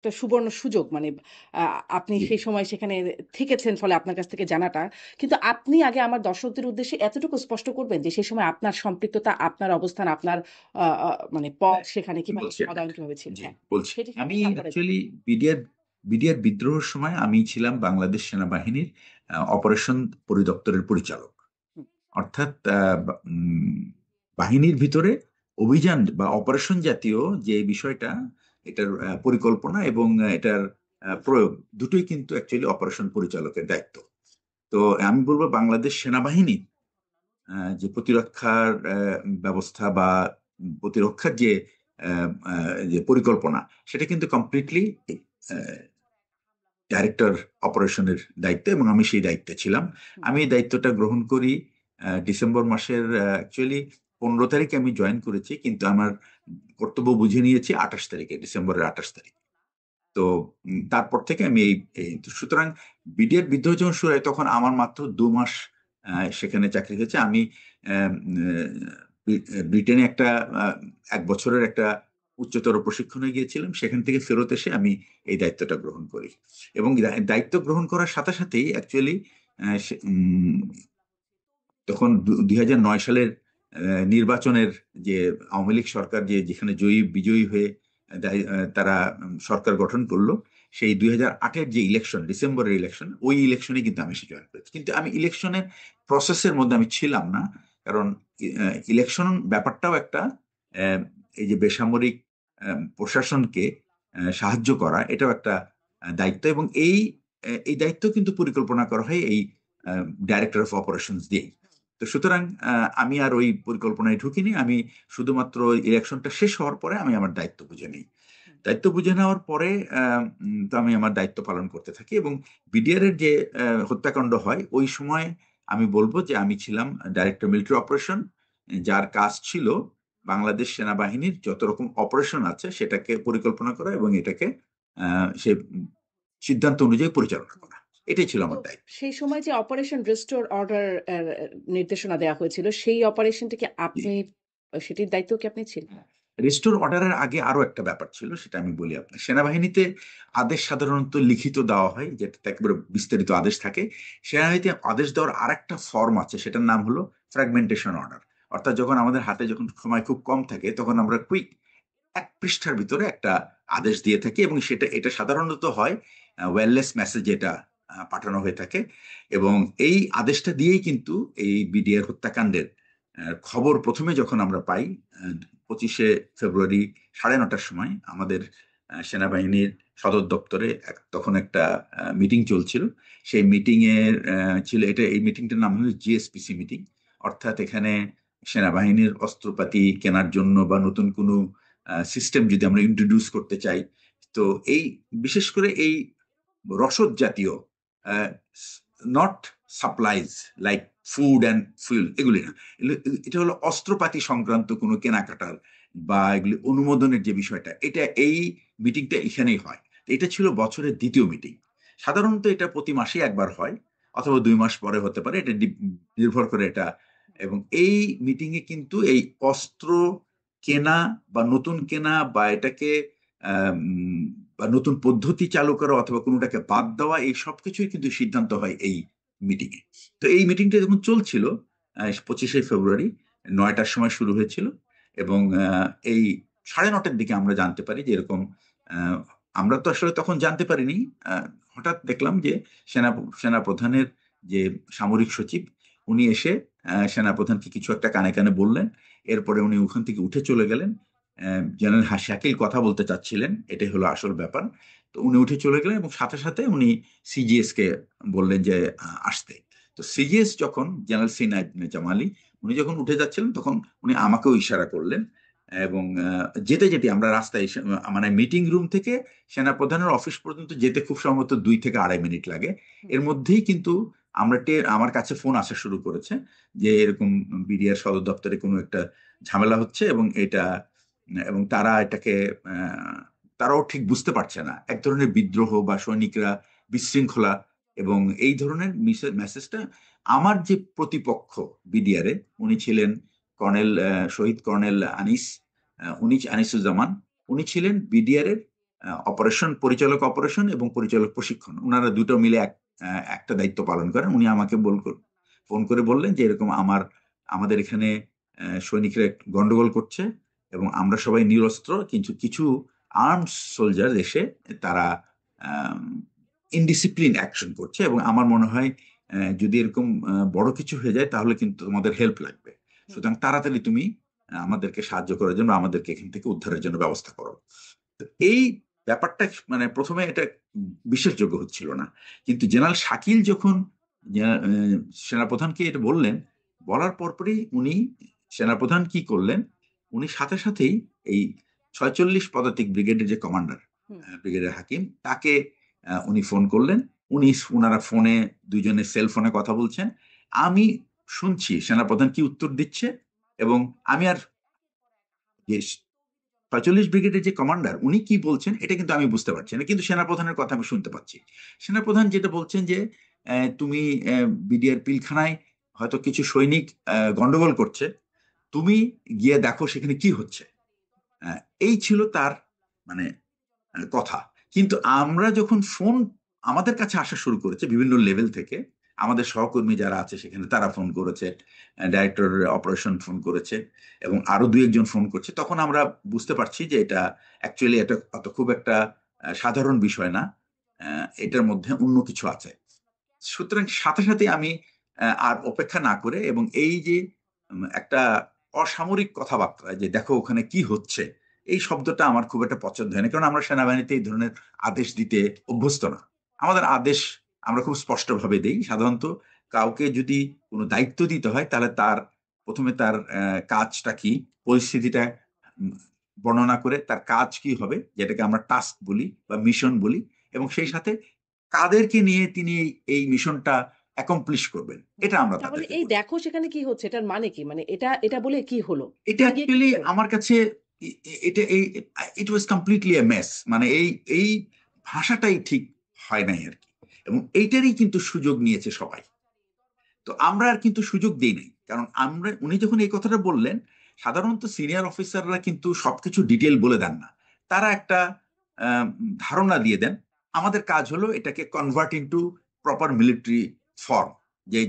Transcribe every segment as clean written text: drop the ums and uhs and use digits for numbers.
একটা সুবর্ণ সুযোগ মানে আপনি জি, সেই সময় সেখানে থেকেছেন ফলে আপনার কাছ থেকে জানাটা। কিন্তু আপনি আগে আমার দর্শকদের উদ্দেশ্যে এতটুকু স্পষ্ট করবেন যে সেই সময় আপনার সম্পৃক্ততা, আপনার অবস্থান, আপনার আ আ মানে পদ হ্যাঁ, সেখানে কিভাবে বলছি পদায়ন কিভাবে ছিল? জি, হ্যাঁ, বলছি। সেটি আমি তারপরে অ্যাকচুয়ালি বিডিআর বিডিআর বিদ্রোহের সময় আমি ছিলাম বাংলাদেশ সেনাবাহিনীর অপারেশন পরিদপ্তরের পরিচালক। হুম, অর্থাৎ বাহিনীর ভিতরে অভিযান বা অপারেশন জাতীয় যে বিষয়টা, এটার পরিকল্পনা এবং এটার প্রয়োগ দুটোই কিন্তু অ্যাকচুয়ালি অপারেশন পরিচালকের দায়িত্ব। তো আমি বলবো বাংলাদেশ সেনাবাহিনী যে প্রতিরক্ষার ব্যবস্থা বা প্রতিরক্ষার যে পরিকল্পনা, সেটা কিন্তু কমপ্লিটলি ডাইরেক্টর অপারেশনের দায়িত্ব, এবং আমি সেই দায়িত্বে ছিলাম। হুম, আমি এই দায়িত্বটা গ্রহণ করি ডিসেম্বর মাসের অ্যাকচুয়ালি 15 তারিখে আমি জয়েন করেছি, কিন্তু আমার কর্তব্য বুঝে নিয়েছি 28 তারিখে, ডিসেম্বরের 28 তারিখ। তো তারপর থেকে আমি তো সুতরাং বিডিআর বিদ্রোহ যখন শুরু হয় তখন আমার মাত্র 2 মাস সেখানে চাকরি হয়েছে। আমি আহ, ব্রিটেনে একটা 1 বছরের একটা উচ্চতর প্রশিক্ষণে গিয়েছিলাম, সেখান থেকে ফেরত এসে আমি এই দায়িত্বটা গ্রহণ করি। এবং দায়িত্ব গ্রহণ করার সাথে সাথেই অ্যাকচুয়ালি তখন 2009 সালের নির্বাচনের যে আওয়ামী লীগ সরকার যেখানে বিজয়ী হয়ে তারা সরকার গঠন করলো, সেই 2008-এর যে ইলেকশন, ডিসেম্বরের ইলেকশন, ওই ইলেকশনে কিন্তু আমি এসে জয়েন করেছি। কিন্তু আমি ইলেকশনের প্রসেসের মধ্যে আমি ছিলাম না, কারণ ইলেকশন ব্যাপারটাও একটা আহ, এই যে বেসামরিক প্রশাসনকে সাহায্য করা, এটাও একটা দায়িত্ব, এবং এই দায়িত্ব কিন্তু পরিকল্পনা করা হয় এই ডাইরেক্টর অফ অপারেশনস দিয়ে। তো সুতরাং আমি আর ওই পরিকল্পনায় ঢুকিনি। আমি শুধুমাত্র ইলেকশনটা শেষ হওয়ার পরে আমি আমার দায়িত্ব বুঝে নিই। হুম, দায়িত্ব বুঝে নেওয়ার পরে তো আমি আমার দায়িত্ব পালন করতে থাকি, এবং বিডিআর এর যে হত্যাকাণ্ড হয় ওই সময় আমি বলবো যে আমি ছিলাম ডাইরেক্টর মিলিটারি অপারেশন, যার কাজ ছিল বাংলাদেশ সেনাবাহিনীর যত রকম অপারেশন আছে সেটাকে পরিকল্পনা করা এবং এটাকে সে সিদ্ধান্ত অনুযায়ী পরিচালনা হুম। করা। এটাই ছিল তো আমার দায়িত্ব। সেই সময় যে অপারেশন রিস্টোর অর্ডার নির্দেশনা দেয়া হয়েছিল, সেই অপারেশনটি কি জি। আপনি সেটির দায়িত্ব কি আপনি ছিলেন? রেস্টোর অর্ডারের আগে আরো একটা ব্যাপার ছিল, সেটা আমি বলি আপনার। সেনাবাহিনীতে আদেশ সাধারণত লিখিত দেওয়া হয়, যেটাতে একেবারে বিস্তারিত আদেশ থাকে। সেনাবাহিনীতে আদেশ দেওয়ার আরেকটা ফর্ম আছে, সেটার নাম হলো ফ্র্যাগমেন্টেশন অর্ডার। অর্থাৎ যখন আমাদের হাতে যখন সময় খুব কম থাকে, তখন আমরা কুইক 1 পৃষ্ঠার ভিতরে একটা আদেশ দিয়ে থাকি, এবং এটা সাধারণত হয় ওয়্যারলেস মেসেজ, যেটা পাঠানো হয়ে থাকে। এবং এই আদেশটা দিয়েই কিন্তু এই বিডিআর হত্যাকাণ্ডের খবর প্রথমে যখন আমরা পাই, 25শে ফেব্রুয়ারি 9:30টার সময় আমাদের সেনাবাহিনীর সদর দপ্তরে তখন একটা মিটিং চলছিল। সেই মিটিং এর ছিল এটা, এই মিটিংটার নাম হলো জিএসপিসি মিটিং। অর্থাৎ এখানে সেনাবাহিনীর অস্ত্রপাতি কেনার জন্য বা নতুন কোনো সিস্টেম যদি আমরা ইন্ট্রোডিউস করতে চাই, তো এই বিশেষ করে এই রসদ জাতীয়, not supplies like food and fuel, এগুলি না। এটা হলো অস্ত্রপাতি সংক্রান্ত কোনো কেনাকাটার বা এগুলি অনুমোদনের যে বিষয়টা, এটা এই মিটিংটা এখানেই হয়। এটা ছিল বছরের দ্বিতীয় মিটিং। সাধারণত এটা প্রতি মাসেই একবার হয়, অথবা 2 মাস পরে হতে পারে, এটা নির্ভর করে এটা। এবং এই মিটিং এ কিন্তু এই অস্ত্র কেনা বা নতুন কেনা বা এটাকে বা নতুন পদ্ধতি চালু করা অথবা কোনোটাকে বাদ দেওয়া, এই সবকিছুই কিন্তু সিদ্ধান্ত হয় এই মিটিং এ। তো এই মিটিংটা যখন চলছিল 25শে ফেব্রুয়ারি 9টার সময় শুরু হয়েছিল, এবং এই 9:30টার দিকে আমরা জানতে পারি যে এরকম আহ, আমরা তো আসলে তখন জানতে পারিনি। হঠাৎ দেখলাম যে সেনা সেনা প্রধানের যে সামরিক সচিব, উনি এসে সেনা প্রধানকে কিছু একটা কানে কানে বললেন। এরপরে উনি ওখান থেকে উঠে চলে গেলেন। জেনারেল শাকিল কথা বলতে চাচ্ছিলেন, এটাই হলো আসল ব্যাপার। তো উনি উঠে চলে গেলেন এবং সাথে সাথে উনি সিজিএস কে বললেন যে আসতে। তো সিজিএস যখন জেনারেল সিনা ইবনে জামালি, উনি যখন উঠে যাচ্ছিলেন তখন উনি আমাকেও ইশারা করলেন। এবং যেতে যেতে আমরা রাস্তায় মানে মিটিং রুম থেকে সেনাপ্রধানের অফিস পর্যন্ত যেতে খুব সম্ভবত 2 থেকে 2.5 মিনিট লাগে। হুম, এর মধ্যেই কিন্তু আমার কাছে ফোন আসা শুরু করেছে যে এরকম বিডিআর সদর দপ্তরে কোনো একটা ঝামেলা হচ্ছে, এবং তারা এটাকে আহ, তারাও ঠিক বুঝতে পারছে না, এক ধরনের বিদ্রোহ বা সৈনিকরা বিশৃঙ্খলা। এবং এই ধরনের মেসেজটা আমার যে প্রতিপক্ষ বিডিআরে, উনি ছিলেন শহীদ কর্নেল আনিসুজ্জামান। উনি ছিলেন বিডিআর এর অপারেশন পরিচালক অপারেশন এবং পরিচালক প্রশিক্ষণ, ওনারা দুটো মিলে একটা দায়িত্ব পালন করেন। উনি আমাকে ফোন করে বললেন যে এরকম আমাদের এখানে সৈনিকরা গন্ডগোল করছে এবং আমরা সবাই নিরস্ত্র, কিন্তু কিছু আর্মড সোলজার এসে তারা ইনডিসিপ্লিন অ্যাকশন করছে এবং আমার মনে হয় যদি এরকম বড় কিছু হয়ে যায় তাহলে কিন্তু তোমাদের হেল্প লাগবে। সুতরাং তাড়াতাড়ি তুমি আমাদেরকে সাহায্য করার জন্য, আমাদেরকে এখান থেকে উদ্ধারের জন্য ব্যবস্থা করো। তো এই ব্যাপারটা মানে প্রথমে এটা বিশ্বাসযোগ্য হচ্ছিল না, কিন্তু জেনারেল শাকিল যখন সেনাপ্রধানকে এটা বললেন, বলার পরপরই উনি সেনাপ্রধান কি করলেন, উনি সাথে সাথেই এই 46 পদাতিক ব্রিগেডের যে কমান্ডার ব্রিগেডের হাকিম, তাকে উনি ফোন করলেন। ওনারা ফোনে দুইজনের সেল ফোনে কথা বলছেন, আমি শুনছি সেনাপ্রধান কি উত্তর দিচ্ছে, এবং আমি আর 46 ব্রিগেডের যে কমান্ডার উনি কি বলছেন এটা কিন্তু আমি বুঝতে পারছি না, কিন্তু সেনাপ্রধানের কথা আমি শুনতে পাচ্ছি। সেনাপ্রধান যেটা বলছেন যে তুমি বিডিআর পিলখানায় হয়তো কিছু সৈনিক গন্ডগোল করছে, তুমি গিয়ে দেখো সেখানে কি হচ্ছে। এই ছিল তার মানে কথা। কিন্তু আমরা যখন ফোন আমাদের কাছে আসা শুরু করেছে বিভিন্ন লেভেল থেকে, আমাদের সহকর্মী যারা আছে সেখানে তারা ফোন করেছে, ডাইরেক্টর অপারেশন ফোন করেছে এবং আরো দুই একজন ফোন করছে, তখন আমরা বুঝতে পারছি যে এটা অ্যাকচুয়ালি এটা অত খুব একটা সাধারণ বিষয় না, এটার মধ্যে অন্য কিছু আছে। সুতরাং সাথে সাথে আমি আর অপেক্ষা না করে, এবং এই যে একটা অসামরিক কথাবার্তা যে দেখো ওখানে কি হচ্ছে, এই শব্দটা আমার খুব একটা পছন্দ হয় না, কারণ আমরা সেনাবাহিনীতে এই ধরনের আদেশ দিতে অভ্যস্ত না। আমাদের আদেশ আমরা খুব স্পষ্টভাবে দেই। সাধারণত কাউকে যদি কোনো দায়িত্ব দিতে হয় তাহলে প্রথমে তার কাজটা কি, পরিস্থিতিটা উম, বর্ণনা করে তার কাজ কি হবে, যেটাকে আমরা টাস্ক বলি বা মিশন বলি, এবং সেই সাথে কাদেরকে নিয়ে তিনি এই মিশনটা অ্যাকমপ্লিশ করবেন, এটা আমরা তাহলে তাদেরকে এই বলি। দেখো সেখানে কি হচ্ছে এটার মানে কি? মানে এটা বলে কি হলো? এটা উনি গিয়ে কি অ্যাকচুয়ালি করলেন? আমার কাছে এটা ইট ওয়াজ কমপ্লিটলি এ মেস, মানে এই ভাষাটাই ঠিক হয় নাই আর কি, এবং এইটারই কিন্তু সুযোগ নিয়েছে সবাই। তো আমরা আর কিন্তু সুযোগ দিই নাই, কারণ উনি যখন এই কথাটা বললেন, সাধারণত সিনিয়র অফিসাররা কিন্তু সবকিছু ডিটেল বলে দেন না, তারা একটা আহ, ধারণা দিয়ে দেন। আমাদের কাজ হলো এটাকে convert into proper military form,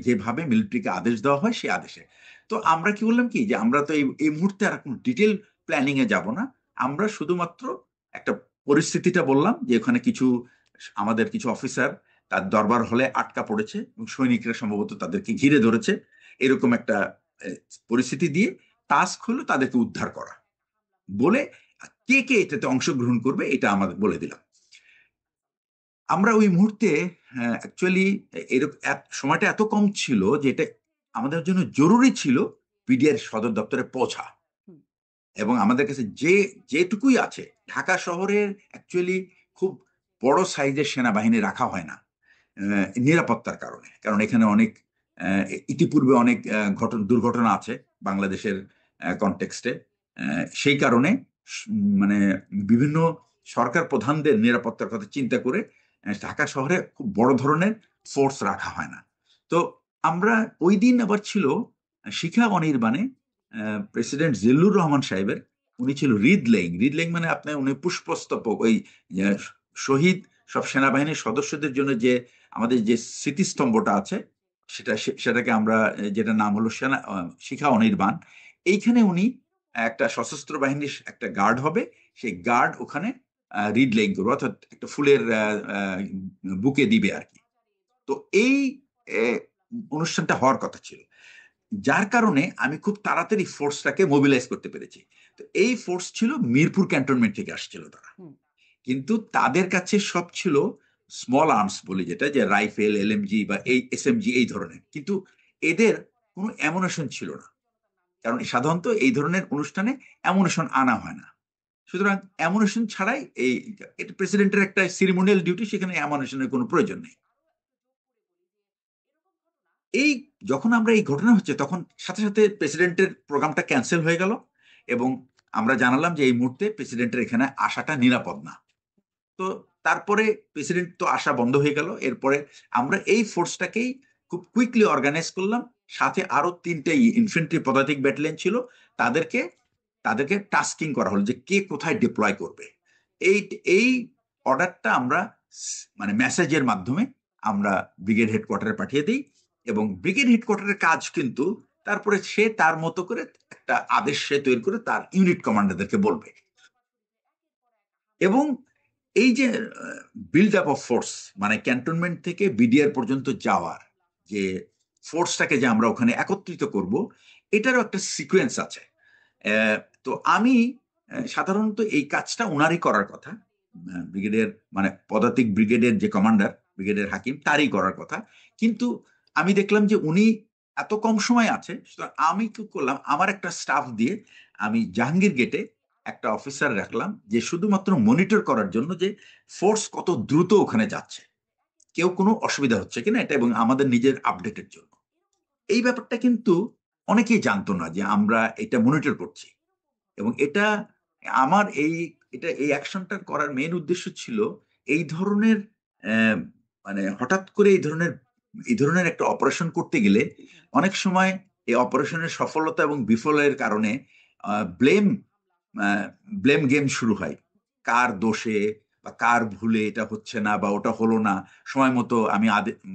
যেভাবে মিলিটারিকে আদেশ দেওয়া হয় সেই আদেশে। তো আমরা কি বললাম কি, যে আমরা তো এই মুহূর্তে আর কোনো ডিটেল প্ল্যানিং এ যাব না, আমরা শুধুমাত্র একটা পরিস্থিতিটা বললাম যে ওখানে আমাদের কিছু অফিসার তার দরবার হলে আটকা পড়েছে এবং সৈনিকরা সম্ভবত তাদেরকে ঘিরে ধরেছে, এরকম একটা পরিস্থিতি দিয়ে টাস্ক হলো তাদেরকে উদ্ধার করা বলে, কে কে এটাতে অংশগ্রহণ করবে এটা আমাদের বলে দিলাম। আমরা ওই মুহূর্তে অ্যাকচুয়ালি এরকম সময়টা এত কম ছিল যে এটা আমাদের জন্য জরুরি ছিল বিডিআর সদর দপ্তরে পৌঁছা, এবং আমাদের কাছে যেটুকুই আছে, ঢাকা শহরের অ্যাকচুয়ালি খুব বড় সাইজের সেনাবাহিনী রাখা হয় না নিরাপত্তার কারণে, কারণ এখানে অনেক ইতিপূর্বে অনেক দুর্ঘটনা আছে বাংলাদেশের কনটেক্সটে। সেই কারণে মানে বিভিন্ন সরকার প্রধানদের নিরাপত্তার কথা চিন্তা করে ঢাকা শহরে খুব বড় ধরনের ফোর্স রাখা হয় না। তো আমরা ওই দিন আবার ছিল শিখা অনির্বাণে প্রেসিডেন্ট জিল্লুর রহমান সাহেবের, উনি ছিল রিড লেইং মানে আপনার উনি পুষ্পস্তবক, ওই শহীদ সব সেনাবাহিনীর সদস্যদের জন্য যে আমাদের যে স্মৃতিস্তম্ভটা আছে, সেটাকে আমরা যেটা নাম হলো শিখা অনির্বাণ, এইখানে উনি একটা সশস্ত্র বাহিনীর একটা গার্ড হবে, সেই গার্ড ওখানে রিড লেইং করবে, অর্থাৎ একটা ফুলের বুকে দিবে আর কি। তো এই অনুষ্ঠানটা হওয়ার কথা ছিল, যার কারণে আমি খুব তাড়াতাড়ি ফোর্সটাকে মোবিলাইজ করতে পেরেছি। তো এই ফোর্স ছিল মিরপুর ক্যান্টনমেন্ট থেকে আসছিল তারা, কিন্তু তাদের কাছে সব ছিল স্মল আর্মস বলি, যেটা যে রাইফেল, এলএমজি বা এই এসএমজি এই ধরনের, কিন্তু এদের কোনো অ্যামুনেশন ছিল না, কারণ সাধারণত এই ধরনের অনুষ্ঠানে অ্যামুনেশন আনা হয় না। সুতরাং অ্যামুনেশন ছাড়াই এটা প্রেসিডেন্টের একটা সিরিমোনিয়াল ডিউটি, সেখানে অ্যামুনেশনের কোনো প্রয়োজন নেই। এই যখন আমরা এই ঘটনা হচ্ছে তখন সাথে সাথে প্রেসিডেন্টের প্রোগ্রামটা ক্যান্সেল হয়ে গেল, এবং আমরা জানালাম যে এই মুহূর্তে প্রেসিডেন্টের এখানে আসাটা নিরাপদ না। তো তারপরে প্রেসিডেন্ট তো আসা বন্ধ হয়ে গেল। এরপরে আমরা এই ফোর্সটাকেই খুব কুইকলি অর্গানাইজ করলাম, সাথে আরো 3টে ইনফেন্ট্রি পদাতিক ব্যাটালিয়ন ছিল, তাদেরকে তাদেরকে টাস্কিং করা হলো যে কে কোথায় ডিপ্লয় করবে। এই এই অর্ডারটা আমরা মানে মেসেজের মাধ্যমে আমরা ব্রিগেড হেডকোয়ার্টারে পাঠিয়ে দিই, এবং ব্রিগেড হেডকোয়ার্টারের কাজ কিন্তু তারপরে সে তার মতো করে একটা আদেশ সে তৈরি করে তার ইউনিট কমান্ডারদেরকে বলবে। এবং এই যে বিল্ড আপ অফ ফোর্স, মানে ক্যান্টনমেন্ট থেকে বিডিআর পর্যন্ত যাওয়ার যে ফোর্সটাকে যে আমরা ওখানে একত্রিত করব, এটারও একটা সিকোয়েন্স আছে। তো আমি সাধারণত এই কাজটা ওনারই করার কথা, ব্রিগেডের মানে পদাতিক ব্রিগেডের যে কমান্ডার ব্রিগেডের হাকিম তারই করার কথা। কিন্তু আমি দেখলাম যে উনি এত কম সময় আছে, সুতরাং আমি কি করলাম, আমার একটা স্টাফ দিয়ে আমি জাহাঙ্গীর গেটে একটা অফিসার রাখলাম যে শুধুমাত্র মনিটর করার জন্য যে ফোর্স কত দ্রুত ওখানে যাচ্ছে, কেউ কোনো অসুবিধা হচ্ছে কিনা এটা, এবং আমাদের নিজের আপডেটের জন্য। এই ব্যাপারটা কিন্তু অনেকেই জানতো না যে আমরা এটা মনিটর করছি। এবং এটা আমার এই অ্যাকশনটা করার মেন উদ্দেশ্য ছিল এই ধরনের আহ, মানে হঠাৎ করে এই ধরনের একটা অপারেশন করতে গেলে অনেক সময় এই অপারেশনের সফলতা এবং বিফলের কারণে ব্লেম ব্লেম গেম শুরু হয়, কার দোষে বা কার ভুলে এটা হচ্ছে না বা ওটা হলো না, সময় মতো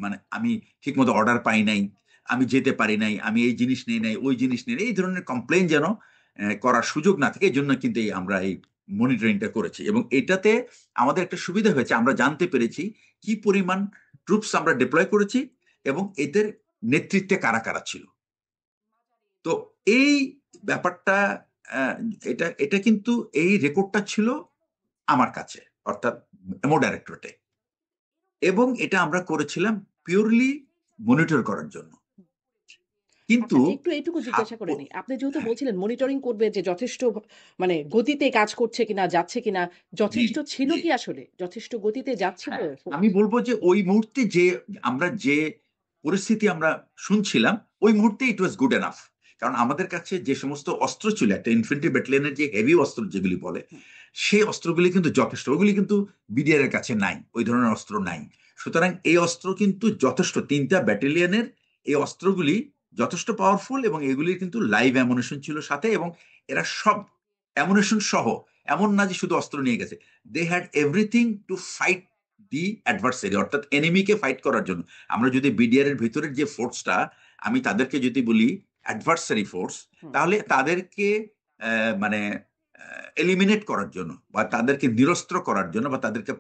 মানে আমি ঠিক মতো অর্ডার পাই নাই, আমি যেতে পারি নাই, আমি এই জিনিস নেই নাই, ওই জিনিস নেই নাই, এই ধরনের কমপ্লেন যেন করার সুযোগ না থাকে, এই জন্য কিন্তু আমরা এই মনিটরিংটা করেছি। এবং এটাতে আমাদের একটা সুবিধা হয়েছে, আমরা জানতে পেরেছি কি পরিমাণ ট্রুপস আমরা ডিপ্লয় করেছি এবং এদের নেতৃত্বে কারা কারা ছিল। তো এই ব্যাপারটা, আহ, এটা এটা কিন্তু এই রেকর্ডটা ছিল আমার কাছে, অর্থাৎ এমও ডাইরেক্টরেটে, এবং এটা আমরা করেছিলাম পিওরলি মনিটর করার জন্য। কিন্তু আচ্ছা, একটু এইটুকু জিজ্ঞাসা করে নিই। আপনি যেহেতু হ্যাঁ, বলছিলেন মনিটরিং করবে যে যথেষ্ট মানে গতিতে কাজ করছে কিনা, যাচ্ছে কিনা, জি, যথেষ্ট ছিল জি, কি আসলে? যথেষ্ট গতিতে যাচ্ছিল হ্যাঁ, ফোর্স? আমি বলবো যে ওই মুহূর্তে যে আমরা যে পরিস্থিতি আমরা শুনছিলাম, ওই মুহূর্তে ইট ওয়াজ গুড এনাফ। কারণ আমাদের কাছে যে সমস্ত অস্ত্র ছিল, একটা ইনফেন্ট্রি ব্যাটালিয়নের যে হেভি অস্ত্র যেগুলি বলে, হুম, সেই অস্ত্রগুলি কিন্তু যথেষ্ট, ওগুলি কিন্তু বিডিআর এর কাছে নাই, ওই ধরনের অস্ত্র নাই। সুতরাং এই অস্ত্র কিন্তু যথেষ্ট, তিনটা ব্যাটালিয়নের এই অস্ত্রগুলি যথেষ্ট পাওয়ারফুল, এবং এগুলি কিন্তু লাইভ অ্যামুনেশন ছিল সাথে, এবং এরা সব অ্যামুনেশন সহ, এমন না যে শুধু অস্ত্র নিয়ে গেছে, they had everything to fight the adversary, অর্থাৎ এনিমিকে ফাইট করার জন্য। আমরা যদি বিডিআর এর ভিতরের যে ফোর্সটা, আমি তাদেরকে যদি বলি অ্যাডভার্সারি ফোর্স, হুম। তাহলে তাদেরকে মানে এলিমিনেট করার জন্য বা তাদেরকে নিরস্ত্র করার জন্য বা তাদেরকে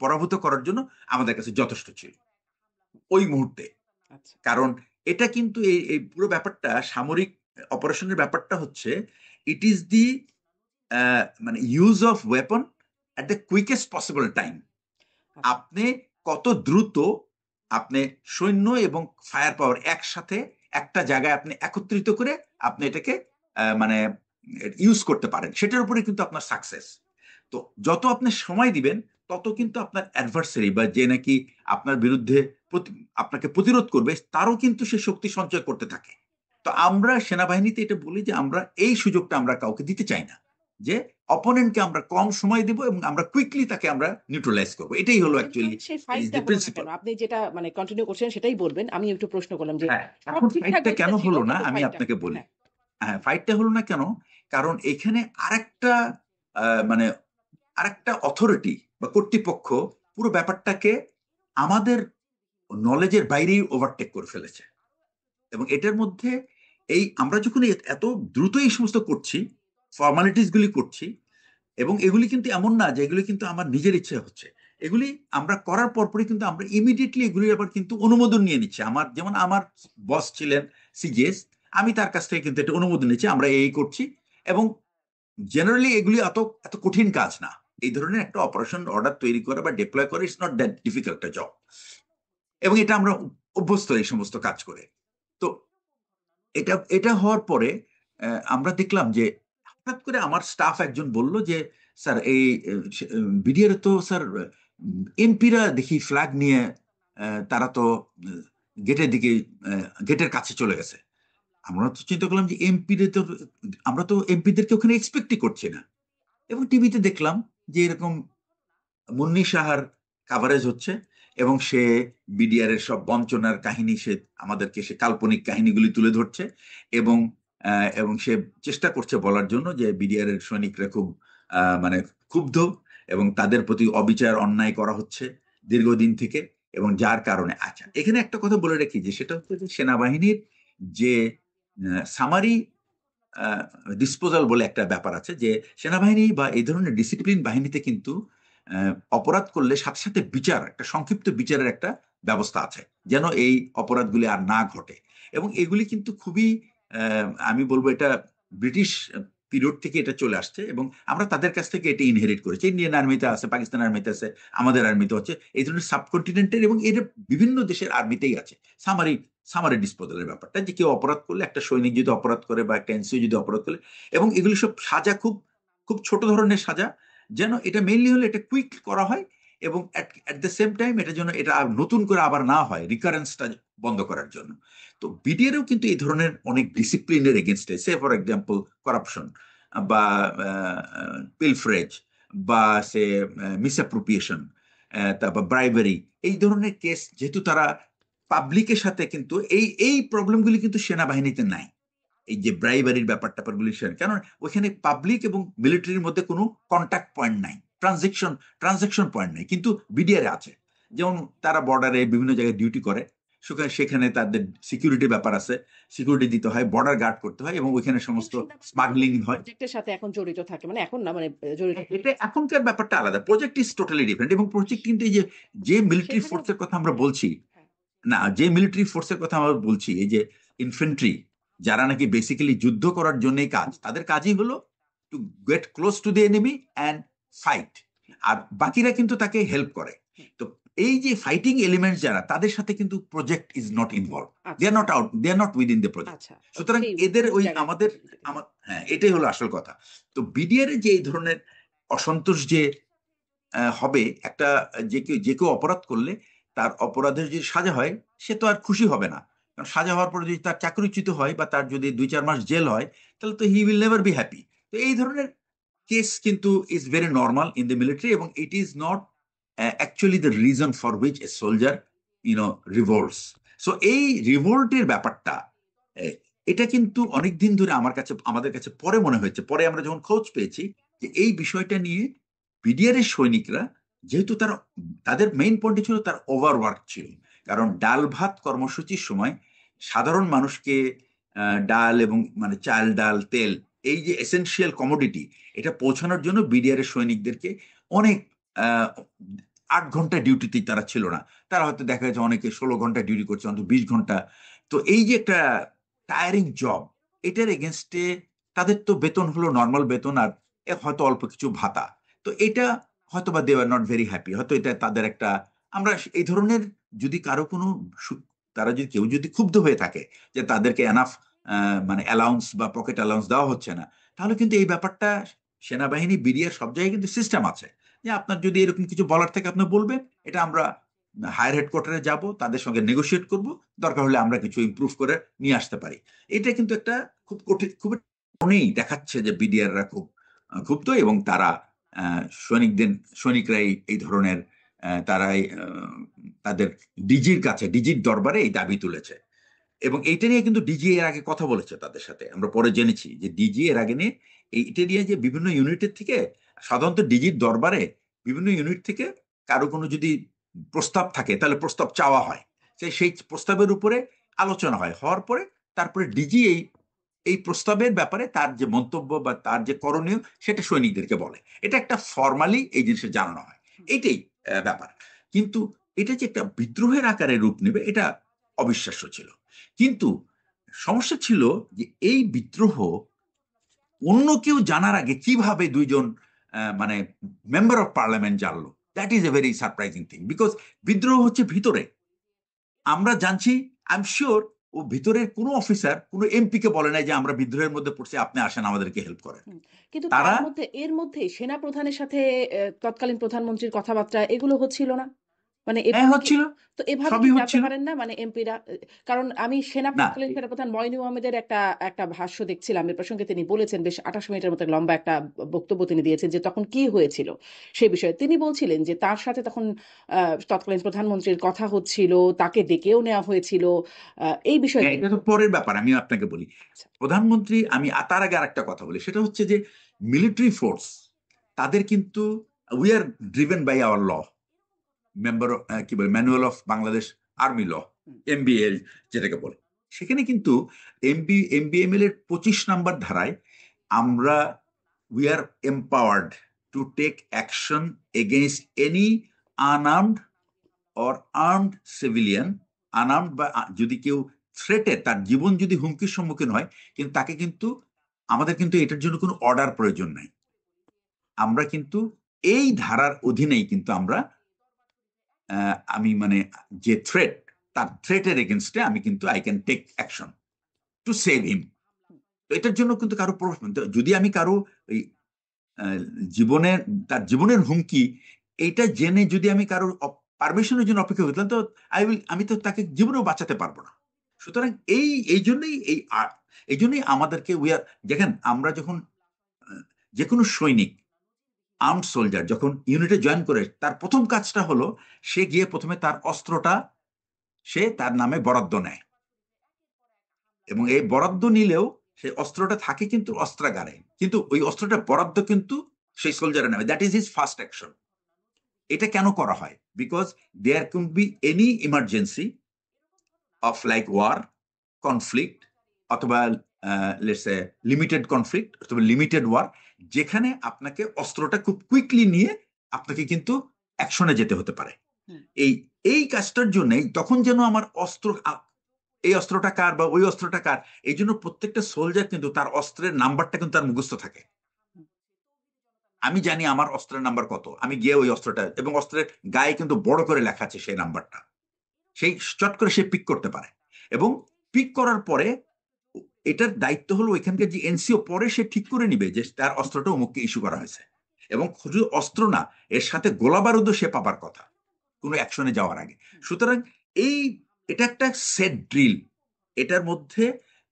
পরাভূত করার জন্য আমাদের কাছে যথেষ্ট ছিল ওই মুহূর্তে। আচ্ছা। কারণ এটা কিন্তু এই পুরো ব্যাপারটা সামরিক অপারেশনের ব্যাপারটা হচ্ছে, ইট ইজ দি মানে use of weapon at the quickest possible time. আচ্ছা। আপনি কত দ্রুত আপনি সৈন্য এবং ফায়ার পাওয়ার একসাথে একটা জায়গায় আপনি একত্রিত করে আপনি এটাকে মানে ইউজ করতে পারেন, সেটার উপরে কিন্তু আপনার সাকসেস। তো যত আপনি সময় দিবেন, তত কিন্তু আপনার অ্যাডভার্সারি বা যে নাকি আপনার বিরুদ্ধে আপনাকে প্রতিরোধ করবে, তারও কিন্তু সে শক্তি সঞ্চয় করতে থাকে। তো আমরা সেনাবাহিনীতে এটা বলি যে আমরা এই সুযোগটা আমরা কাউকে দিতে চাই না, যে অপোনেন্টকে আমরা কম সময় দেব এবং আমরা কুইকলি তাকে আমরা নিউট্রালাইজ করবো। এটাই হলো কিন্তু অ্যাকচুয়ালি সেই ইজ ফাইটটা দ্য হলো না প্রিন্সিপাল। কেন? আপনি যেটা মানে কন্টিনিউ করছেন সেটাই বলবেন। আমি একটু প্রশ্ন করলাম যে হ্যাঁ, সব এখন ঠিকঠাক ফাইটটা কেন গতিতে ছিল হলো না কিন্তু আমি ফাইটটা আপনাকে হলো না। বলি। হ্যাঁ। হ্যাঁ, ফাইটটা হলো না কেন, কারণ এখানে মানে আরেকটা অথরিটি বা কর্তৃপক্ষ পুরো ব্যাপারটাকে আমাদের নলেজের বাইরেই ওভারটেক করে ফেলেছে। এবং এটার মধ্যে আমরা যখন এত দ্রুত এই সমস্ত করছি, ফর্মালিটিস গুলি করছি, এবং এগুলি কিন্তু এমন না যে এগুলি কিন্তু আমার নিজের ইচ্ছে হচ্ছে, এগুলি আমরা করার পরপরই কিন্তু আমরা ইমিডিয়েটলি এগুলি আবার কিন্তু অনুমোদন নিয়ে নিচ্ছি। যেমন আমার বস ছিলেন সিজিএস, আমি তার কাছ থেকে কিন্তু একটা অনুমোদন নিচ্ছি, আমরা এই করছি। এবং জেনারেলি এগুলি এত এত কঠিন কাজ না, এই ধরনের একটা অপারেশন অর্ডার তৈরি করা বা ডিপ্লয় করা ইটস নট দ্যাট ডিফিকাল্ট একটা জব, এবং এটা আমরা অভ্যস্ত এই সমস্ত কাজ করে। তো এটা এটা হওয়ার পরে আমরা দেখলাম যে হঠাৎ করে আমার স্টাফ একজন বলল যে, স্যার এই বিডিআর তো স্যার এমপিরা দেখি ফ্ল্যাগ নিয়ে তারা তো গেটের দিকে গেটের কাছে চলে গেছে। আমরা তো চিন্তা করলাম যে এমপিদের তো, আমরা তো এমপিদেরকে ওখানে এক্সপেক্টই করছি না। এবং টিভিতে দেখলাম যে এরকম মুন্নি সাহার কাভারেজ হচ্ছে, এবং সে বিডিআর এর সব বঞ্চনার কাহিনী সে কাল্পনিক কাহিনীগুলি তুলে ধরছে, এবং এবং সে চেষ্টা করছে বলার জন্য যে বিডিআর এর সৈনিকরা খুব মানে ক্ষুব্ধ, এবং তাদের প্রতি অবিচার অন্যায় করা হচ্ছে দীর্ঘদিন থেকে, এবং যার কারণে আচ্ছা এখানে একটা কথা বলে রাখি যে সেটা হচ্ছে যে সেনাবাহিনীর যে সামারি ডিসপোজাল বলে একটা ব্যাপার আছে, যে সেনাবাহিনী বা এই ধরনের ডিসিপ্লিন বাহিনীতে কিন্তু অপরাধ করলে সাথে সাথে বিচার, একটা সংক্ষিপ্ত বিচারের একটা ব্যবস্থা আছে, যেন এই অপরাধগুলি আর না ঘটে। এবং এগুলি কিন্তু খুবই আমি বলবো এটা ব্রিটিশ পিরিয়ড থেকে এটা চলে আসছে, এবং আমরা তাদের কাছ থেকে এটা ইনহেরিট করেছি। ইন্ডিয়ান আর্মিতে আছে, পাকিস্তান আর্মিতে আছে, আমাদের আর্মিতে হচ্ছে এই ধরনের সাবকন্টিনেন্টের, এবং এটা বিভিন্ন দেশের আর্মিতেই আছে সামারি সামারি ডিসপোজালের ব্যাপারটা, যে কেউ অপরাধ করলে, একটা সৈনিক যদি অপরাধ করে বা একটা এনসিও যদি অপরাধ করে, এবং এগুলি সব সাজা খুব খুব ছোট ধরনের সাজা, যেন এটা মেইনলি হলে এটা কুইক করা হয়, এবং অ্যাট দ্য সেম টাইম এটা যেন এটা আর নতুন করে আবার না হয়, রিকারেন্সটা বন্ধ করার জন্য। তো বিডিআরও কিন্তু এই ধরনের অনেক ডিসিপ্লিনের এগেনস্টে, সে ফর এক্সাম্পল করাপশন বা পিলফ্রেজ বা সে মিসঅ্যাপ্রোপ্রিয়েশন, তারপর ব্রাইবারি, এই ধরনের কেস যেহেতু তারা পাবলিকের সাথে, কিন্তু এই এই প্রবলেমগুলি কিন্তু সেনাবাহিনীতে নাই। এই যে ব্রাইবারির ব্যাপারটা কারণ ওইখানে পাবলিক এবং মিলিটারির মধ্যে কোনো কন্ট্যাক্ট পয়েন্ট নাই, ট্রানজেকশন পয়েন্ট নাই, কিন্তু বিডিআর আছে। যেমন তারা বর্ডারে বিভিন্ন জায়গায় ডিউটি করে, সেখানে তাদের সিকিউরিটি ব্যাপার আছে, সিকিউরিটি দিতে হয়, বর্ডার গার্ড করতে হয়, এবং ওইখানে সমস্ত স্মাগলিং হয়। প্রজেক্টের সাথে এখন জড়িত থাকে, মানে এখন না, মানে জড়িত এটা এখনকার ব্যাপারটা আলাদা, প্রজেক্ট ইজ টোটালি ডিফারেন্ট। এবং প্রজেক্ট কিন্তু এই যে যে মিলিটারি সেখানেও ফোর্সের কথা আমরা বলছি, হ্যাঁ। না যে মিলিটারি ফোর্সের কথা আমরা বলছি, এই যে ইনফেন্ট্রি, যারা নাকি বেসিক্যালি যুদ্ধ করার জন্যই কাজ, তাদের কাজই হলো to get close to the enemy and fight, আর বাকিরা কিন্তু তাকে হেল্প করে। তো এই যে ফাইটিং এলিমেন্টস যারা, তাদের সাথে কিন্তু project is not involve, they are not out, they are not within the project. আচ্ছা, সুতরাং সেই এদের ওই জায়গায় আমাদের হ্যাঁ, এটাই হলো আসল কথা। তো বিডিআর এর যে এই ধরনের অসন্তোষ যে হবে, একটা যে কেউ অপরাধ করলে তার অপরাধের যদি সাজা হয়, সে তো আর খুশি হবে না। কারণ সাজা হওয়ার পরে যদি তার চাকরিচ্যুত হয় বা তার যদি 2-4 মাস জেল হয়, তাহলে তো he will never be happy. তো এই ধরনের কেস কিন্তু is very normal in the military, এবং it is not actually the reason for which a soldier revolts. So এই রিভোল্টের ব্যাপারটা, আহ, এটা কিন্তু অনেকদিন ধরে আমাদের কাছে পরে মনে হয়েছে, পরে আমরা যখন খোঁজ পেয়েছি যে এই বিষয়টা নিয়ে বিডিআর এর সৈনিকরা, যেহেতু তাদের মেইন পয়েন্ট ছিল তার ওভারওয়ার্ক ছিল, কারণ ডাল ভাত কর্মসূচির সময় সাধারণ মানুষকে ডাল এবং মানে চাল ডাল তেল, এই যে এসেনশিয়াল কমোডিটি, এটা পৌঁছানোর জন্য বিডিআর এর সৈনিকদেরকে অনেক 8 ঘন্টা ডিউটিতে তারা ছিল না, তারা হয়তো দেখা যাচ্ছে অনেকে 16 ঘন্টা ডিউটি করছে, অন্তত 20 ঘন্টা। তো এই যে একটা টায়ারিং জব, এটার এগেনস্টে তাদের তো বেতন হলো নর্মাল বেতন, আর হয়তো অল্প কিছু ভাতা। তো এটা হয়তো বা দে আর নট ভেরি হ্যাপি, হয়তো এটা তাদের একটা, আমরা এই ধরনের যদি কারো কোনো তারা যদি কেউ যদি ক্ষুব্ধ হয়ে থাকে যে তাদেরকে এনাফ মানে অ্যালাউন্স বা পকেট অ্যালাউন্স দেওয়া হচ্ছে না, তাহলে কিন্তু এই ব্যাপারটা সেনাবাহিনী বিডিআর সব জায়গায় কিন্তু সিস্টেম আছে, যে আপনার যদি এরকম কিছু বলার থেকে আপনি বলবেন, এটা আমরা হায়ার হেডকোয়ার্টারে যাব, তাদের সঙ্গে নেগোশিয়েট করব, দরকার হলে আমরা কিছু ইমপ্রুভ করে নিয়ে আসতে পারি। এটা কিন্তু একটা খুব কঠিন, খুব মনেই দেখাচ্ছে যে বিডিআররা খুব ক্ষুব্ধ, এবং তারা সৈনিকরা এই ধরনের তারা তাদের ডিজির দরবারে এই দাবি তুলেছে। এবং এইটা নিয়ে কিন্তু ডিজি এর আগে কথা বলেছে তাদের সাথে, আমরা পরে জেনেছি যে ডিজি এর আগে নিয়ে এইটা নিয়ে যে বিভিন্ন ইউনিটের থেকে, সাধারণত ডিজির দরবারে বিভিন্ন ইউনিট থেকে কারো কোনো যদি প্রস্তাব থাকে, তাহলে প্রস্তাব চাওয়া হয়, সেই প্রস্তাবের উপরে আলোচনা হয়, হওয়ার পরে তারপরে ডিজি এই প্রস্তাবের ব্যাপারে তার যে মন্তব্য বা তার যে করণীয়, সেটা সৈনিকদেরকে বলে। এটা একটা ফর্মালি এই জিনিসে জানানো হয়, এইটাই ব্যাপার। কিন্তু এটা যে একটা বিদ্রোহের আকারে রূপ নেবে, এটা অবিশ্বাস্য ছিল। কিন্তু সমস্যা ছিল যে এই বিদ্রোহ অন্য কেউ জানার আগে কিভাবে দুইজন মানে মেম্বার অফ পার্লামেন্ট জানলো, that is a very surprising thing, because বিদ্রোহ হচ্ছে ভিতরে, আমরা জানছি, আই এম শিওর ও ভিতরের কোনো অফিসার কোনো এমপি কে বলে নাই যে আমরা বিদ্রোহের মধ্যে পড়ছি, আপনি আসেন আমাদেরকে হেল্প করেন। কিন্তু তারা এর মধ্যে সেনা প্রধানের সাথে তৎকালীন প্রধানমন্ত্রীর কথাবার্তা এগুলো হচ্ছিল না, মানে হ্যাঁ এভাবে কি? হচ্ছিল, তো এভাবে সবই কি জানতে হচ্ছিল। পারেন না, মানে এমপিরা? কারণ আমি না, তৎকালীন সেনাপ্রধান মইনু আহমেদের একটা একটা ভাষ্য দেখছিলাম, এ প্রসঙ্গে তিনি বলেছেন, বেশ 28 মিনিটের মতো লম্বা একটা বক্তব্য তিনি দিয়েছেন, যে তখন কি হয়েছিল সেই বিষয়ে তিনি বলছিলেন যে তার সাথে তখন তৎকালীন প্রধানমন্ত্রীর কথা হচ্ছিল, তাকে ডেকেও নেওয়া হয়েছিল এই বিষয়ে। এটা তো পরের ব্যাপার, আমি আপনাকে বলি। আচ্ছা। প্রধানমন্ত্রী, আমি তার আগে আরেকটা কথা বলি, সেটা হচ্ছে যে মিলিটারি ফোর্স তাদের কিন্তু we are driven by our law, member কি বলে manual of Bangladesh army law, MBL যেটাকে বলে। সেখানে কিন্তু এমবিএমএল এর 25 নম্বর ধারায় আমরা we are empowered to take action against any unarmed or armed civilian. Unarmed বা যদি কেউ থ্রেটে, তার জীবন যদি হুমকির সম্মুখীন হয়, কিন্তু তাকে কিন্তু আমাদের কিন্তু এটার জন্য কোনো অর্ডার প্রয়োজন নাই। আমরা কিন্তু এই ধারার অধীনেই কিন্তু আমরা আমি মানে যে থ্রেট, তার থ্রেটের এগেনস্টে আমি কিন্তু I can take action to save him. তো এটার জন্য কিন্তু কারো যদি আমি কারো এই জীবনের, তার জীবনের হুমকি এইটা জেনে যদি আমি কারোর পারমিশনের জন্য অপেক্ষা করতাম, তো আমি তো তাকে জীবনেও বাঁচাতে পারবো না। সুতরাং এই জন্যই এই জন্যই আমাদেরকে দেখেন, আমরা যখন যে কোনো সৈনিক, আর্মড সোলজার যখন ইউনিটে জয়েন করে, তার প্রথম কাজটা হলো সে গিয়ে প্রথমে তার অস্ত্রটা সে তার নামে বরাদ্দ নেয়, এবং এই বরাদ্দ নিলেও সেই অস্ত্রটা থাকে কিন্তু অস্ত্রাগারে, কিন্তু ওই অস্ত্রটা বরাদ্দ কিন্তু সেই সোলজারের নামে। That is his first action. এটা কেন করা হয়? Because there could be any emergency of like war, conflict, অথবা লেটস এ লিমিটেড কনফ্লিক্ট অথবা লিমিটেড ওয়ার, যেখানে আপনাকে অস্ত্রটা খুব কুইকলি নিয়ে আপনাকে কিন্তু অ্যাকশনে যেতে হতে পারে। এই এই কাজটার জন্যই তখন যেন আমার এই অস্ত্রটা কার বা ওই অস্ত্রটা কার, এই জন্য প্রত্যেকটা সোলজার কিন্তু তার অস্ত্রের নাম্বারটা কিন্তু তার মুখস্থ থাকে। আমি জানি আমার অস্ত্রের নাম্বার কত, আমি গিয়ে ওই অস্ত্রটা, এবং অস্ত্রের গায়ে কিন্তু বড় করে লেখা আছে সেই নাম্বারটা, সেই চট করে সে পিক করতে পারে। এবং পিক করার পরে এটার দায়িত্ব হলো এখানকার যে এনসিও, পরে সে ঠিক করে নিবে যে তার অস্ত্রটা অমুককে ইস্যু করা হয়েছে। এবং শুধু অস্ত্র না, এর সাথে গোলা বারুদও সে পাবার কথা কোনো অ্যাকশনে যাওয়ার আগে। সুতরাং এটা একটা সেট ড্রিল, এটার মধ্যে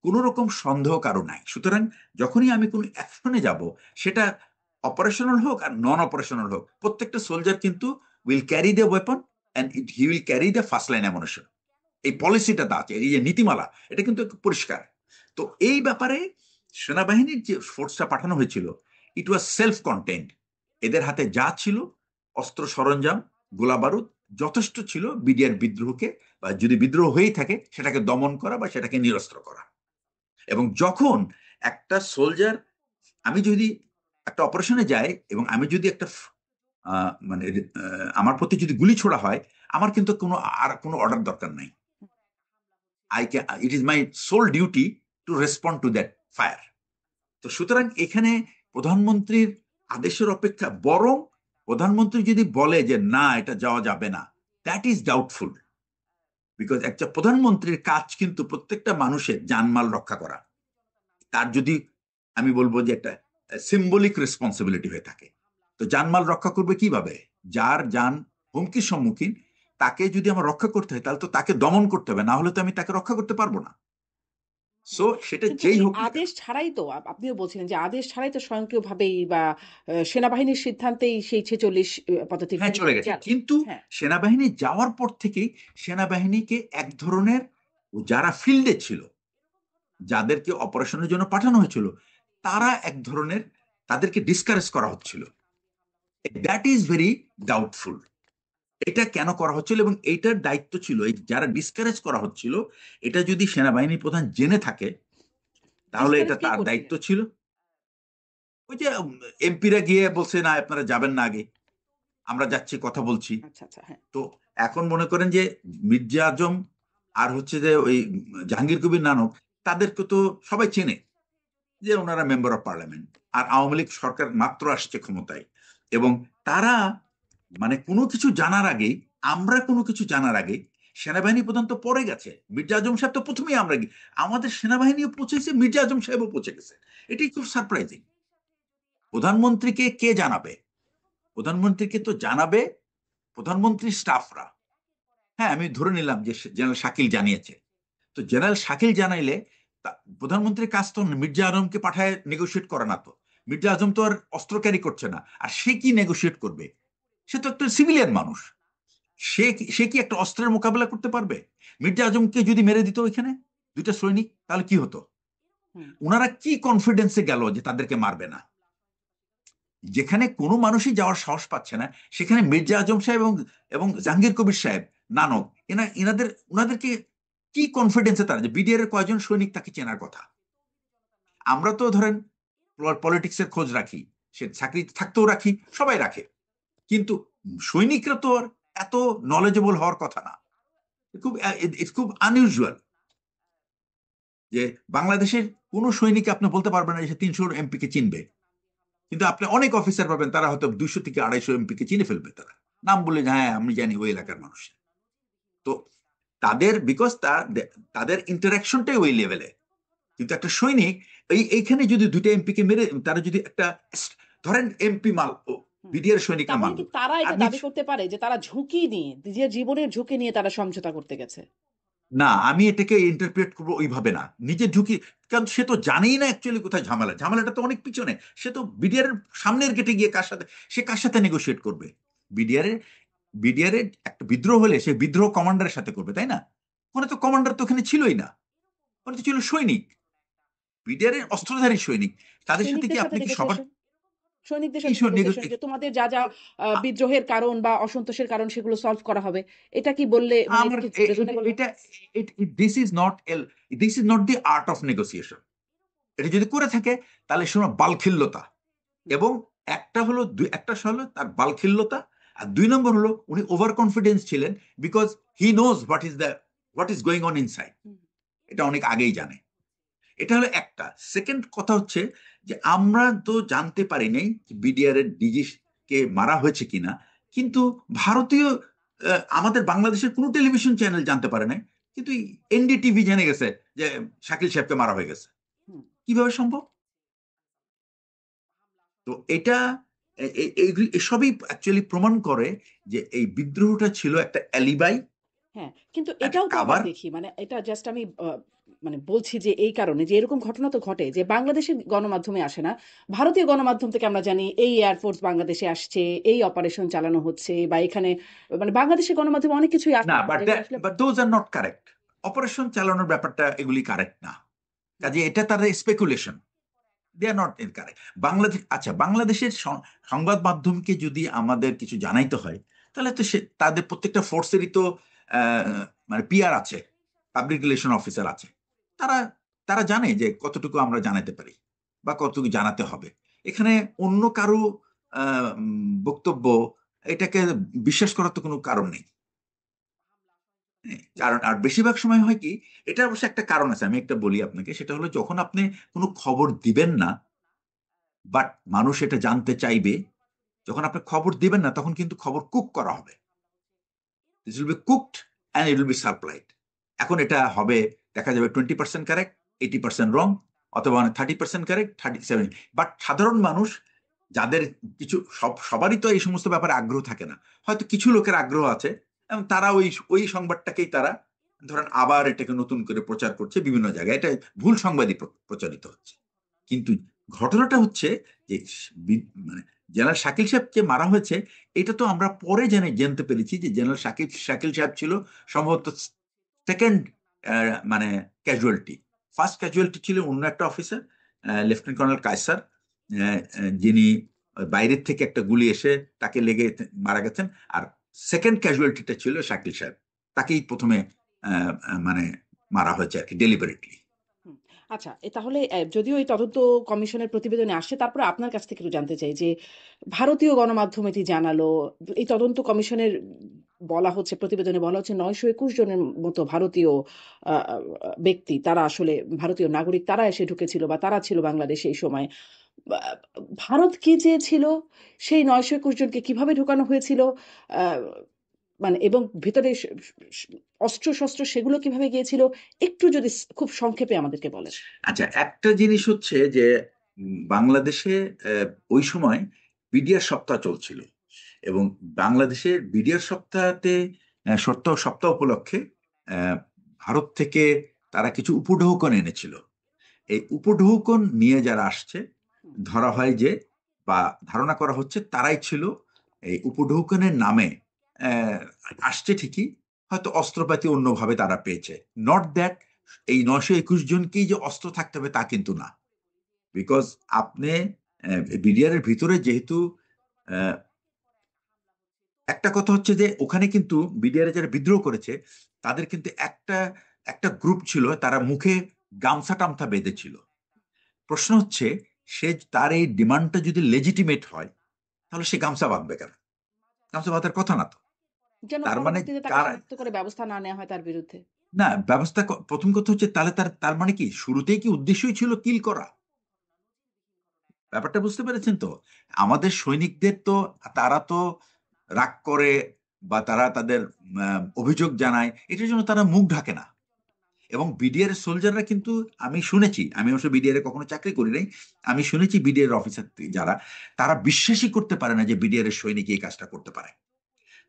কোনো রকম সন্দেহ কারো নাই। সুতরাং যখনই আমি কোনো অ্যাকশনে যাব, সেটা অপারেশনাল হোক আর নন অপারেশনাল হোক, প্রত্যেকটা সোলজার কিন্তু will carry the weapon and he will carry the first line ammunition. এই পলিসিটা আছে, এই যে নীতিমালা, এটা কিন্তু পরিষ্কার। তো এই ব্যাপারে সেনাবাহিনীর যে ফোর্সটা পাঠানো হয়েছিল, ইট ওয়াজ সেলফ কন্টেন্ট। এদের হাতে যা ছিল, অস্ত্র সরঞ্জাম, গোলা বারুদ যথেষ্ট ছিল বিডিআর বিদ্রোহকে, বা যদি বিদ্রোহ হয়েই থাকে সেটাকে দমন করা বা সেটাকে নিরস্ত্র করা। এবং যখন একটা সোলজার, আমি যদি একটা অপারেশনে যাই এবং আমি যদি একটা মানে আমার প্রতি যদি গুলি ছোড়া হয়, আমার কিন্তু আর কোনো অর্ডার দরকার নাই। It is my sole duty to respond to that fire. তো সুতরাং এখানে প্রধানমন্ত্রীর আদেশের অপেক্ষা, বরং প্রধানমন্ত্রী যদি বলে যে না এটা যাওয়া যাবে না, দ্যাট ইজ ডাউটফুল। বিকজ একটা প্রধানমন্ত্রীর কাজ কিন্তু প্রত্যেকটা মানুষের জানমাল রক্ষা করা। তার যদি আমি বলবো যে একটা সিম্বলিক রেসপন্সিবিলিটি হয়ে থাকে, তো জানমাল রক্ষা করবে কিভাবে? যার যান হুমকির সম্মুখীন, তাকে যদি আমার রক্ষা করতে হয়, তাহলে তো তাকে দমন করতে হবে, না হলে তো আমি তাকে রক্ষা করতে পারবো না। সো সেটা কিন্তু যেই এই হোক না কেন। আদেশ ছাড়াই তো আপনিও বলছিলেন যে আদেশ ছাড়াই তো স্বয়ংক্রিয়ভাবেই বা সেনাবাহিনীর সিদ্ধান্তেই সেই 46 পদাতিক হ্যাঁ, চলে গেছে, গেল। কিন্তু হ্যাঁ, সেনাবাহিনী যাওয়ার পর থেকেই সেনাবাহিনীকে এক ধরনের, যারা ফিল্ডে ছিল, যাদেরকে অপারেশনের জন্য পাঠানো হয়েছিল, তারা এক ধরনের, তাদেরকে ডিসকারেজ করা হচ্ছিল। That is very doubtful. এটা কেন করা হচ্ছিল এবং এইটার দায়িত্ব ছিল, এই যারা ডিসকারেজ করা হচ্ছিল, এটা যদি সেনাবাহিনী প্রধান জেনে থাকে, তাহলে ডিসকারেজ এটা কে তার দায়িত্ব করছিলেন? ছিল। ওই যে এমপিরা গিয়ে বলছে না আপনারা যাবেন না, আগে আমরা যাচ্ছি, কথা বলছি। আচ্ছা, আচ্ছা, হ্যাঁ। তো এখন মনে করেন যে মির্জা আজম আর হচ্ছে যে ওই জাহাঙ্গীর কবির নানক, তাদেরকে তো সবাই চেনে যে ওনারা মেম্বার অফ পার্লামেন্ট, আর আওয়ামী লীগ সরকার মাত্র আসছে ক্ষমতায়, এবং তারা মানে কোনো কিছু জানার আগে, আমরা কোনো কিছু জানার আগে সেনাবাহিনী প্রধান তো পরে গেছে, মির্জা আজম সাহেব তো প্রথমেই আমরা আমাদের সেনাবাহিনীও পৌঁছেছে, মির্জা আজম সাহেবও পৌঁছে গেছে। এটাই খুব সারপ্রাইজিং। প্রধানমন্ত্রীকে কে জানাবে? প্রধানমন্ত্রীকে তো জানাবে প্রধানমন্ত্রীর স্টাফরা। হ্যাঁ, আমি ধরে নিলাম যে জেনারেল শাকিল জানিয়েছে। তো জেনারেল শাকিল জানাইলে প্রধানমন্ত্রীর কাজ তো মির্জা আজমকে পাঠায় নেগোসিয়েট করে না। তো মির্জা আজম তো আর অস্ত্র ক্যারি করছে না, আর সে কি নেগোসিয়েট করবে? সে তো একটা সিভিলিয়ান মানুষ। সে কি একটা অস্ত্রের মোকাবেলা করতে পারবে? মির্জা আজমকে যদি মেরে দিত ওইখানে দুইটা সৈনিক, তাহলে কি হতো? হুম। ওনারা কি কনফিডেন্সে গেল যে তাদেরকে মারবে না? যেখানে কোনো মানুষই যাওয়ার সাহস পাচ্ছে না, সেখানে মির্জা আজম সাহেব এবং এবং জাহাঙ্গীর কবির সাহেব, নানক, ওনাদেরকে কি কনফিডেন্সে তারা, যে বিডিআর এর কয়জন সৈনিক তাকে চেনার কথা? আমরা তো ধরেন পলিটিক্সের খোঁজ রাখি, সে চাকরি থাকতেও রাখি, সবাই রাখে, কিন্তু সৈনিকরা তো আর এত নলেজেবল হওয়ার কথা না। খুব খুব আনইউজুয়াল যে বাংলাদেশের কোন সৈনিক আপনি বলতে পারবেন না যে 300 এমপি কে চিনবে, কিন্তু আপনি অনেক অফিসার পাবেন তারা হয়তো 200 থেকে 250 এমপি কে চিনে ফেলবে, তারা নাম বলে, হ্যাঁ আমি জানি ওই এলাকার মানুষ। তো তাদের বিকজ তাদের ইন্টারাকশনটাই ওই লেভেলে। কিন্তু একটা সৈনিক এইখানে যদি 2টা এমপি কে মেরে, তারা যদি একটা ধরেন এমপি মাল, বিডিআর সৈনিকরা তার মানে মারল, কি তারা আর এটা দাবি করতে পারে যে তারা ঝুঁকি নিয়ে, নিজের জীবনের ঝুঁকি নিয়ে তারা সমঝোতা করতে গেছে? না, আমি এটাকে ইন্টারপ্রেট করবো ওইভাবে না, নিজের ঝুঁকি। কারণ সে তো জানেই না অ্যাকচুয়ালি কোথায় ঝামেলা, ঝামেলাটা তো অনেক পিছনে। সে তো বিডিআর এর সামনের গেটে গিয়ে কার সাথে নেগোশিয়েট করবে? বিডিআর এর বিডিআর এর একটা বিদ্রোহ হলে সে বিদ্রোহ কমান্ডারের সাথে করবে, তাই না? ওখানে তো কমান্ডার তো ওখানে ছিলই না, ওখানে তো ছিল সৈনিক, বিডিআর এর অস্ত্রধারী সৈনিক। তাদের সাথে কি সৈনিকদের সাথে আপনি কি সবার নেগোসিয়েশন, সৈনিকদের এই সাথে নেগোসিয়েশন যে তোমাদের যা যা বিদ্রোহের কারণ বা অসন্তোষের কারণ সেগুলো সলভ করা হবে, এটা কি বললে মানে আমার এটা কি রিজনেবল? এটা this is not the art of negotiation. এটা যদি করে থাকে তাহলে শোনো বালখিল্যতা, এবং একটা হলো তার বালখিল্যতা, আর 2 নম্বর হলো উনি ওভার কনফিডেন্স ছিলেন, because he knows what is going on inside, এটা অনেক আগেই জানে। এটা হলো একটা। সেকেন্ড কথা হচ্ছে যে আমরা তো জানতে পারি নাই বিডিআর এর ডিজি কে মারা হয়েছে কিনা, কিন্তু ভারতীয় আমাদের বাংলাদেশের কোনো টেলিভিশন চ্যানেল জানতে পারে নাই, কিন্তু এনডিটিভি জেনে গেছে যে শাকিল সাহেবকে মারা হয়ে গেছে। কিভাবে সম্ভব? তো এটা এসবই অ্যাকচুয়ালি প্রমাণ করে যে এই বিদ্রোহটা ছিল একটা অ্যালিবাই, হ্যাঁ, কিন্তু একটা এটাও তো আবার কাভার। দেখি মানে এটা জাস্ট আমি মানে বলছি যে এই কারণে যে এরকম ঘটনা তো ঘটে যে বাংলাদেশের গণমাধ্যমে আসে না, ভারতীয় গণমাধ্যম থেকে আমরা জানি এই এয়ারফোর্স বাংলাদেশে আসছে, এই অপারেশন চালানো হচ্ছে, বা এখানে মানে বাংলাদেশের গণমাধ্যমে অনেক কিছুই আসে না, যেগুলো আসলে but those are not correct. Operation চালানোর ব্যাপারটা এগুলি কারেক্ট না, কাজে এটা তাদের speculation, they are not correct. বাংলাদেশের সংবাদ মাধ্যমকে যদি আমাদের কিছু জানাইতে হয়, তাহলে তো তাদের প্রত্যেকটা ফোর্সেরই তো মানে পিআর আছে, পাবলিক রিলেশন অফিসার আছে, তারা তারা জানে যে কতটুকু আমরা জানাতে পারি বা কতটুকু জানাতে হবে। এখানে অন্য কারো বক্তব্য এটাকে বিশ্বাস করার তো কোনো কারণ নেই। কারণ আর বেশিরভাগ সময় হয় কি, এটা অবশ্য একটা কারণ আছে, আমি একটা বলি আপনাকে, সেটা হলো যখন আপনি কোনো খবর দিবেন না, বাট মানুষ এটা জানতে চাইবে, যখন আপনি খবর দিবেন না তখন কিন্তু খবর কুক করা হবে, this will be cooked and it will be supplied. এখন এটা হবে, দেখা যাবে 20% কারেক্ট, 80% রং, অথবা 30% কারেক্ট, 37। বাট সাধারণ মানুষ, যাদের সবারই তো এই সমস্ত ব্যাপারে আগ্রহ থাকে না, হয়তো কিছু লোকের আগ্রহ আছে, এবং তারা ওই সংবাদটাকেই তারা ধরেন আবার এটাকে নতুন করে প্রচার করছে বিভিন্ন জায়গায়, এটা ভুল সংবাদই প্রচারিত হচ্ছে। কিন্তু ঘটনাটা হচ্ছে যে মানে জেনারেল শাকিল সাহেবকে মারা হয়েছে, এটা তো আমরা পরে জানতে পেরেছি যে জেনারেল শাকিল সাহেব ছিল সম্ভবত সেকেন্ড মানে ক্যাজুয়ালিটি। ফার্স্ট ক্যাজুয়ালিটি ছিল অন্য একটা অফিসার, লেফটেন্যান্ট কর্নেল কায়সার, যিনি বাইরের থেকে একটা গুলি এসে তাকে লেগে মারা গেছেন। আর সেকেন্ড ক্যাজুয়ালিটিটা ছিল শাকিল সাহেব, তাকেই প্রথমে মানে মারা হয়েছে আর কি, ডেলিবারেটলি। হুম। আচ্ছা, তাহলে যদিও এই তদন্ত কমিশনের প্রতিবেদনে আসছে, তারপরে আপনার কাছ থেকে একটু জানতে চাই যে ভারতীয় গণমাধ্যম এটি জানালো, এই তদন্ত কমিশনের বলা হচ্ছে, প্রতিবেদনে বলা হচ্ছে 921 জনের মতো ভারতীয় ব্যক্তি, তারা আসলে ভারতীয় নাগরিক, তারা এসে ঢুকেছিল বা তারা ছিল বাংলাদেশে এই সময়। বা- ভারত কি চেয়েছিল, সেই 921 জনকে কিভাবে ঢোকানো হয়েছিল, আহ, মানে এবং ভিতরে অস্ত্র শস্ত্র সেগুলো কিভাবে গিয়েছিল, একটু যদি খুব সংক্ষেপে আমাদেরকে বলেন। আচ্ছা, একটা জিনিস হচ্ছে যে বাংলাদেশে ওই সময় বিডিআর সপ্তাহ চলছিল, এবং বাংলাদেশের বিডিআর সপ্তাহতে সপ্তাহ উপলক্ষে আহ, ভারত থেকে তারা কিছু উপঢৌকন এনেছিল। এই উপঢৌকন নিয়ে যারা আসছে, ধরা হয় যে, বা ধারণা করা হচ্ছে তারাই ছিল এই উপঢৌকনের নামে আহ, আসছে ঠিকই, হয়তো অস্ত্রপাতি অন্যভাবে তারা পেয়েছে। নট দ্যাট এই 921 জনকেই যে অস্ত্র থাকতে হবে তা কিন্তু না, বিকজ আপনি বিডিআর এর ভিতরে যেহেতু আহ, একটা কথা হচ্ছে যে ওখানে কিন্তু বিডিআর যারা বিদ্রোহ করেছে তাদের কিন্তু একটা একটা গ্রুপ ছিল, তারা মুখে গামছা টামছা বেঁধেছিল। প্রশ্ন হচ্ছে সে তার এই ডিমান্ডটা যদি লেজিটিমেট হয় তাহলে সে গামছা বাঁধবে কেন? গামছা বাঁধার কথা না তো। যেন তার মানে পরবর্তীতে তাকে কার শনাক্ত করে ব্যবস্থা না নেওয়া হয় তার বিরুদ্ধে। না ব্যবস্থা প্রথম কথা হচ্ছে তাহলে তার তার মানে কি শুরুতেই কি উদ্দেশ্যই ছিল কিল করা? ব্যাপারটা বুঝতে পেরেছেন তো? আমাদের সৈনিকদের তো তারা তো রাগ করে বা তারা তাদের অভিযোগ জানায়, এটার জন্য তারা মুখ ঢাকে না। এবং বিডিআর এর সোলজাররা কিন্তু, আমি শুনেছি, আমি অবশ্য বিডিআর এ কখনো চাকরি করি নাই, আমি শুনেছি বিডিআর অফিসার যারা, তারা বিশ্বাসই করতে পারে না যে বিডিআর এর সৈনিক এই কাজটা করতে পারে।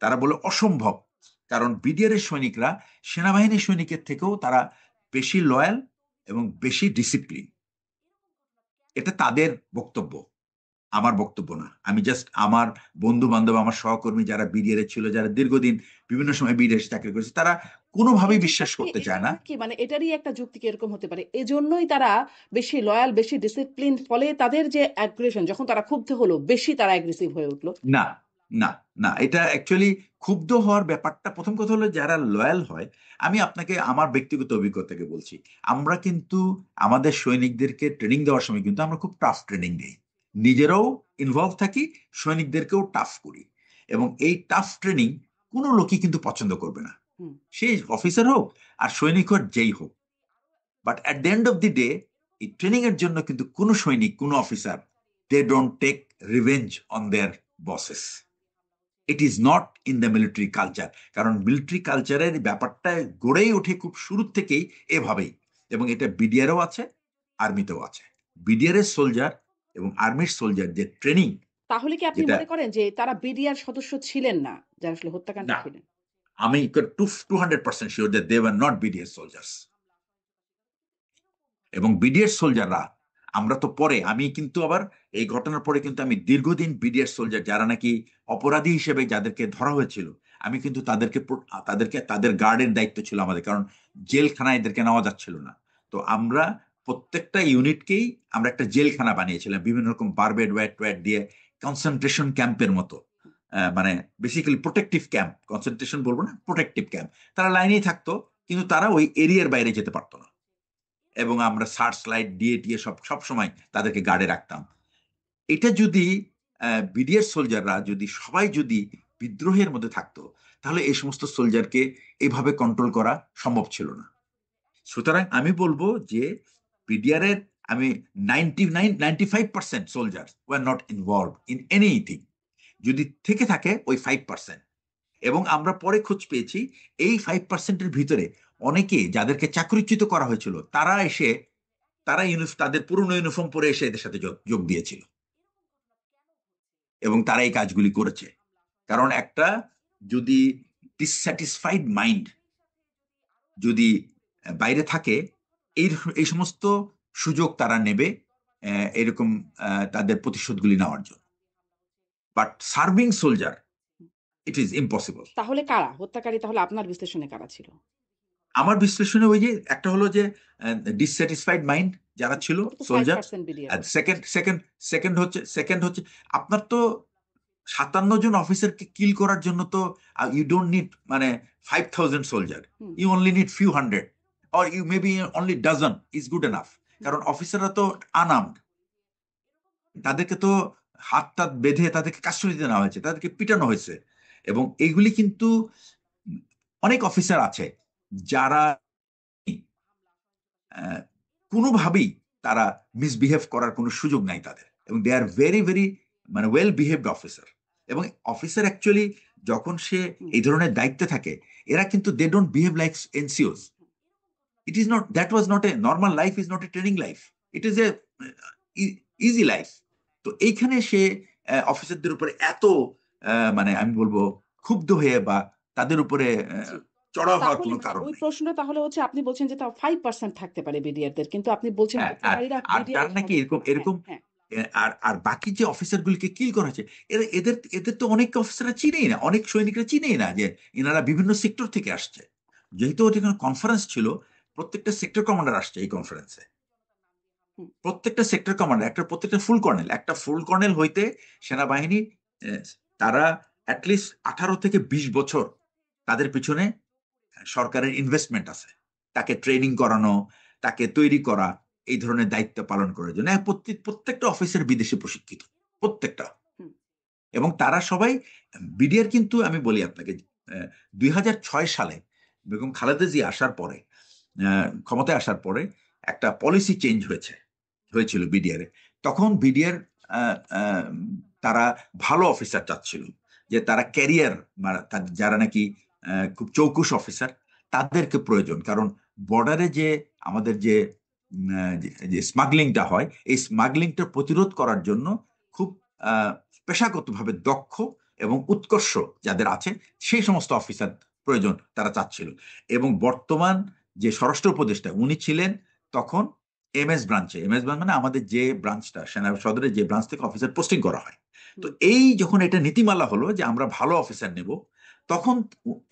তারা বলে অসম্ভব, কারণ বিডিআর এর সৈনিকরা সেনাবাহিনীর সৈনিকের থেকেও তারা বেশি লয়াল এবং বেশি ডিসিপ্লিন। এটা তাদের বক্তব্য, আমার বক্তব্য না। আমি জাস্ট আমার বন্ধু বান্ধব, আমার সহকর্মী যারা বিডিআর এ ছিল, যারা দীর্ঘদিন বিভিন্ন সময় বিডিআর চাকরি করেছে, তারা কোনোভাবেই বিশ্বাস করতে চায় না। এজন্য কি মানে এটারই একটা যুক্তি কি এরকম হতে পারে? এজন্যই তারা বেশি লয়াল, বেশি ডিসিপ্লিন, ফলে তাদের যে অ্যাগ্রেশন, যখন তারা ক্ষুব্ধ হলো বেশি তারা অ্যাগ্রেসিভ হয়ে উঠলো। না, না, না, এটা অ্যাকচুয়ালি ক্ষুব্ধ হওয়ার ব্যাপারটা, প্রথম কথা হলো যারা লয়াল হয়, আমি আপনাকে আমার ব্যক্তিগত অভিজ্ঞতা থেকে বলছি, আমরা কিন্তু আমাদের সৈনিকদেরকে ট্রেনিং দেওয়ার সময় কিন্তু আমরা খুব টাফ ট্রেনিং দিই, নিজেরাও ইনভলভ থাকি, সৈনিকদেরকেও টাফ করি। এবং এই টাফ ট্রেনিং কোনো লোকই কিন্তু পছন্দ করবে না, হুম। সে অফিসার হোক আর সৈনিক হোক, যেই হোক। But at the end of the day, এই ট্রেনিং এর জন্য কিন্তু কোনো সৈনিক, কোনো officer, they don't take revenge on their bosses. It is not in the military culture. কারণ মিলিটারি কালচারের ব্যাপারটা গড়েই ওঠে খুব শুরুর থেকেই এভাবেই, এবং এটা বিডিআরও আছে, আর্মিতেও আছে। বিডিআর এর সোলজার এবং আর্মির সোলজার যে ট্রেনিং, তাহলে কি আপনি যেটা, মনে করেন যে তারা বিডিআর সদস্য ছিলেন না, যারা আসলে হত্যাকাণ্ডে না, ছিলেন? আমি 200% sure that they were not BDR soldiers. এবং বিডিআর সোলজাররা, আমরা তো পরে, আমি কিন্তু আবার এই ঘটনার পরে কিন্তু আমি দীর্ঘদিন বিডিআর সোলজার যারা নাকি অপরাধী হিসেবে যাদেরকে ধরা হয়েছিল, আমি কিন্তু তাদেরকে তাদের গার্ডের দায়িত্ব ছিল আমাদের, কারণ জেলখানায় এদেরকে নেওয়া যাচ্ছিল না। তো আমরা প্রত্যেকটা ইউনিটকেই আমরা একটা জেলখানা বানিয়েছিলাম, বিভিন্ন রকম বারবেড ওয়্যাট ট্যাট দিয়ে, কনসেন্ট্রেশন ক্যাম্পের মতো। মানে বেসিক্যালি প্রোটেকটিভ ক্যাম্প, কনসেন্ট্রেশন বলবো না, প্রোটেকটিভ ক্যাম্প। তারা লাইনেই থাকতো, কিন্তু তারা ওই এরিয়ার বাইরে যেতে পারতো না। এবং আমরা সার্চ লাইট দিয়ে টিয়ে সব সময় তাদেরকে গার্ডে রাখতাম। এটা যদি বিডিআর সোলজাররা যদি সবাই যদি বিদ্রোহের মধ্যে থাকতো, তাহলে এই সমস্ত সোলজারকে এভাবে কন্ট্রোল করা সম্ভব ছিল না। সুতরাং আমি বলবো যে বিডিআর এর, আমি 95% soldier were not involve in anything. যদি থেকে থাকে ওই 5%। এবং আমরা পরে খোঁজ পেয়েছি এই 5%-এর ভিতরে অনেকে যাদেরকে চাকরিচ্যুত করা হয়েছিল, তারা এসে, তারা তাদের পুরনো ইউনিফর্ম পরে এসে এদের সাথে যোগ দিয়েছিল, এবং তারা এই কাজগুলি করেছে। কারণ একটা যদি ডিসস্যাটিসফাইড মাইন্ড যদি বাইরে থাকে, এই এই সমস্ত সুযোগ তারা নেবে এরকম তাদের প্রতিশোধগুলি নেওয়ার জন্য। But serving soldier, it is impossible. তাহলে কারা হত্যাকারী? তাহলে আপনার বিশ্লেষণে কারা ছিল? আমার বিশ্লেষণে ওই যে একটা হলো যে ডিসস্যাটিসফাইড মাইন্ড যারা ছিল ওটা তো সোলজার। 5% বিডিআর আর করে। সেকেন্ড হচ্ছে আপনার তো 57 জন অফিসারকে কিল করার জন্য তো ইউ ডোন্ট নিড মানে 5,000 soldier, hmm, you only need few hundred, or you may be only dozen is good enough. Hmm. কারণ অফিসাররা তো আনআর্মড, তাদেরকে তো হাত টাত বেঁধে তাদেরকে কাস্টডিতে নেওয়া হয়েছে, তাদেরকে পিটানো হয়েছে। এবং এইগুলি কিন্তু অনেক অফিসার আছে যারা আহ, কোনোভাবেই তারা মিসবিহেভ করার কোনো সুযোগ নাই তাদের, এবং দে আর ভেরি ভেরি মানে ওয়েল বিহেভড অফিসার। এবং অফিসার অ্যাকচুয়ালি যখন সে হুম। এই ধরনের দায়িত্বে থাকে, এরা কিন্তু they don't behave like NCOs. It is not, that was not a normal life, is not a training life, it is a easy life. তো এইখানে সে অফিসারদের উপরে এত মানে আমি বলবো ক্ষুব্ধ হয়ে বা তাদের উপরে জি। চড়াও হওয়ার তাহলে কোনো মানে কারণ ওই নেই। প্রশ্নটা তাহলে হচ্ছে, আপনি বলছেন যে তাও 5% থাকতে পারে বিডিআরদের। কিন্তু আপনি বলছেন হ্যাঁ, আর হত্যাকারীরা আর বিডিআর যারা এর নাকি সদস্য। এরকম হ্যাঁ, এরকম হ্যাঁ। আর আর বাকি যে অফিসারগুলিকে কিল করা হয়েছে, এদের এদের তো অনেক অফিসাররা চিনেই না, অনেক সৈনিকরা চিনেই না যে এনারা বিভিন্ন সেক্টর থেকে আসছে। যেহেতু ওটা কনফারেন্স ছিল, প্রত্যেকটা সেক্টর কমান্ডার আসছে এই কনফারেন্সে। হুম, প্রত্যেকটা সেক্টর কমান্ডার, প্রত্যেকটা ফুল কর্নেল হইতে সেনাবাহিনী আহ, তারা অ্যাটলিস্ট 18 থেকে 20 বছর তাদের পিছনে সরকারের ইনভেস্টমেন্ট আছে, তাকে ট্রেনিং করানো, তাকে তৈরি করা, এই ধরনের দায়িত্ব পালন করার জন্য প্রত্যেকটা অফিসার বিদেশে প্রশিক্ষিত, প্রত্যেকটা। হুম, এবং তারা সবাই বিডিআর কিন্তু আমি বলি আপনাকে 2006 সালে বেগম খালেদা জিয়া আসার পরে, ক্ষমতায় আসার পরে একটা পলিসি চেঞ্জ হয়েছিল বিডিআর এ। তখন বিডিআর তারা ভালো অফিসার চাচ্ছিল, যে তারা ক্যারিয়ার, যারা নাকি খুব চৌকুশ অফিসার তাদেরকে প্রয়োজন, কারণ বর্ডারে যে আমাদের যে স্মাগলিংটা হয়, এই স্মাগলিংটা প্রতিরোধ করার জন্য খুব পেশাগতভাবে দক্ষ এবং উৎকর্ষ যাদের আছে সেই সমস্ত অফিসার প্রয়োজন তারা চাচ্ছিল। এবং বর্তমান যে স্বরাষ্ট্র উপদেষ্টা উনি ছিলেন তখন এমএস ব্রাঞ্চ মানে আমাদের যে ব্রাঞ্চটা, সেনা সদরের যে ব্রাঞ্চ থেকে অফিসার পোস্টিং করা হয়। তো হুম, এই যখন এটা নীতিমালা হলো যে আমরা ভালো অফিসার নেব, তখন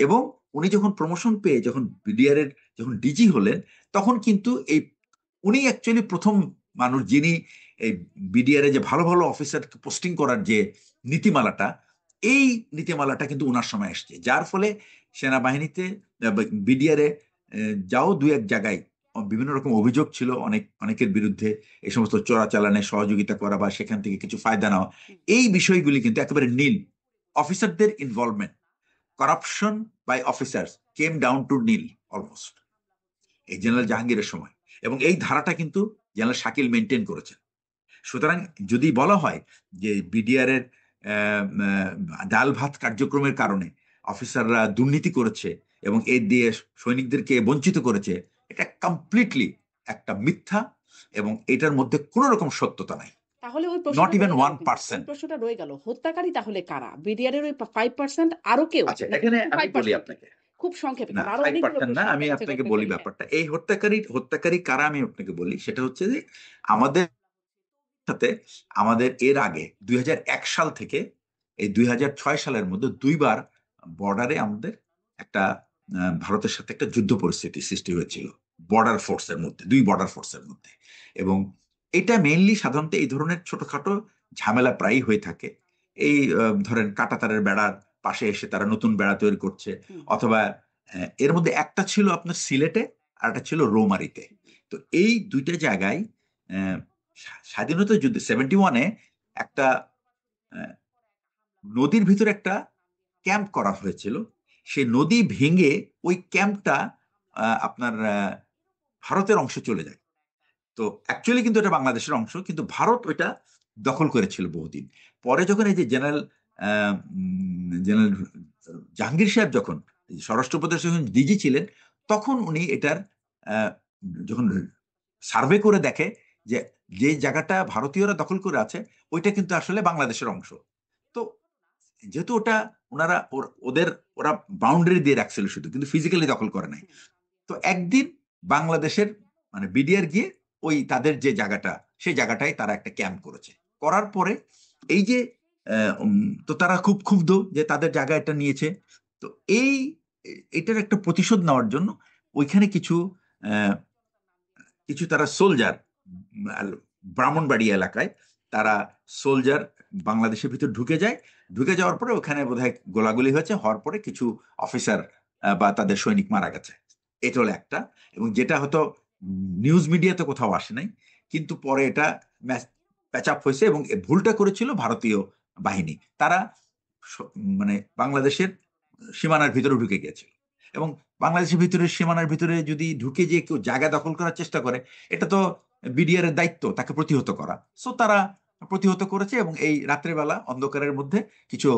এবং উনি যখন প্রমোশন পেয়ে যখন বিডিআর এর যখন ডিজি হলেন, তখন কিন্তু উনি অ্যাকচুয়ালি প্রথম মানুষ যিনি এই বিডিআর এ যে ভালো ভালো অফিসার পোস্টিং করার যে নীতিমালাটা, এই নীতিমালাটা কিন্তু ওনার সময় এসছে, যার ফলে সেনাবাহিনীতে বিডিআর এ যাও দু এক জায়গায় বিভিন্ন রকম অভিযোগ ছিল অনেকের বিরুদ্ধে, এই সমস্ত চোরাচালানে সহযোগিতা করা বা সেখান থেকে কিছু ফায়দা নেওয়া, হুম। এই বিষয়গুলি কিন্তু একেবারে নীল। অফিসারদের involvement, corruption by officers came down to nil almost এই জেনারেল জাহাঙ্গীরের সময়। এবং এই ধারাটা কিন্তু জেনারেল শাকিল মেনটেন করেছেন। সুতরাং যদি বলা হয় যে বিডিআর এর ডাল ভাত কার্যক্রমের কারণে অফিসাররা দুর্নীতি করেছে এবং এর দিয়ে সৈনিকদেরকে বঞ্চিত করেছে, এটা কমপ্লিটলি একটা মিথ্যা, এবং এটার মধ্যে কোনো রকম সত্যতা নাই, তাহলে ওই নট প্রশ্নটা ইভেন রয়ে গেল, ওয়ান কিন্তু ওই পার্সেন্ট প্রশ্নটা রয়ে গেল, হত্যাকারী তাহলে কারা? বিডিআর এর ওই 5% আরো কেউ, আচ্ছা, নাকি এখানে শুধু আমি বলি 5% ই? আপনাকে, খুব সংক্ষেপে, না কারণ আরো ফাইভ অনেকগুলো পার্সেন্ট না, প্রশ্ন আমি আপনার কাছে আপনাকে করতে বলি চাই। হ্যাঁ। ব্যাপারটা। এই হত্যাকারী কারা আমি আপনাকে বলি, সেটা হচ্ছে যে আমাদের সাথে আমাদের এর আগে 2001 সাল থেকে এই 2006 সালের মধ্যে দুইবার বর্ডারে আমাদের একটা ভারতের সাথে একটা যুদ্ধ পরিস্থিতি সৃষ্টি হয়েছিল দুই বর্ডার ফোর্সের মধ্যে। এবং এটা মেইনলি সাধারণত এই ধরনের ছোটখাটো ঝামেলা প্রায়ই হয়ে থাকে। এই ধরেন কাঁটাতারের বেড়ার পাশে এসে তারা নতুন বেড়া তৈরি করছে, হুম, অথবা এর মধ্যে একটা ছিল আপনার সিলেটে আর একটা ছিল রৌমারীতে। তো এই দুইটা জায়গায় আহ, স্বাধীনতা যুদ্ধে 71-এ একটা আহ, নদীর ভিতরে একটা ক্যাম্প করা হয়েছিল। সেই নদী ভেঙে ওই ক্যাম্পটা আপনার ভারতের অংশে চলে যায়। তো অ্যাকচুয়ালি কিন্তু এটা বাংলাদেশের অংশ, কিন্তু ভারত ওইটা দখল করেছিল বহুদিন। পরে যখন এই যে জেনারেল জাহাঙ্গীর সাহেব যখন স্বরাষ্ট্র উপদেষ্টা যখন ডিজি ছিলেন, তখন উনি এটার আহ, যখন সার্ভে করে দেখে যে যে জায়গাটা ভারতীয়রা দখল করে আছে ওইটা কিন্তু আসলে বাংলাদেশের অংশ। তো যেহেতু ওটা ওদের ওরা বাউন্ডারি দিয়ে রাখছিল শুধু, কিন্তু ফিজিক্যালি দখল করে নাই। হুম, তো একদিন বাংলাদেশের মানে বিডিআর গিয়ে ওই তাদের যে জায়গাটা, সেই জায়গাটায় তারা একটা ক্যাম্প করেছে। করার পরে এই যে তো তারা খুব ক্ষুব্ধ যে তাদের জায়গাটা নিয়েছে। তো এই এটার একটা প্রতিশোধ নেওয়ার জন্য ওইখানে আহ, কিছু তারা সোলজার, ব্রাহ্মণবাড়ি এলাকায় তারা সোলজার বাংলাদেশের ভিতর ঢুকে যায়। ঢুকে যাওয়ার পরে ওখানে বোধহয় গোলাগুলি হয়েছে, হওয়ার পরে কিছু অফিসার বা তাদের সৈনিক মারা গেছে। এটা হলো একটা। এবং যেটা হয়তো নিউজ মিডিয়াতে কোথাও আসে নাই, কিন্তু পরে এটা প্যাচ আপ হয়েছে, এবং এ ভুলটা করেছিল ভারতীয় বাহিনী। তারা মানে বাংলাদেশের সীমানার ভিতরে ঢুকে গিয়েছিল। এবং বাংলাদেশের ভিতরে সীমানার ভিতরে যদি ঢুকে যে কেউ জায়গা দখল করার চেষ্টা করে, এটা তো বিডিআর এর দায়িত্ব তাকে প্রতিহত করা। সো তারা প্রতিহত করেছে, এবং এই রাত্রেবেলা অন্ধকারের মধ্যে কিছু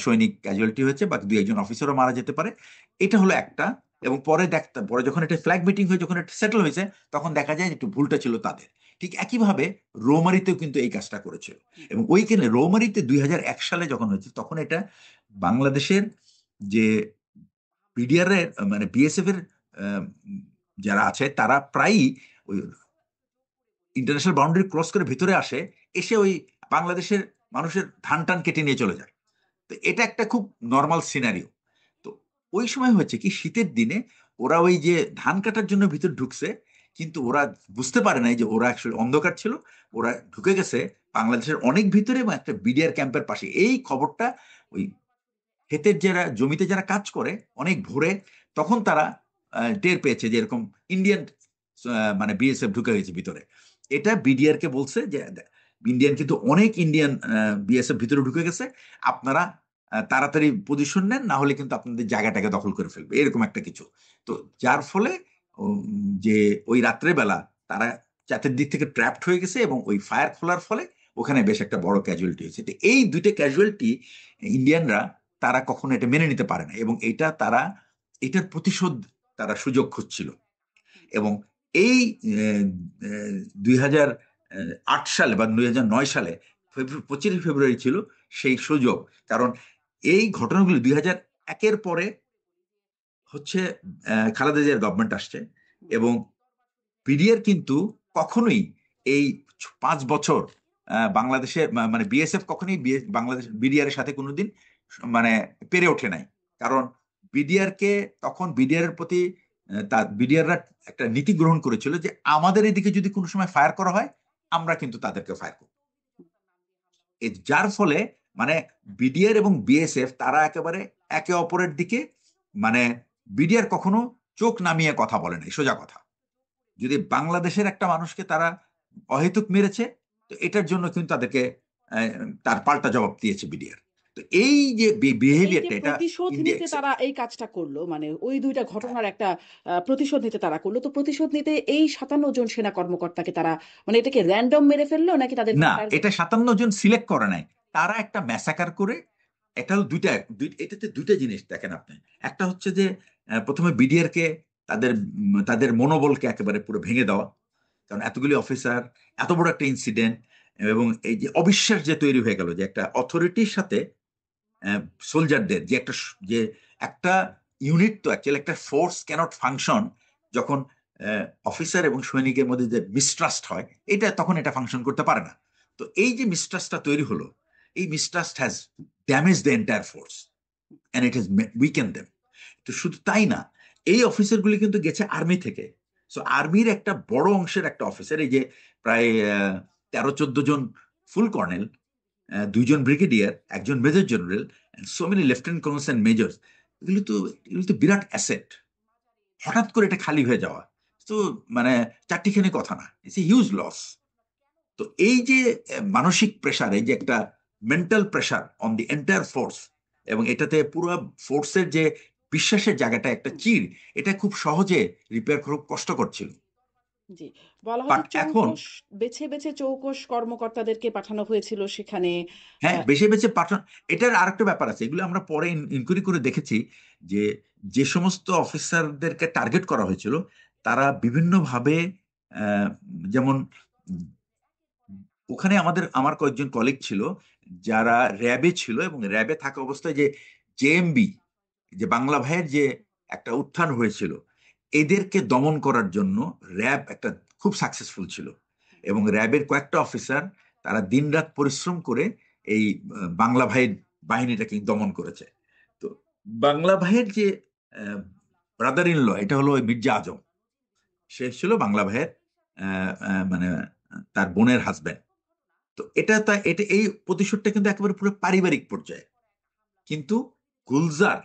সৈনিক ক্যাজুয়ালিটি হয়েছে, বা দুই একজন অফিসারও মারা যেতে পারে। এটা হলো একটা। এবং পরে যখন এটা ফ্ল্যাগ মিটিং হয়ে যখন এটা সেটেল হয়েছে, তখন দেখা যায় একটু ভুলটা ছিল তাদের। ঠিক একইভাবে রৌমারিতেও কিন্তু এই কাজটা করেছিল। হুম, এবং ওইখানে রৌমারিতে 2001 সালে যখন হয়েছে, তখন এটা বাংলাদেশের যে বিডিআর এর মানে বিএসএফ এর আহ, যারা আছে তারা প্রায়ই ওই ইন্টারন্যাশনাল বাউন্ডারি ক্রস করে ভিতরে আসে, এসে ওই বাংলাদেশের মানুষের ধান টান কেটে নিয়ে চলে যায়। তো এটা একটা খুব নর্মাল সিনারিও। তো ওই সময় হচ্ছে কি শীতের দিনে ওরা ওই যে ধান কাটার জন্য ভিতর ঢুকছে, কিন্তু ওরা বুঝতে পারে নাই যে ওরা অ্যাকচুয়ালি অন্ধকার ছিল, ওরা ঢুকে গেছে বাংলাদেশের অনেক ভিতরে এবং একটা বিডিআর ক্যাম্পের পাশে। এই খবরটা ওই ক্ষেতের যারা জমিতে যারা কাজ করে অনেক ভোরে, তখন তারা টের পেয়েছে যে এরকম ইন্ডিয়ান মানে বিএসএফ ঢুকে গেছে ভিতরে। এটা বিডিআর কে বলছে যে ইন্ডিয়ান কিন্তু অনেক ইন্ডিয়ান বিএসএফ ভিতরে ঢুকে গেছে, আপনারা তাড়াতাড়ি পজিশন নেন, না হলে কিন্তু আপনাদের জায়গাটাকে দখল করে ফেলবে, এরকম একটা কিছু। তো যার ফলে যে ওই রাত্রেবেলা তারা চাতের দিক থেকে ট্র্যাপড হয়ে গেছে এবং ওই ফায়ার খোলার ফলে ওখানে বেশ একটা বড় ক্যাজুয়ালিটি হয়েছে। তো এই দুইটা ক্যাজুয়ালিটি ইন্ডিয়ানরা তারা কখনো এটা মেনে নিতে পারে না, এবং এটা তারা এটার প্রতিশোধ তারা সুযোগ খুঁজছিল। এবং এই 2008 সালে বা 2009 সালে 25 ফেব্রুয়ারি ছিল সেই সুযোগ। কারণ এই ঘটনাগুলি 2001-এর পরে হচ্ছে খালেদা জিয়ার গভর্নমেন্ট আসছে, এবং বিডিআর কিন্তু কখনোই এই 5 বছর বাংলাদেশের মানে বিএসএফ কখনোই বাংলাদেশ বিডিআর এর সাথে কোনোদিন মানে পেরে ওঠে নাই। কারণ বিডিআর কে তখন বিডিআর এর প্রতি তার বিডিআররা একটা নীতি গ্রহণ করেছিল যে আমাদের এদিকে যদি কোনো সময় ফায়ার করা হয় আমরা কিন্তু তাদেরকে ফায়ার করব। যার ফলে মানে বিডিআর এবং বিএসএফ তারা একেবারে একে অপরের দিকে মানে বিডিআর কখনো চোখ নামিয়ে কথা বলে নাই, সোজা কথা। যদি বাংলাদেশের একটা মানুষকে তারা অহেতুক মেরেছে, তো এটার জন্য কিন্তু তাদেরকে তার পাল্টা জবাব দিয়েছে বিডিআর। তো এই যে এই যে বিহেভিয়ারটা, এটা প্রতিশোধ ইন্ডিয়া নিতে তারা এই কাজটা করলো, মানে ওই দুইটা ঘটনার একটা প্রতিশোধ নিতে তারা করলো, তো প্রতিশোধ নিতে এই 57 জন সেনা কর্মকর্তাকে তারা মানে এটাকে র্যান্ডম মেরে ফেললো নাকি তাদের না, কোনো টার্গেট? এটা 57 জন সিলেক্ট করে নাই, তারা একটা ম্যাসাকার করে। এটা হলো এটাতে দুইটা জিনিস দেখেন আপনি। একটা হচ্ছে যে প্রথমে বিডিআর কে তাদের তাদের মনোবলকে একেবারে পুরো ভেঙে দেওয়া, কারণ এতগুলি অফিসার, এত বড় একটা ইনসিডেন্ট, এবং এই যে অবিশ্বাস যে তৈরি হয়ে গেল যে একটা অথরিটির সাথে সোলজারদের যে যে একটা ইউনিট, তো অ্যাকচুয়ালি একটা ফোর্স ক্যানট ফাংশন যখন অফিসার এবং সৈনিকের মধ্যে যে মিসট্রাস্ট হয়, এটা তখন এটা ফাংশন করতে পারে না। তো এই যে মিসট্রাস্টটা তৈরি হলো, এই mistrust has damage the entire force and it has weaken them. তো শুধু তাই না, এই অফিসারগুলি কিন্তু গেছে আর্মি থেকে। সো আর্মির একটা বড় অংশের একটা অফিসার, এই যে প্রায় 13-14 জন ফুল কর্নেল, 2 জন ব্রিগেডিয়ার, একজন major general, so many lieutenant colonels and majors, এগুলো তো বিরাট অ্যাসেট। হঠাৎ করে এটা খালি হয়ে যাওয়া তো মানে চারটিখানি কথা না, ইটস এ হিউজ লস। তো এই যে মানসিক প্রেশার, এই যে একটা mental pressure on the entire force, এবং এটাতে পুরো ফোর্সের যে বিশ্বাসের জায়গাটা একটা চিড়, এটা খুব সহজে রিপেয়ার খুব কষ্ট করছিল। জি, বলা হয় বাট যে এখন চৌকস বেছে বেছে চৌকস কর্মকর্তাদেরকে পাঠানো হয়েছিল সেখানে। হ্যাঁ, আহ, বেছে বেছে পাঠান। এটার আরেকটা ব্যাপার আছে, এগুলো আমরা পরে ইনকোয়ারি করে দেখেছি যে যে সমস্ত অফিসারদেরকে টার্গেট করা হয়েছিল তারা বিভিন্নভাবে আহ, যেমন ওখানে আমার কয়েকজন কলিগ ছিল যারা র্যাবে ছিল, এবং র্যাবে থাকা অবস্থায় যে জেএমবি, যে বাংলা ভাইয়ের যে একটা উত্থান হয়েছিল, এদেরকে দমন করার জন্য র্যাব একটা খুব সাকসেসফুল ছিল। এবং র্যাবের কয়েকটা অফিসার তারা দিনরাত পরিশ্রম করে এই বাংলা ভাইয়ের বাহিনীটাকে দমন করেছে। তো বাংলা ভাইয়ের যে ব্রাদার ইন ল, এটা হলো ওই মির্জা আজম, সে ছিল বাংলা ভাইয়ের মানে তার বোনের হাজবেন্ড। তো এটা এই প্রতিশোধটা কিন্তু একেবারে পুরো পারিবারিক পর্যায়ে। কিন্তু গুলজার,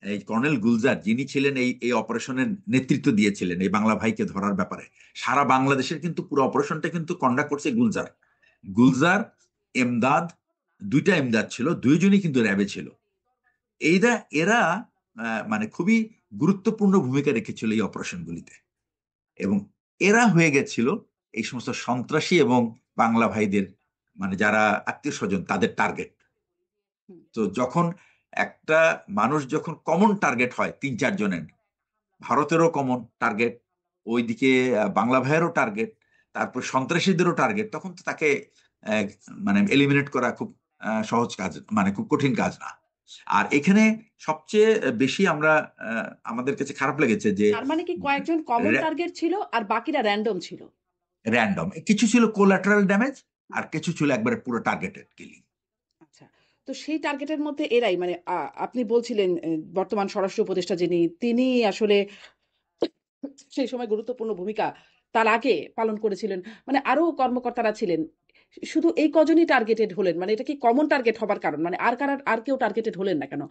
এই কর্নেল গুলজার যিনি ছিলেন এই এই অপারেশনের নেতৃত্ব দিয়েছিলেন এই বাংলা ভাইকে ধরার ব্যাপারে, সারা বাংলাদেশের কিন্তু পুরো অপারেশনটা কিন্তু কন্ডাক্ট করছে গুলজার। গুলজার, এমদাদ, দুইটা এমদাদ ছিল, দুইজনই কিন্তু র্যাবে ছিল। এইরা এরা মানে খুবই গুরুত্বপূর্ণ ভূমিকা রেখেছিল এই অপারেশনগুলিতে, এবং এরা হয়ে গেছিল এই সমস্ত সন্ত্রাসী এবং বাংলা ভাইদের মানে যারা আত্মীয় স্বজন তাদের টার্গেট। হুম, তো যখন একটা মানুষ যখন কমন টার্গেট হয় 3-4 জনের, ভারতেরও কমন টার্গেট, ওইদিকে বাংলা ভাইয়েরও টার্গেট, তারপর সন্ত্রাসীদেরও টার্গেট, তখন তো তাকে আহ, মানে এলিমিনেট করা খুব সহজ কাজ, মানে খুব কঠিন কাজ না। আর এখানে সবচেয়ে বেশি আমরা আমাদের কাছে খারাপ লেগেছে যে তার মানে কি কয়েকজন কমন টার্গেট ছিল আর বাকিরা র্যান্ডম ছিল? র্যান্ডম কিছু ছিল, কোলাটারাল ড্যামেজ, আর কিছু ছিল একবারে পুরো টার্গেটেড কিলিং। আচ্ছা, তো সেই টার্গেটের মধ্যে এরাই মানে আপনি বলছিলেন বর্তমান স্বরাষ্ট্র উপদেষ্টা যিনি তিনি আসলে সেই সময় গুরুত্বপূর্ণ ভূমিকা তার আগে পালন করেছিলেন, মানে আরো কর্মকর্তারা ছিলেন। শুধু এই কজনই টার্গেটেড হলেন, মানে এটা কি কমন টার্গেট হবার কারণ, মানে আর কেউ টার্গেটেড হলেন না কেন?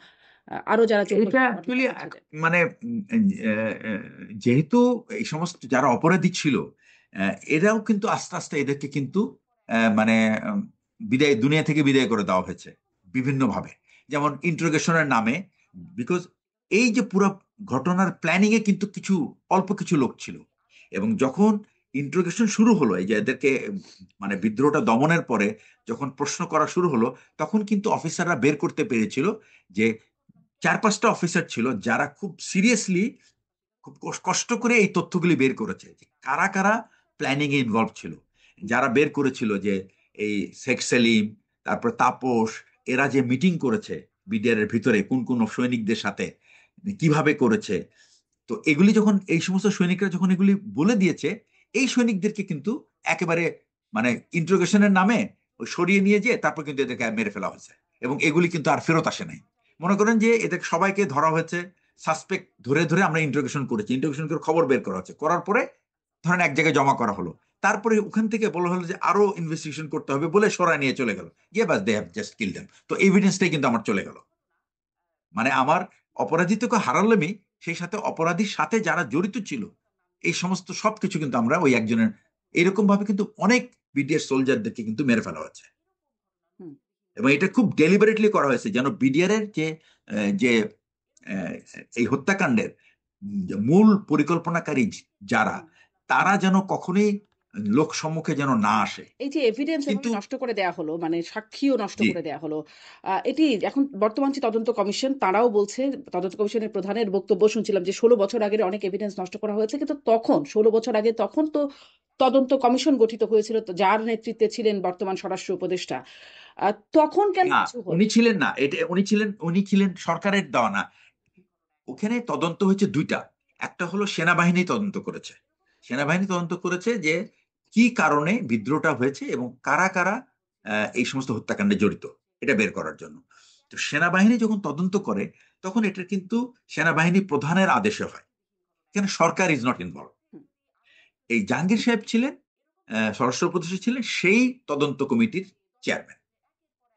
আরো যারা 14 এটা জন অ্যাকচুয়ালি কর্মকর্তা ছিলেন। মানে যেহেতু এই সমস্ত যারা অপরাধী ছিল, এরাও কিন্তু আস্তে আস্তে এদেরকে কিন্তু মানে বিদায়, দুনিয়া থেকে বিদায় করে দেওয়া হয়েছে বিভিন্ন ভাবে। যেমন ইন্টারোগেশনের নামে, বিকজ এই যে পুরো ঘটনার প্ল্যানিং এ কিন্তু কিছু অল্প কিছু লোক ছিল, এবং যখন ইন্টারোগেশন শুরু হলো, এই যে এদেরকে মানে বিদ্রোহটা দমনের পরে যখন প্রশ্ন করা শুরু হলো, তখন কিন্তু অফিসাররা বের করতে পেরেছিল যে 4-5টা অফিসার ছিল যারা খুব সিরিয়াসলি, খুব কষ্ট করে এই তথ্যগুলি বের করেছে যে কারা কারা প্ল্যানিং এ ইনভলভ ছিল। যারা বের করেছিল যে এই শেখ সেলিম, তারপর তাপস, এরা যে মিটিং করেছে বিডিআর এর ভিতরে কোন কোন সৈনিকদের সাথে কিভাবে করেছে, তো এগুলি যখন এই সমস্ত সৈনিকরা যখন এগুলি বলে দিয়েছে, এই সৈনিকদেরকে কিন্তু একেবারে মানে ইন্টারোগেশনের নামে ওই সরিয়ে নিয়ে যেয়ে তারপর কিন্তু এদেরকে মেরে ফেলা হয়েছে, এবং এগুলি কিন্তু আর ফেরত আসে নাই। মনে করেন যে এদের সবাইকে ধরা হয়েছে, সাসপেক্ট ধরে ধরে আমরা ইন্টারোগেশন করেছি, ইন্টারোগেশন করে খবর বের করা হচ্ছে, করার পরে ধরেন এক জায়গায় জমা করা হলো, তারপরে ওখান থেকে বলা হলো যে আরো ইনভেস্টিগেশন করতে হবে বলে সরায় নিয়ে চলে গেল, ইয়ে বাস they have just kill them, তো এভিডেন্সটাই কিন্তু আমার চলে গেল। মানে আমার অপরাধীকে হারালামই, সেই সাথে অপরাধীর সাথে যারা জড়িত ছিল এই সমস্ত সবকিছু কিন্তু আমরা ওই একজনের, এরকম ভাবে কিন্তু অনেক বিডিআর সোলজারদেরকে কিন্তু মেরে ফেলা হয়েছে, হুম, এবং এটা খুব ডেলিবারেটলি করা হয়েছে যেন বিডিআর এর যে যে এই হত্যাকাণ্ডের মূল পরিকল্পনাকারী যারা, হুম। তারা যেন কখনোই লোক সম্মুখে যেন না আসে। এই যে এভিডেন্স এভাবে কিন্তু নষ্ট করে দেয়া হলো, মানে সাক্ষীও নষ্ট জি, করে দেয়া হলো। এটি এখন বর্তমান যে তদন্ত কমিশন তারাও বলছে, তদন্ত কমিশনের প্রধানের বক্তব্য শুনছিলাম যে 16 বছর আগের অনেক এভিডেন্স নষ্ট করা হয়েছে। কিন্তু তখন 16 বছর আগে তখন তো তদন্ত কমিশন গঠিত হয়েছিল, তো যার নেতৃত্বে ছিলেন বর্তমান স্বরাষ্ট্র উপদেষ্টা। তখন কেন না, কিছু হলো উনি না? ছিলেন না, এটা উনি ছিলেন সরকারের দেওয়া না। ওখানে তদন্ত হয়েছে দুইটা। একটা হলো সেনাবাহিনী তদন্ত করেছে, সেনাবাহিনী তদন্ত করেছে যে কি কারণে বিদ্রোহটা হয়েছে এবং কারা কারা এই সমস্ত হত্যাকাণ্ডে জড়িত, এটা বের করার জন্য। তো সেনাবাহিনী যখন তদন্ত করে, তখন এটা কিন্তু সেনাবাহিনী প্রধানের আদেশে হয়, এখানে সরকার ইজ নট ইনভলভ। হুম, এই জাহাঙ্গীর সাহেব ছিলেন স্বরাষ্ট্র উপদেষ্টা, ছিলেন সেই তদন্ত কমিটির চেয়ারম্যান,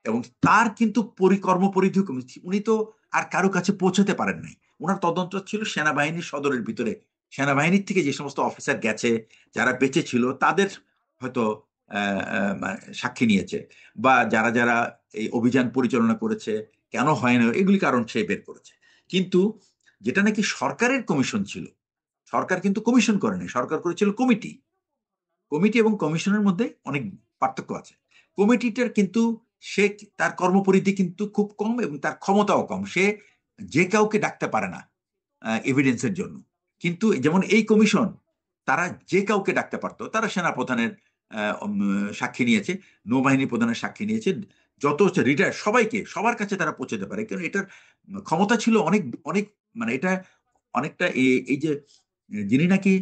এবং তার কিন্তু কর্মপরিধি কমেছে, উনি তো আর কারো কাছে পৌঁছাতে পারেন নাই। ওনার তদন্ত ছিল সেনাবাহিনীর সদরের ভিতরে, সেনাবাহিনীর থেকে যে সমস্ত অফিসার গেছে, যারা বেঁচে ছিল তাদের হয়তো মানে সাক্ষী নিয়েছে, বা যারা যারা এই অভিযান পরিচালনা করেছে, কেন হয় না এগুলি কারণ সে বের করেছে। কিন্তু যেটা নাকি সরকারের কমিশন ছিল, সরকার কিন্তু কমিশন করেনি, সরকার করেছিল কমিটি। কমিটি এবং কমিশনের মধ্যে অনেক পার্থক্য আছে। কমিটিটার কিন্তু সে, তার কর্মপরিধি কিন্তু খুব কম এবং তার ক্ষমতাও কম, সে যে কাউকে ডাকতে পারে না এভিডেন্সের জন্য। কিন্তু যেমন এই কমিশন, তারা যে কাউকে ডাকতে পারতো, তারা সেনা প্রধানের সাক্ষী নিয়েছে, নৌবাহিনী প্রধানের সাক্ষী নিয়েছে, যত হচ্ছে রিটায়ার সবাইকে, সবার কাছে তারা পৌঁছাতে পারে, কারণ এটার ক্ষমতা ছিল অনেক অনেক, মানে এটা অনেকটা এই যে যিনি নাকি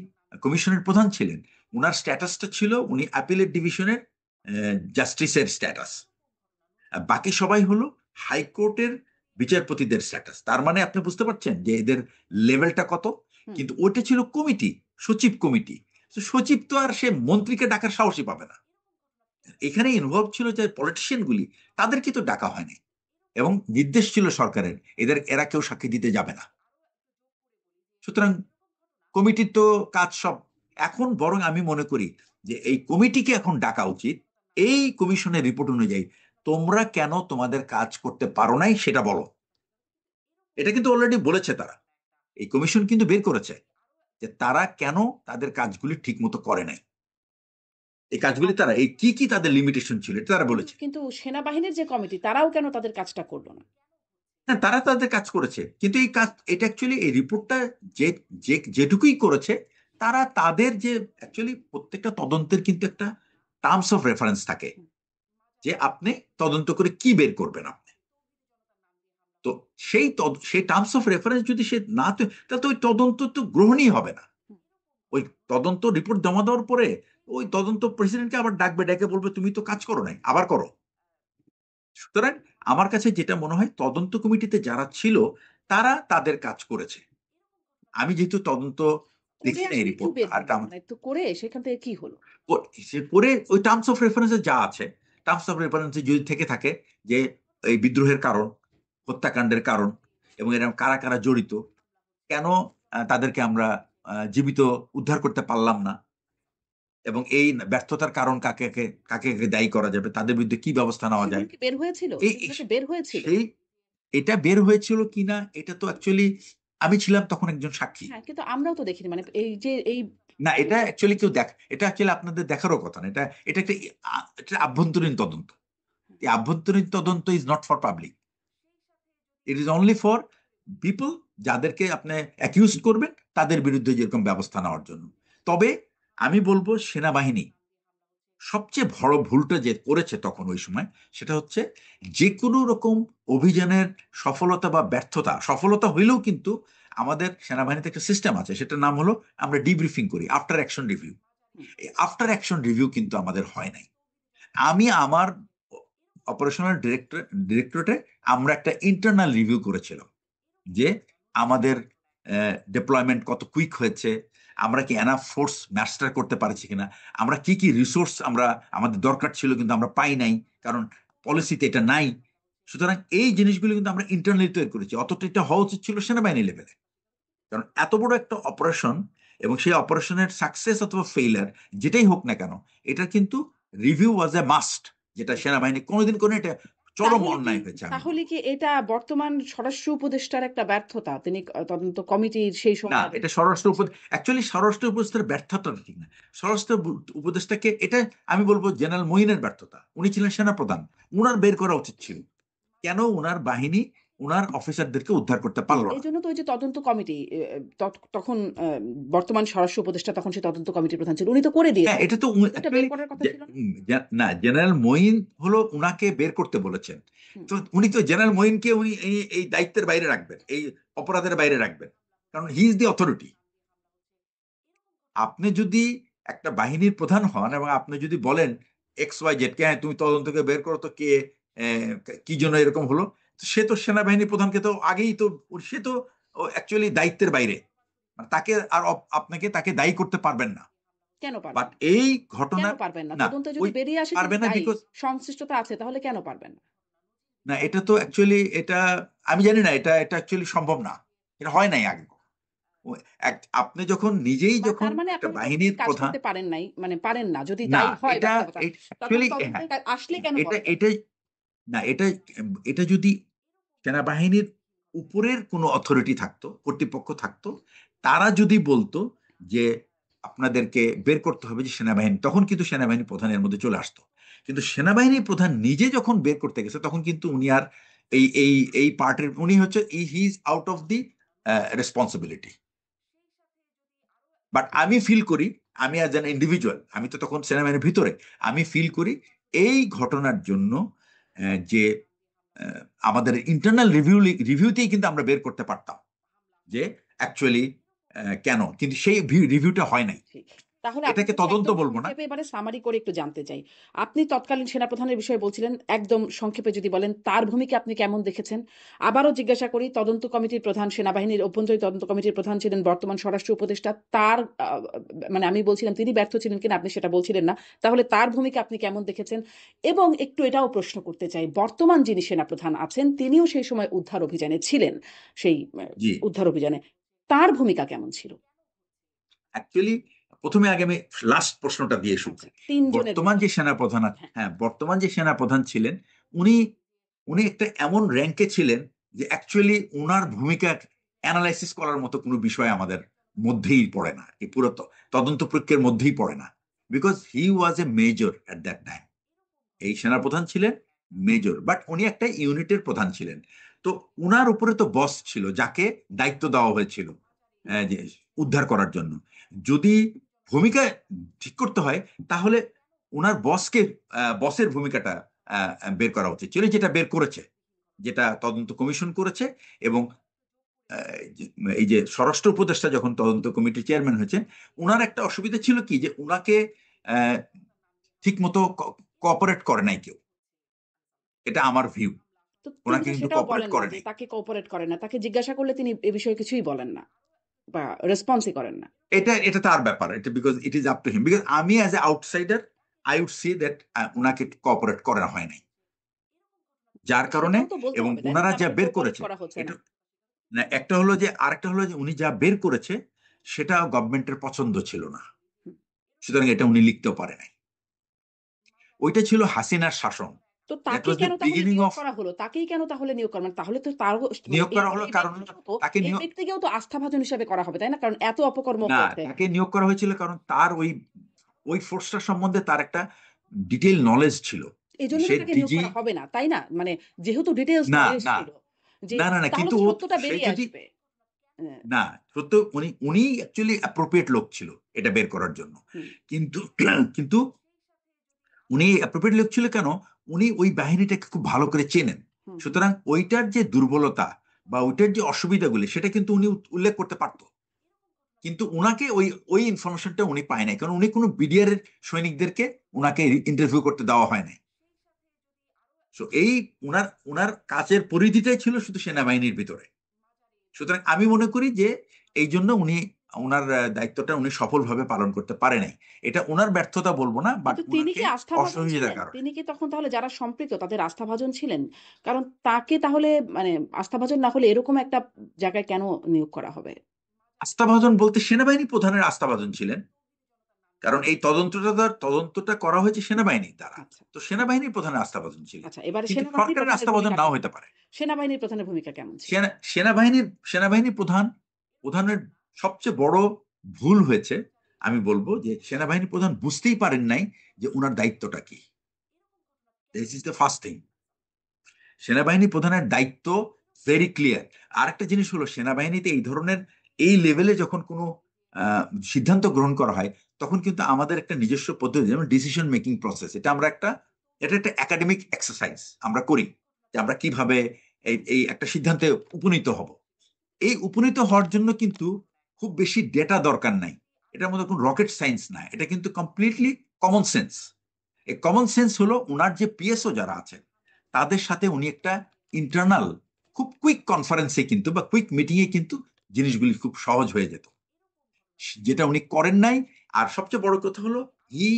কমিশনের প্রধান ছিলেন, উনার স্ট্যাটাসটা ছিল উনি অ্যাপিলেট ডিভিশনের জাস্টিসের স্ট্যাটাস, বাকি সবাই হলো হাইকোর্টের বিচারপতিদের স্ট্যাটাস। তার মানে আপনি বুঝতে পারছেন যে এদের লেভেলটা কত। হুম। কিন্তু ওইটা ছিল কমিটি, সচিব কমিটি, তো সচিব তো আর সে মন্ত্রীকে ডাকার সাহসই পাবে না। এখানে ইনভলভ ছিল যে পলিটিশিয়ান গুলি, তাদেরকে তো ডাকা হয়নি, এবং নির্দেশ ছিল সরকারের এরা কেউ সাক্ষী দিতে যাবে না। সুতরাং কমিটির তো কাজ সব, এখন বরং আমি মনে করি যে এই কমিটিকে এখন ডাকা উচিত, এই কমিশনের রিপোর্ট অনুযায়ী তোমরা কেন তোমাদের কাজ করতে পারো নাই সেটা বলো। এটা কিন্তু অলরেডি বলেছে তারা, এই কমিশন কিন্তু বের করেছে যে তারা কেন তাদের কাজগুলি ঠিক মতো করে নাই, এই কাজগুলি তারা, এই কি কি তাদের লিমিটেশন ছিল এটা তারা কিন্তু বলেছে। কিন্তু সেনাবাহিনীর যে কমিটি তারাও কেন তাদের কাজটা করলো না? হ্যাঁ, তারা তাদের কাজ করেছে, কিন্তু এই কাজ, এটা অ্যাকচুয়ালি এই রিপোর্টটা যে যেটুকুই করেছে, তারা তাদের যে অ্যাকচুয়ালি প্রত্যেকটা তদন্তের কিন্তু একটা টার্মস অফ রেফারেন্স থাকে, হুম, যে আপনি তদন্ত করে কি বের করবেন আপনি। তো সেই টার্মস অফ রেফারেন্স যদি সে না, তাহলে তো ওই তদন্ত তো গ্রহণই হবে না। হুম। ওই তদন্ত রিপোর্ট জমা দেওয়ার পরে ওই তদন্ত প্রেসিডেন্টকে আবার ডাকবে, ডেকে বলবে তুমি তো কাজ করো নাই, আবার করো। সুতরাং আমার কাছে যেটা মনে হয়, তদন্ত কমিটিতে যারা ছিল তারা তাদের কাজ করেছে। আমি যেহেতু তদন্ত করে দেখি না এই আসলে কি রিপোর্টটা। বের আর হলো? মানে তো করে সেখান থেকে কি হলো? সে করে ওই টার্মস অফ রেফারেন্সে যা আছে, টার্মস অফ রেফারেন্সে যদি থেকে থাকে যে এই বিদ্রোহের কারণ, হত্যাকাণ্ডের কারণ এবং এরকম কারা কারা জড়িত, কেন তাদেরকে আমরা জীবিত উদ্ধার করতে পারলাম না, এবং এই ব্যর্থতার কারণ কাকে কাকে কাকে কাকে দায়ী করা যাবে, তাদের বিরুদ্ধে কি ব্যবস্থা নেওয়া সেগুলো যায়, কি বের হয়েছিল? এই সেগুলো এই- কি বের হয়েছিল? সেই এটা বের হয়েছিল কিনা এটা তো অ্যাকচুয়ালি আমি ছিলাম তখন একজন সাক্ষী। হ্যাঁ, কিন্তু আমরাও তো দেখিনি। মানে এই যে এই না, এটা অ্যাকচুয়ালি কেউ দেখ, এটা অ্যাকচুয়ালি আপনাদের দেখারও কথা না। এটা এটা একটা এটা আভ্যন্তরীণ তদন্ত। এই আভ্যন্তরীণ তদন্ত is not for public, it is only for people যাদেরকে আপনি অ্যাকিউজ করবেন তাদের বিরুদ্ধে যেরকম ব্যবস্থা নেওয়ার জন্য। তবে আমি বলবো সেনাবাহিনী সবচেয়ে বড় ভুলটা যে করেছে তখন ওই সময়, সেটা হচ্ছে যে কোনো রকম অভিযানের সফলতা বা ব্যর্থতা, সফলতা হইলেও কিন্তু আমাদের সেনাবাহিনীতে একটা সিস্টেম আছে, সেটার নাম হলো আমরা ডিব্রিফিং করি, আফটার অ্যাকশন রিভিউ। হুম, এই আফটার অ্যাকশন রিভিউ কিন্তু আমাদের হয় নাই। আমি আমার অপারেশনাল ডিরেক্টরেটে আমরা একটা ইন্টারনাল রিভিউ করেছিলাম যে আমাদের ডিপ্লয়মেন্ট কত কুইক হয়েছে, আমরা কি এনাফ ফোর্স মাস্টার করতে পারছি কিনা, আমরা কি কি রিসোর্স আমরা আমাদের দরকার ছিল কিন্তু আমরা পাই নাই, কারণ পলিসিতে এটা নাই। সুতরাং এই জিনিসগুলো কিন্তু আমরা ইন্টারনালি তৈরি করেছি, অতটা এটা হওয়া উচিত ছিল সেনাবাহিনী লেভেলে। কারণ এত বড় একটা অপারেশন এবং সেই অপারেশনের সাকসেস অথবা ফেইলার যেটাই হোক না কেন, এটা কিন্তু রিভিউ ওয়াজ এ মাস্ট, যেটা হুম। সেনাবাহিনী কোনোদিন কোনো, এটা চরম তাহলে কি অন্যায় হয়েছে আমি তাহলে বলবো। কি এটা বর্তমান স্বরাষ্ট্র উপদেষ্টার একটা ব্যর্থতা? তিনি তদন্ত কমিটির সেই না, সময়ের এটা স্বরাষ্ট্র অ্যাকচুয়ালি স্বরাষ্ট্র উপদেষ্টার ব্যর্থতা ঠিক না। স্বরাষ্ট্র উপদেষ্টাকে এটা আমি বলবো জেনারেল মঈনের ব্যর্থতা। উনি ছিলেন সেনাপ্রধান, উনার বের করা উচিত ছিল কেন উনার বাহিনী উনার অফিসারদেরকে উদ্ধার করতে পারলো না। এজন্য তো ওই যে তদন্ত কমিটি তখন বর্তমান স্বরাষ্ট্র উপদেষ্টা তখন সেই তদন্ত কমিটির প্রধান ছিল। উনি তো করে হ্যাঁ, দিয়েছেন। এটা তো এটা বের অ্যাকচুয়ালি করার কথা ছিল না? না, জেনারেল মঈন হলো উনাকে বের করতে বলেছেন। হুম। তো উনি তো জেনারেল মঈনকে উনি এই দায়িত্বের বাইরে রাখবেন, এই অপরাধের বাইরে রাখবেন, কারণ হি ইজ দি অথরিটি। আপনি যদি একটা বাহিনীর প্রধান হন এবং আপনি যদি বলেন এক্স ওয়াই জেড কে, হ্যাঁ তুমি তদন্তকে বের করো তো কে কি জন্য এরকম হলো, তো সে তো সেনাবাহিনী প্রধানকে তো আগেই তো, সে তো অ্যাকচুয়ালি দায়িত্বের বাইরে, মানে তাকে আর আপনাকে তাকে দায়ী করতে পারবেন না। কেন পারবেন বাট না? এই কেন ঘটনার, পারবেন না? না তদন্তে ওই যদি বেরিয়ে আসে পারবে তিনি না দায়ী, বিকজ, সংশ্লিষ্টতা আছে, তাহলে কেন পারবেন না? না এটা তো অ্যাকচুয়ালি এটা আমি জানি না, এটা এটা অ্যাকচুয়ালি সম্ভব না, এটা হয় নাই আগে। আপনি যখন নিজেই বা যখন তার মানে একটা আপনারা তদন্তে বাহিনীর কাজ প্রধান, করতে পারেন নাই, মানে পারেন না। যদি না তাই হয় এটা ব্যর্থতা, তাহলে অ্যাকচুয়ালি, তদন্তে হ্যাঁ আসলে কেন এটা বলেন না? এটা না এটা এটা যদি সেনাবাহিনীর উপরের কোনো অথরিটি থাকতো, কর্তৃপক্ষ থাকতো, তারা যদি বলতো যে আপনাদেরকে বের করতে হবে যে সেনাবাহিনী, তখন কিন্তু সেনাবাহিনী প্রধানের মধ্যে চলে আসতো। কিন্তু সেনাবাহিনী প্রধান নিজে যখন বের করতে গেছে তখন কিন্তু উনি আর এই পার্টের, উনি হচ্ছে he is out of the responsibility. But আমি ফিল করি, আমি অ্যাজ অ্যান ইন্ডিভিজুয়াল, আমি তো তখন সেনাবাহিনীর ভিতরে, আমি ফিল করি এই ঘটনার জন্য যে আমাদের ইন্টারনাল রিভিউতেই কিন্তু আমরা বের করতে পারতাম যে অ্যাকচুয়ালি কেন, কিন্তু সেই রিভিউটা হয় নাই। জি। তাহলে আপনার এটাকে কাছে তদন্ত একদম বলবো না। সংক্ষেপে এবারে সামারি করে একটু জানতে চাই। আপনি তৎকালীন সেনাপ্রধানের বিষয়ে বলছিলেন, একদম সংক্ষেপে যদি বলেন তার ভূমিকা আপনি কেমন দেখেছেন? আবারও জিজ্ঞাসা করি, তদন্ত কমিটির প্রধান, সেনাবাহিনীর অভ্যন্তরীণ তদন্ত কমিটির প্রধান ছিলেন বর্তমান স্বরাষ্ট্র উপদেষ্টা। তার মানে আমি বলছিলাম তিনি ব্যর্থ ছিলেন কিনা, আপনি সেটা বলছিলেন না। তাহলে তার ভূমিকা আপনি কেমন দেখেছেন? এবং একটু এটাও প্রশ্ন করতে চাই, বর্তমান যিনি সেনাপ্রধান আছেন তিনিও সেই সময় উদ্ধার অভিযানে ছিলেন। সেই জি, উদ্ধার অভিযানে তার ভূমিকা কেমন ছিল? অ্যাকচুয়ালি প্রথমে আগে আমি লাস্ট প্রশ্নটা দিয়ে শুরু আচ্ছা, করি। ৩ জনের বর্তমান ভূমিকা। যে সেনাপ্রধান হ্যাঁ। হ্যাঁ, বর্তমান যে সেনাপ্রধান ছিলেন, উনি উনি একটা এমন র্যাঙ্কে ছিলেন যে অ্যাকচুয়ালি উনার ভূমিকা অ্যানালাইসিস করার মতো কোনো বিষয় আমাদের মধ্যেই পড়ে না, এই পুরো তদন্ত প্রক্রিয়ার মধ্যেই পড়ে না, because he was a major at that time. এই সেনাপ্রধান ছিলেন মেজর, বাট উনি একটা ইউনিটের প্রধান ছিলেন। তো উনার উপরে তো বস ছিল যাকে দায়িত্ব দেওয়া হয়েছিল যে উদ্ধার করার জন্য। যদি ভূমিকা ঠিক করতে হয় তাহলে উনার বসকে, বসের ভূমিকাটা বের করা উচিত ছিল, যেটা বের করেছে, যেটা তদন্ত কমিশন করেছে। এবং এই যে স্বরাষ্ট্র উপদেষ্টা যখন তদন্ত কমিটির চেয়ারম্যান হয়েছে, উনার একটা অসুবিধা ছিল কি, যে উনাকে ঠিক মতো কোঅপারেট করে নাই কেউ, এটা আমার ভিউ। তো তিনি ওনাকে তো কিন্তু সেটাও কোঅপারেট বলেন না করে যে নাই। তাকে কোঅপারেট করে না। তাকে জিজ্ঞাসা করলে তিনি এ বিষয়ে কিছুই বলেন না। বা রেসপন্সই করেন না। এটা এটা তার ব্যাপার, এটা because it is up to him, because আমি as a outsider I would see that ওনাকে কোঅপারেট করা হয় নাই, যার কারণে। সেটাও তো বলতে এবং হবে, তাই না, ওনারা যে যা আপনাকে বের কোঅপারেট করেছে করা হচ্ছে এটা না। না, একটা হলো যে আরেকটা হলো যে উনি যা বের করেছে সেটা গভর্নমেন্টের পছন্দ ছিল না, হুম। সুতরাং এটা উনি লিখতেও পারে নাই। ওইটা ছিল হাসিনার শাসন। তো দ্যাট তাকে ওয়াজ দ্য কেন তাহলে বিগিনিং নিয়োগ অফ। করা হলো? তাকেই কেন তাহলে নিয়োগ করা, মানে তাহলে তো তারও মানে নিয়োগ করা হলো এই কারণ ব্যক্তিকেও তো তাকে এই নিয়োগ ব্যক্তিকেও তো আস্থাভাজন হিসেবে করা হবে, তাই না? কারণ এত অপকর্ম না, করেছে। তাকে নিয়োগ করা হয়েছিল কারণ তার ওই ওই ফোর্সটার সম্বন্ধে তার একটা ডিটেইল নলেজ ছিল। এজন্য সে তো তাকে নিয়োগ ডিজি। করা হবে না, তাই না? মানে যেহেতু ডিটেইলস না নলেজ না ছিল যে, না না না তাহলে কিন্তু তো ও, সত্যটা সে বেরিয়ে যদি আসবে। হ্যাঁ। না, সত্য উনি উনি অ্যাপ্রোপ্রিয়েট লোক ছিল এটা বের করার জন্য। হুম, কিন্তু কিন্তু উনি অ্যাপ্রোপ্রিয়েট লোক ছিল কেন? উনি ওই বাহিনীটাকে খুব ভালো করে চেনেন, হুম, হুম। সুতরাং ওইটার যে দুর্বলতা বা ওইটার যে অসুবিধাগুলি সেটা কিন্তু উনি উল্লেখ করতে পারতো। কিন্তু উনাকে ওই ওই ইনফরমেশনটা উনি পায় নাই, কারণ উনি কোনো বিডিআর এর সৈনিকদেরকে উনাকে ইন্টারভিউ করতে দেওয়া হয় নাই। সো এই উনার উনার কাজের পরিধিটাই ছিল শুধু সেনাবাহিনীর ভিতরে। সুতরাং আমি মনে করি যে এই জন্য উনি উনার দায়িত্বটা উনি সফলভাবে পালন করতে পারে নাই। এটা উনার ব্যর্থতা বলবো না, বাট কিন্তু তিনি উনাকে কি আস্থাভাজন অসহযোগিতার ছিলেন? কারণে। তিনি কি তখন তাহলে যারা সম্পৃক্ত তাদের আস্থাভাজন ছিলেন? কারণ তাকে তাহলে মানে আস্থাভাজন না হলে এরকম একটা জায়গায় কেন নিয়োগ করা হবে? আস্থাভাজন বলতে সেনাবাহিনী প্রধানের আস্থাভাজন ছিলেন, কারণ এই তদন্তটা করা হয়েছে সেনাবাহিনীর দ্বারা। আচ্ছা, তো সেনাবাহিনীর প্রধানের আস্থাভাজন ছিলেন, আচ্ছা, এবারে কিন্তু সেনাবাহিনীর সরকারের প্রধানের আস্থাভাজন ভূমিকা নাও কেমন? হতে পারে। সেনাবাহিনীর প্রধানের ভূমিকা কেমন ছিল? সেনাবাহিনীর প্রধানের সবচেয়ে বড় ভুল হয়েছে, আমি বলবো যে সেনাবাহিনী প্রধান বুঝতেই পারেন নাই যে উনার দায়িত্বটা কি। This is the first thing. সেনাবাহিনী প্রধানের দায়িত্ব ভেরি ক্লিয়ার। আর একটা জিনিস হলো, সেনাবাহিনীতে এই ধরনের এই লেভেলে যখন কোনো সিদ্ধান্ত গ্রহণ করা হয়, তখন কিন্তু আমাদের একটা নিজস্ব পদ্ধতি, যেমন ডিসিশন মেকিং প্রসেস, এটা একটা একাডেমিক এক্সারসাইজ আমরা করি, যে আমরা কিভাবে এই এই একটা সিদ্ধান্তে উপনীত হব। এই উপনীত হওয়ার জন্য কিন্তু খুব বেশি ডেটা দরকার নাই, এটার মধ্যে কোনো রকেট সায়েন্স না, এটা কিন্তু কমপ্লিটলি কমন সেন্স। এই কমন সেন্স হলো ওনার যে পিএসও যারা আছেন তাদের সাথে উনি একটা ইন্টারনাল খুব কুইক কনফারেন্সে কিন্তু বা কুইক মিটিং এ কিন্তু জিনিসগুলি খুব সহজ হয়ে যেত, যেটা উনি করেন নাই। আর সবচেয়ে বড় কথা হলো, হি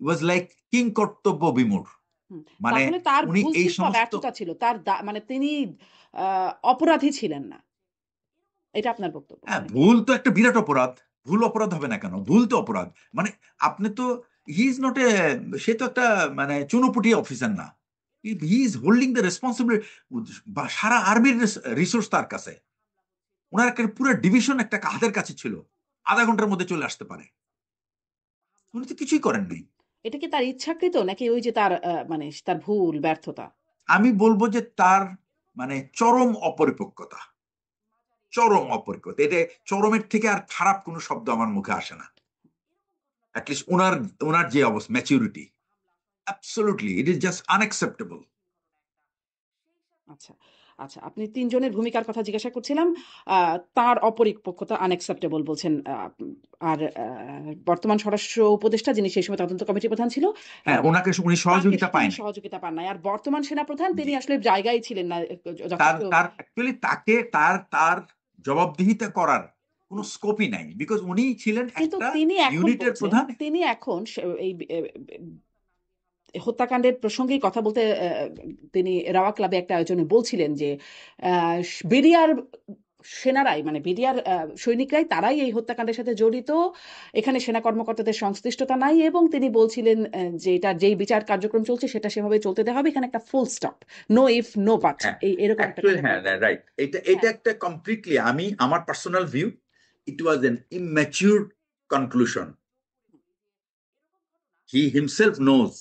ওয়াজ লাইক কিং কর্তব্য বিমূঢ়। হুম, মানে তাহলে তার উনি ভুল এই ছিল বা সমস্ত। ব্যর্থতা ছিল। তার মানে তিনি অপরাধী ছিলেন না। এটা আপনার বক্তব্য হ্যাঁ, নাকি? ভুল তো একটা বিরাট অপরাধ। ভুল অপরাধ হবে না কেন? ভুল তো অপরাধ। মানে আপনি তো, হি ইজ নট এ, সে তো একটা মানে চুনোপুটি অফিসার না। He is holding the responsibility. সারা আর্মির রিসোর্স তার কাছে। ওনার একটা পুরো ডিভিশন একটা হাতের কাছে ছিল, আধা ঘন্টার মধ্যে চলে আসতে পারে। উনি তো কিছুই করেন নাই। এটা কি তার ইচ্ছাকৃত নাকি ওই যে তার মানে তার ভুল, ব্যর্থতা? আমি বলবো যে তার মানে চরম অপরিপক্কতা, এটা চরমের থেকে আর খারাপ কোনো শব্দ আমার মুখে আসে না। অ্যাটলিস্ট ওনার যে অবস্থা, maturity, absolutely it is just unacceptable. আচ্ছা, আচ্ছা। আপনি ৩ জনের ভূমিকার কথা জিজ্ঞাসা করছিলাম। আ তার অপরিপক্কতা unacceptable বলছেন। আর বর্তমান স্বরাষ্ট্র উপদেষ্টা যিনি সেই সময় তদন্ত কমিটির প্রধান ছিল, আ হ্যাঁ, উনি তাকে সহযোগিতা তিনি পায় নাই। সহযোগিতা পান নাই। আর বর্তমান সেনাপ্রধান তিনি জি। আসলে জায়গায় ছিলেন না তার যথেষ্ট। তার অ্যাকচুয়ালি তার জবাবদিহিতা করার কোনো হুম। স্কোপই নাই, বিকজ উনি ছিলেন কিন্তু একটা তিনি এখন ইউনিটের বলছেন, প্রধান। তিনি এখন এই হত্যাকাণ্ডের প্রসঙ্গেই কথা বলতে তিনি রাওয়া ক্লাবে একটা আয়োজনে বলছিলেন যে বিডিআর সেনারাই মানে বিডিআর সৈনিকরাই তারাই এই হত্যাকাণ্ডের সাথে জড়িত। এখানে সেনা কর্মকর্তাদের সংশ্লিষ্টতা নাই এবং তিনি বলছিলেন যে এটা যেই বিচার কার্যক্রম চলছে সেটা সেভাবে চলতে দেওয়া হবে। এখানে একটা full stop. No if no but হ্যাঁ, এরকম একটা অ্যাকচুয়ালি কথা হ্যাঁ, বলছেন। রাইট। এটা এটা হ্যাঁ। একটা কমপ্লিটলি, আমার personal view, it was an immature conclusion. He himself knows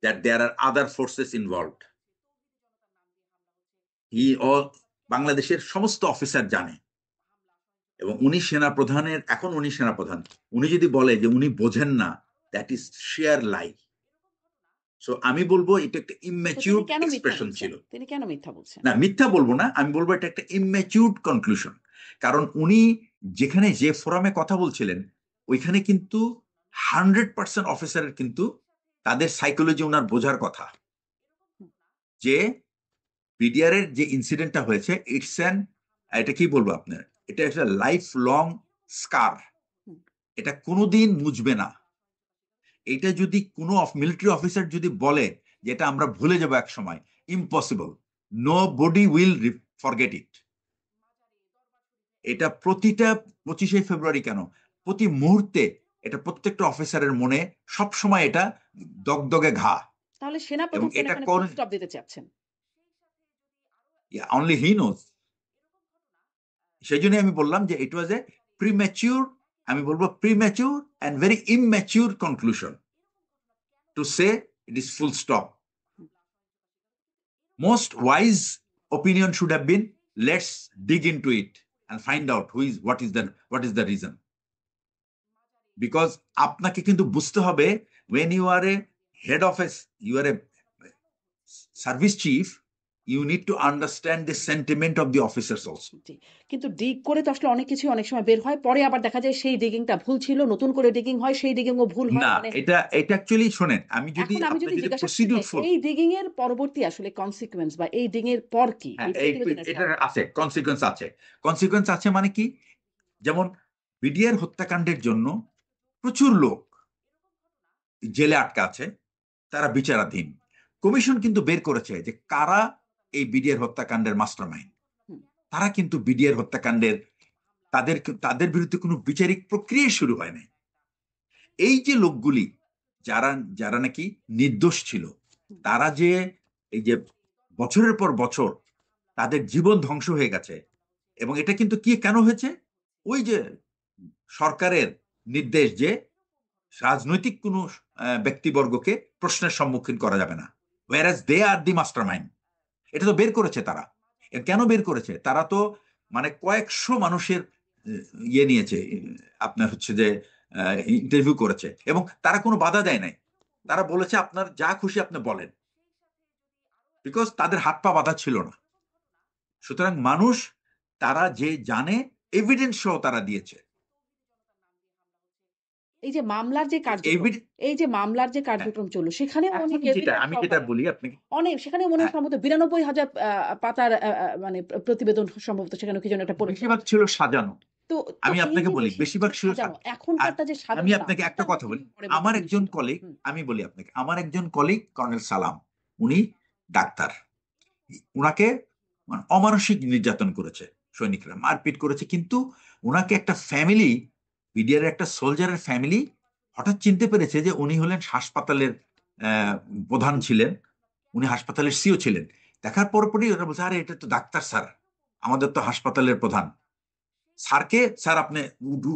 that there are other forces involved. He all বাংলাদেশের সমস্ত অফিসার জানে, এবং উনি সেনাপ্রধান, উনি যদি বলে যে উনি বোঝেন না, that is share lie. So আমি বলবো এটা একটা তো তিনি ইম্যাচিউরড কেন মিথ্যা এক্সপ্রেশন বলছেন? ছিল। তিনি কেন মিথ্যা বলছেন? না, মিথ্যা বলবো না, আমি বলবো এটা একটা ইম্যাচিউরড কনক্লুশন। কারণ উনি যেখানে যে ফোরামে কথা বলছিলেন, ওইখানে কিন্তু 100% অফিসারের কিন্তু তাদের সাইকোলজি ওনার বোঝার কথা, যে বিডিআর এর যে ইনসিডেন্টটা হয়েছে, এটা কি বলবো আপনার, এটা একটা লাইফ লং স্কার, হুম, এটা কোনোদিন মুছবে না। এটা যদি কোনো মিলিটারি অফিসার যদি বলে যে এটা আমরা ভুলে যাবো এক সময়, impossible, nobody will forget it. এটা প্রতিটা 25শে ফেব্রুয়ারি কেন, প্রতি মুহূর্তে এটা প্রত্যেকটা অফিসারের মনে সব সময় এটা দগদগে ঘা। তাহলে সেনা এবং প্রধান কেন এটা এখানে কোন, ফুল স্টপ দিতে চাচ্ছেন? Only he knows. সেই জন্য আমি বললাম যে ইট ওয়াজ এ প্রিম্যাচিউর, আমি বলবো premature and very immature conclusion to say it is full stop. Most wise opinion should have been, let's dig into it and find out what is the reason. Because আপনাকে কিন্তু বুঝতে হবে, when you are a head of a, you are a service chief, you need to understand the sentiment of the officers also. জি। কিন্তু ডিগ করে তো আসলে অনেক কিছুই অনেক সময় বের হয়। পরে আবার দেখা যায় সেই ডিগিংটা ভুল ছিল। নতুন করে ডিগিং হয়, সেই ডিগিংও ভুল হয়। না, মানে এটা অ্যাকচুয়ালি শোনেন, এখন আমি আপনার যদি যদি জিজ্ঞাসা করি যে প্রসিডিউর, এই ডিগিং এর পরবর্তী আসলে কনসিকুয়েন্স বা এই ডিগ এর পর কি? হ্যাঁ এই প্রতিবেদনের পর। এটা আছে, কনসিকুয়েন্স আছে। কনসিকুয়েন্স আছে মানে কি, যেমন বিডিআর হত্যাকাণ্ডের জন্য প্রচুর লোক জেলে আটকা আছে, তারা বিচারাধীন। কমিশন কিন্তু বের করেছে যে কারা এই বিডিআর হত্যাকাণ্ডের মাস্টারমাইন্ড। হুম, তারা কিন্তু বিডিআর হত্যাকাণ্ডের, তাদের বিরুদ্ধে কোনো বিচারিক প্রক্রিয়া শুরু হয় নাই। এই যে লোকগুলি যারা যারা নাকি নির্দোষ ছিল, হুম। তারা যে এই যে বছরের পর বছর তাদের জীবন ধ্বংস হয়ে গেছে, এবং এটা কিন্তু কি কেন হয়েছে, ওই যে সরকারের নির্দেশ যে রাজনৈতিক কোনো ব্যক্তিবর্গকে প্রশ্নের সম্মুখীন করা যাবে না, whereas they are the mastermind। এটা তো বের করেছে তারা। কেন বের করেছে? তারা তো মানে কয়েকশো মানুষের ইয়ে নিয়েছে, আপনার হচ্ছে যে ইন্টারভিউ করেছে, এবং তারা কোনো বাধা দেয় নাই। তারা বলেছে আপনার যা খুশি আপনি বলেন, বিকজ তাদের হাত পা বাঁধা ছিল না। সুতরাং মানুষ, তারা যে জানে, এভিডেন্স সহ তারা দিয়েছে। এই যে মামলার যে তো কার্যক্রম, এই যে মামলার যে কার্যক্রম চলল সেখানেও এখন অনেক যেটা এভিডেন্স আমি যেটা সহকারে বলি আপনাকে, অনেক সেখানে মনে হয় হ্যাঁ, সম্ভবত ৯২,০০০ পাতার মানে প্রতিবেদন সম্ভবত সেখানে কি যেন একটা পড়েছে। বেশিরভাগ ছিল সাজানো। তো তো আমি এই আপনাকে যে বলি বেশিরভাগ বেশিরভাগ যে ছিল সাজানো, আর এখনকারটা যে আমি সাজানো না, আপনাকে একটা এটার কথা মধ্যে বলি। পরিবর্তন আমার একজন নিশ্চিত। কলিগ, হুম, আমি বলি আপনাকে, আমার একজন কলিগ কর্নেল সালাম, উনি ডাক্তার। উনাকে মানে অমানসিক নির্যাতন করেছে, সৈনিকরা মারপিট করেছে, কিন্তু উনাকে একটা ফ্যামিলি, বিডিআর একটা সোলজারের ফ্যামিলি হঠাৎ চিনতে পেরেছে যে উনি হলেন হাসপাতালের প্রধান ছিলেন, উনি হাসপাতালের সিও ছিলেন। দেখার পরপরই ওরা বলছে, আরে এটা তো ডাক্তার স্যার, আমাদের তো হাসপাতালের প্রধান। স্যারকে, স্যার আপনি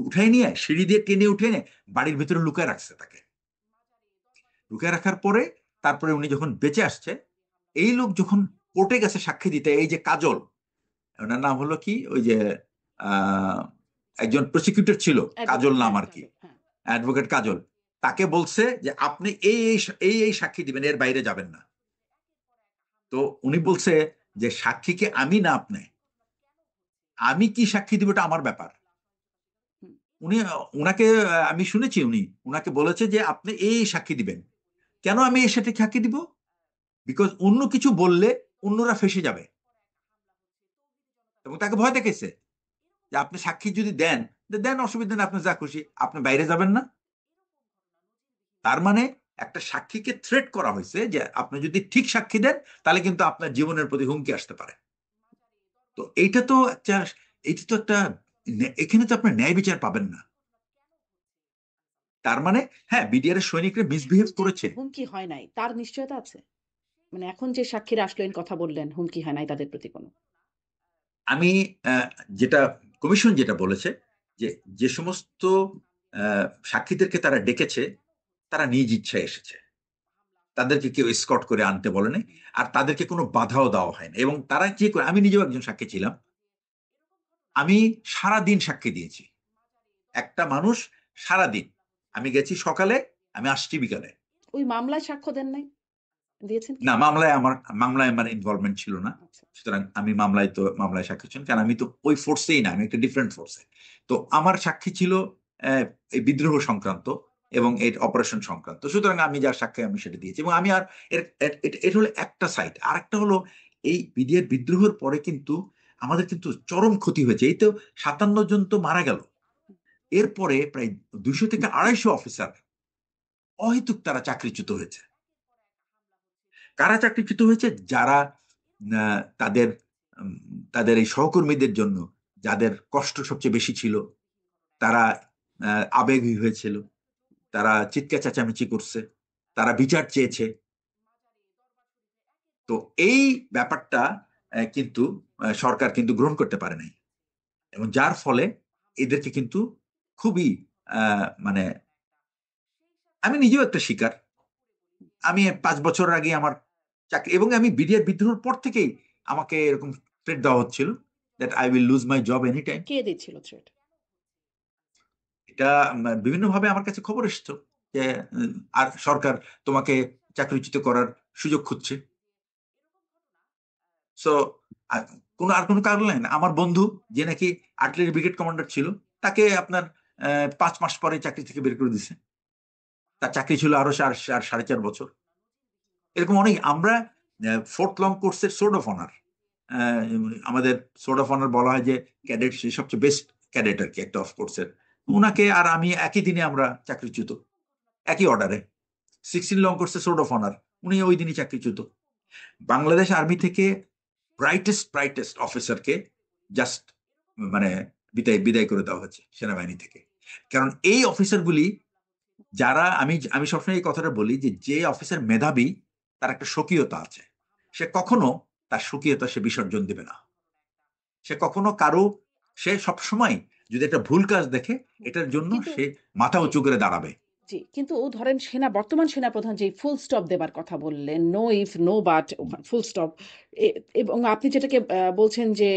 উঠাই নিয়ে সিঁড়ি দিয়ে টেনে উঠে নিয়ে বাড়ির ভিতরে লুকায় রাখছে তাকে। লুকায় রাখার পরে তারপরে উনি যখন বেঁচে আসছে, এই লোক যখন কোর্টে গেছে সাক্ষী দিতে, এই যে কাজল, ওনার নাম হলো কি, ওই যে আহ, একজন প্রসিকিউটর ছিল, কাজল অ্যাডভোকেট, নাম হ্যাঁ, আর কি, কাজল, হ্যাঁ। অ্যাডভোকেট কাজল, তাকে বলছে যে আপনি এই সাক্ষী দিবেন, এর বাইরে যাবেন না। তো উনি বলছে যে সাক্ষীকে আমি না আপনি, আমি কি সাক্ষী দিব এটা আমার ব্যাপার। হুম। উনি, উনাকে আমি শুনেছি, উনাকে বলেছে যে আপনি এই সাক্ষী দিবেন। কেন আমি এর সাথে সাক্ষী দিব? বিকজ অন্য কিছু বললে অন্যরা ফেসে যাবে, এবং তাকে ভয় দেখেছে যে আপনি সাক্ষী যদি দেন, দেন, অসুবিধা নেই, আপনি যা খুশি, আপনি বাইরে যাবেন না। তার মানে একটা সাক্ষীকে থ্রেট করা হয়েছে যে আপনি যদি ঠিক সাক্ষী দেন, তাহলে কিন্তু আপনার জীবনের প্রতি হুমকি আসতে পারে। তো এইটা তো একটা এখানে তো আপনার ন্যায় বিচার পাবেন না। তার মানে হ্যাঁ, বিডিআর এর সৈনিকরা এখন মিসবিহেভ যে করেছে। হুমকি হয় নাই তার নিশ্চয়তা আছে? মানে এখন যে সাক্ষীরা আসলেন, কথা বললেন, হুমকি হয় নাই তাদের প্রতি কোনো? আমি আহ, যেটা কমিশন যেটা বলেছে, যে যে সমস্ত সাক্ষীদেরকে তারা ডেকেছে, তারা নিজ ইচ্ছায় এসেছে, তাদেরকে কেউ এসকর্ট করে আনতে বলেনি, আর তাদেরকে কোনো বাধাও দেওয়া হয়নি। এবং তারা যে আমি নিজেও একজন সাক্ষী ছিলাম, আমি সারা দিন সাক্ষী দিয়েছি। একটা মানুষ সারা দিন, আমি গেছি সকালে, আমি আসছি বিকালে। ওই মামলায় সাক্ষ্য দেন নাই? দিয়েছেন কি? না, মামলায় আমার ইনভলভমেন্ট ছিল না। আচ্ছা। সুতরাং আমি মামলায় সাক্ষী ছিলাম, কারণ আমি তো ওই ফোর্সেই না, আমি একটা ডিফারেন্ট ফোর্সে। তো আমার সাক্ষী ছিল এই বিদ্রোহ সংক্রান্ত এবং এই অপারেশন সংক্রান্ত। সুতরাং আমি যার সাক্ষী আমি সেটা দিয়েছি, এবং আমি আর এটা হলো একটা সাইড। আর একটা হলো এই বিডিআর বিদ্রোহের পরে কিন্তু আমাদের কিন্তু চরম ক্ষতি হয়েছে। এই তো 57 জন তো মারা গেল, এরপরে প্রায় 200 থেকে 250 অফিসার অহেতুক তারা চাকরিচ্যুত হয়েছে। কারা চাকরিচ্যুত হয়েছে? যারা তাদের উম, তাদের এই সহকর্মীদের জন্য যাদের কষ্ট সবচেয়ে বেশি ছিল, তারা আবেগী হয়েছিল, তারা চিৎকার চেঁচামেচি করছে, তারা বিচার চেয়েছে। তো এই ব্যাপারটা কিন্তু সরকার কিন্তু গ্রহণ করতে পারে নাই, এবং যার ফলে এদেরকে কিন্তু খুবই মানে আমি নিজেও একটা শিকার। আমি 5 বছর আগে আমার চাকরি, এবং আমি বিডিআর বিদ্রোহের পর থেকেই আমাকে এরকম থ্রেট দেওয়া হচ্ছিল that I will lose my job any time. কে দিচ্ছিল থ্রেট? এটা বিভিন্নভাবে আমার কাছে খবর এসেছে যে আর সরকার তোমাকে চাকরিচ্যুত করার সুযোগ খুঁজছে। সো কোনো আর কোনো কারণ নাই না। আমার বন্ধু যে নাকি আর্টিলারি ব্রিগেড কমান্ডার ছিল, তাকে আপনার 5 মাস পরে চাকরি থেকে বের করে দিছে। তার চাকরি ছিল আরো 4.5 বছর। এরকম অনেক। আমরা ফোর্থ লং কোর্সের সোর্ড অফ অনার, আমাদের সোর্ড অফ অনার বলা হয় যে ক্যাডেট, সবচেয়ে বেস্ট ক্যাডেট আর কি একটা অফ কোর্সের, উনাকে আর আমি একই দিনে আমরা চাকরিচ্যুত, একই অর্ডারে। 16 লং কোর্সের সোর্ড অফ অনার, উনি ওই দিনই চাকরিচ্যুত। বাংলাদেশ আর্মি থেকে ব্রাইটেস্ট ব্রাইটেস্ট অফিসারকে জাস্ট মানে বিদায় বিদায় করে দেওয়া হচ্ছে সেনাবাহিনী থেকে। কারণ এই অফিসারগুলি যারা, আমি আমি সবসময় এই কথাটা বলি যে যে অফিসার মেধাবী তার একটা স্বকীয়তা আছে, সে কখনো তার স্বকীয়তা সে বিসর্জন দেবে না। সে কখনো কারো, সে সবসময় যদি একটা ভুল কাজ দেখে এটার জন্য কিন্তু সে মাথা জি উঁচু করে দাঁড়াবে। জি, কিন্তু ধরেন বর্তমান সেনাপ্রধান যে ফুল স্টপ দেবার কথা বললেন, no if no but, full stop, এবং আপনি যেটাকে বলছেন যে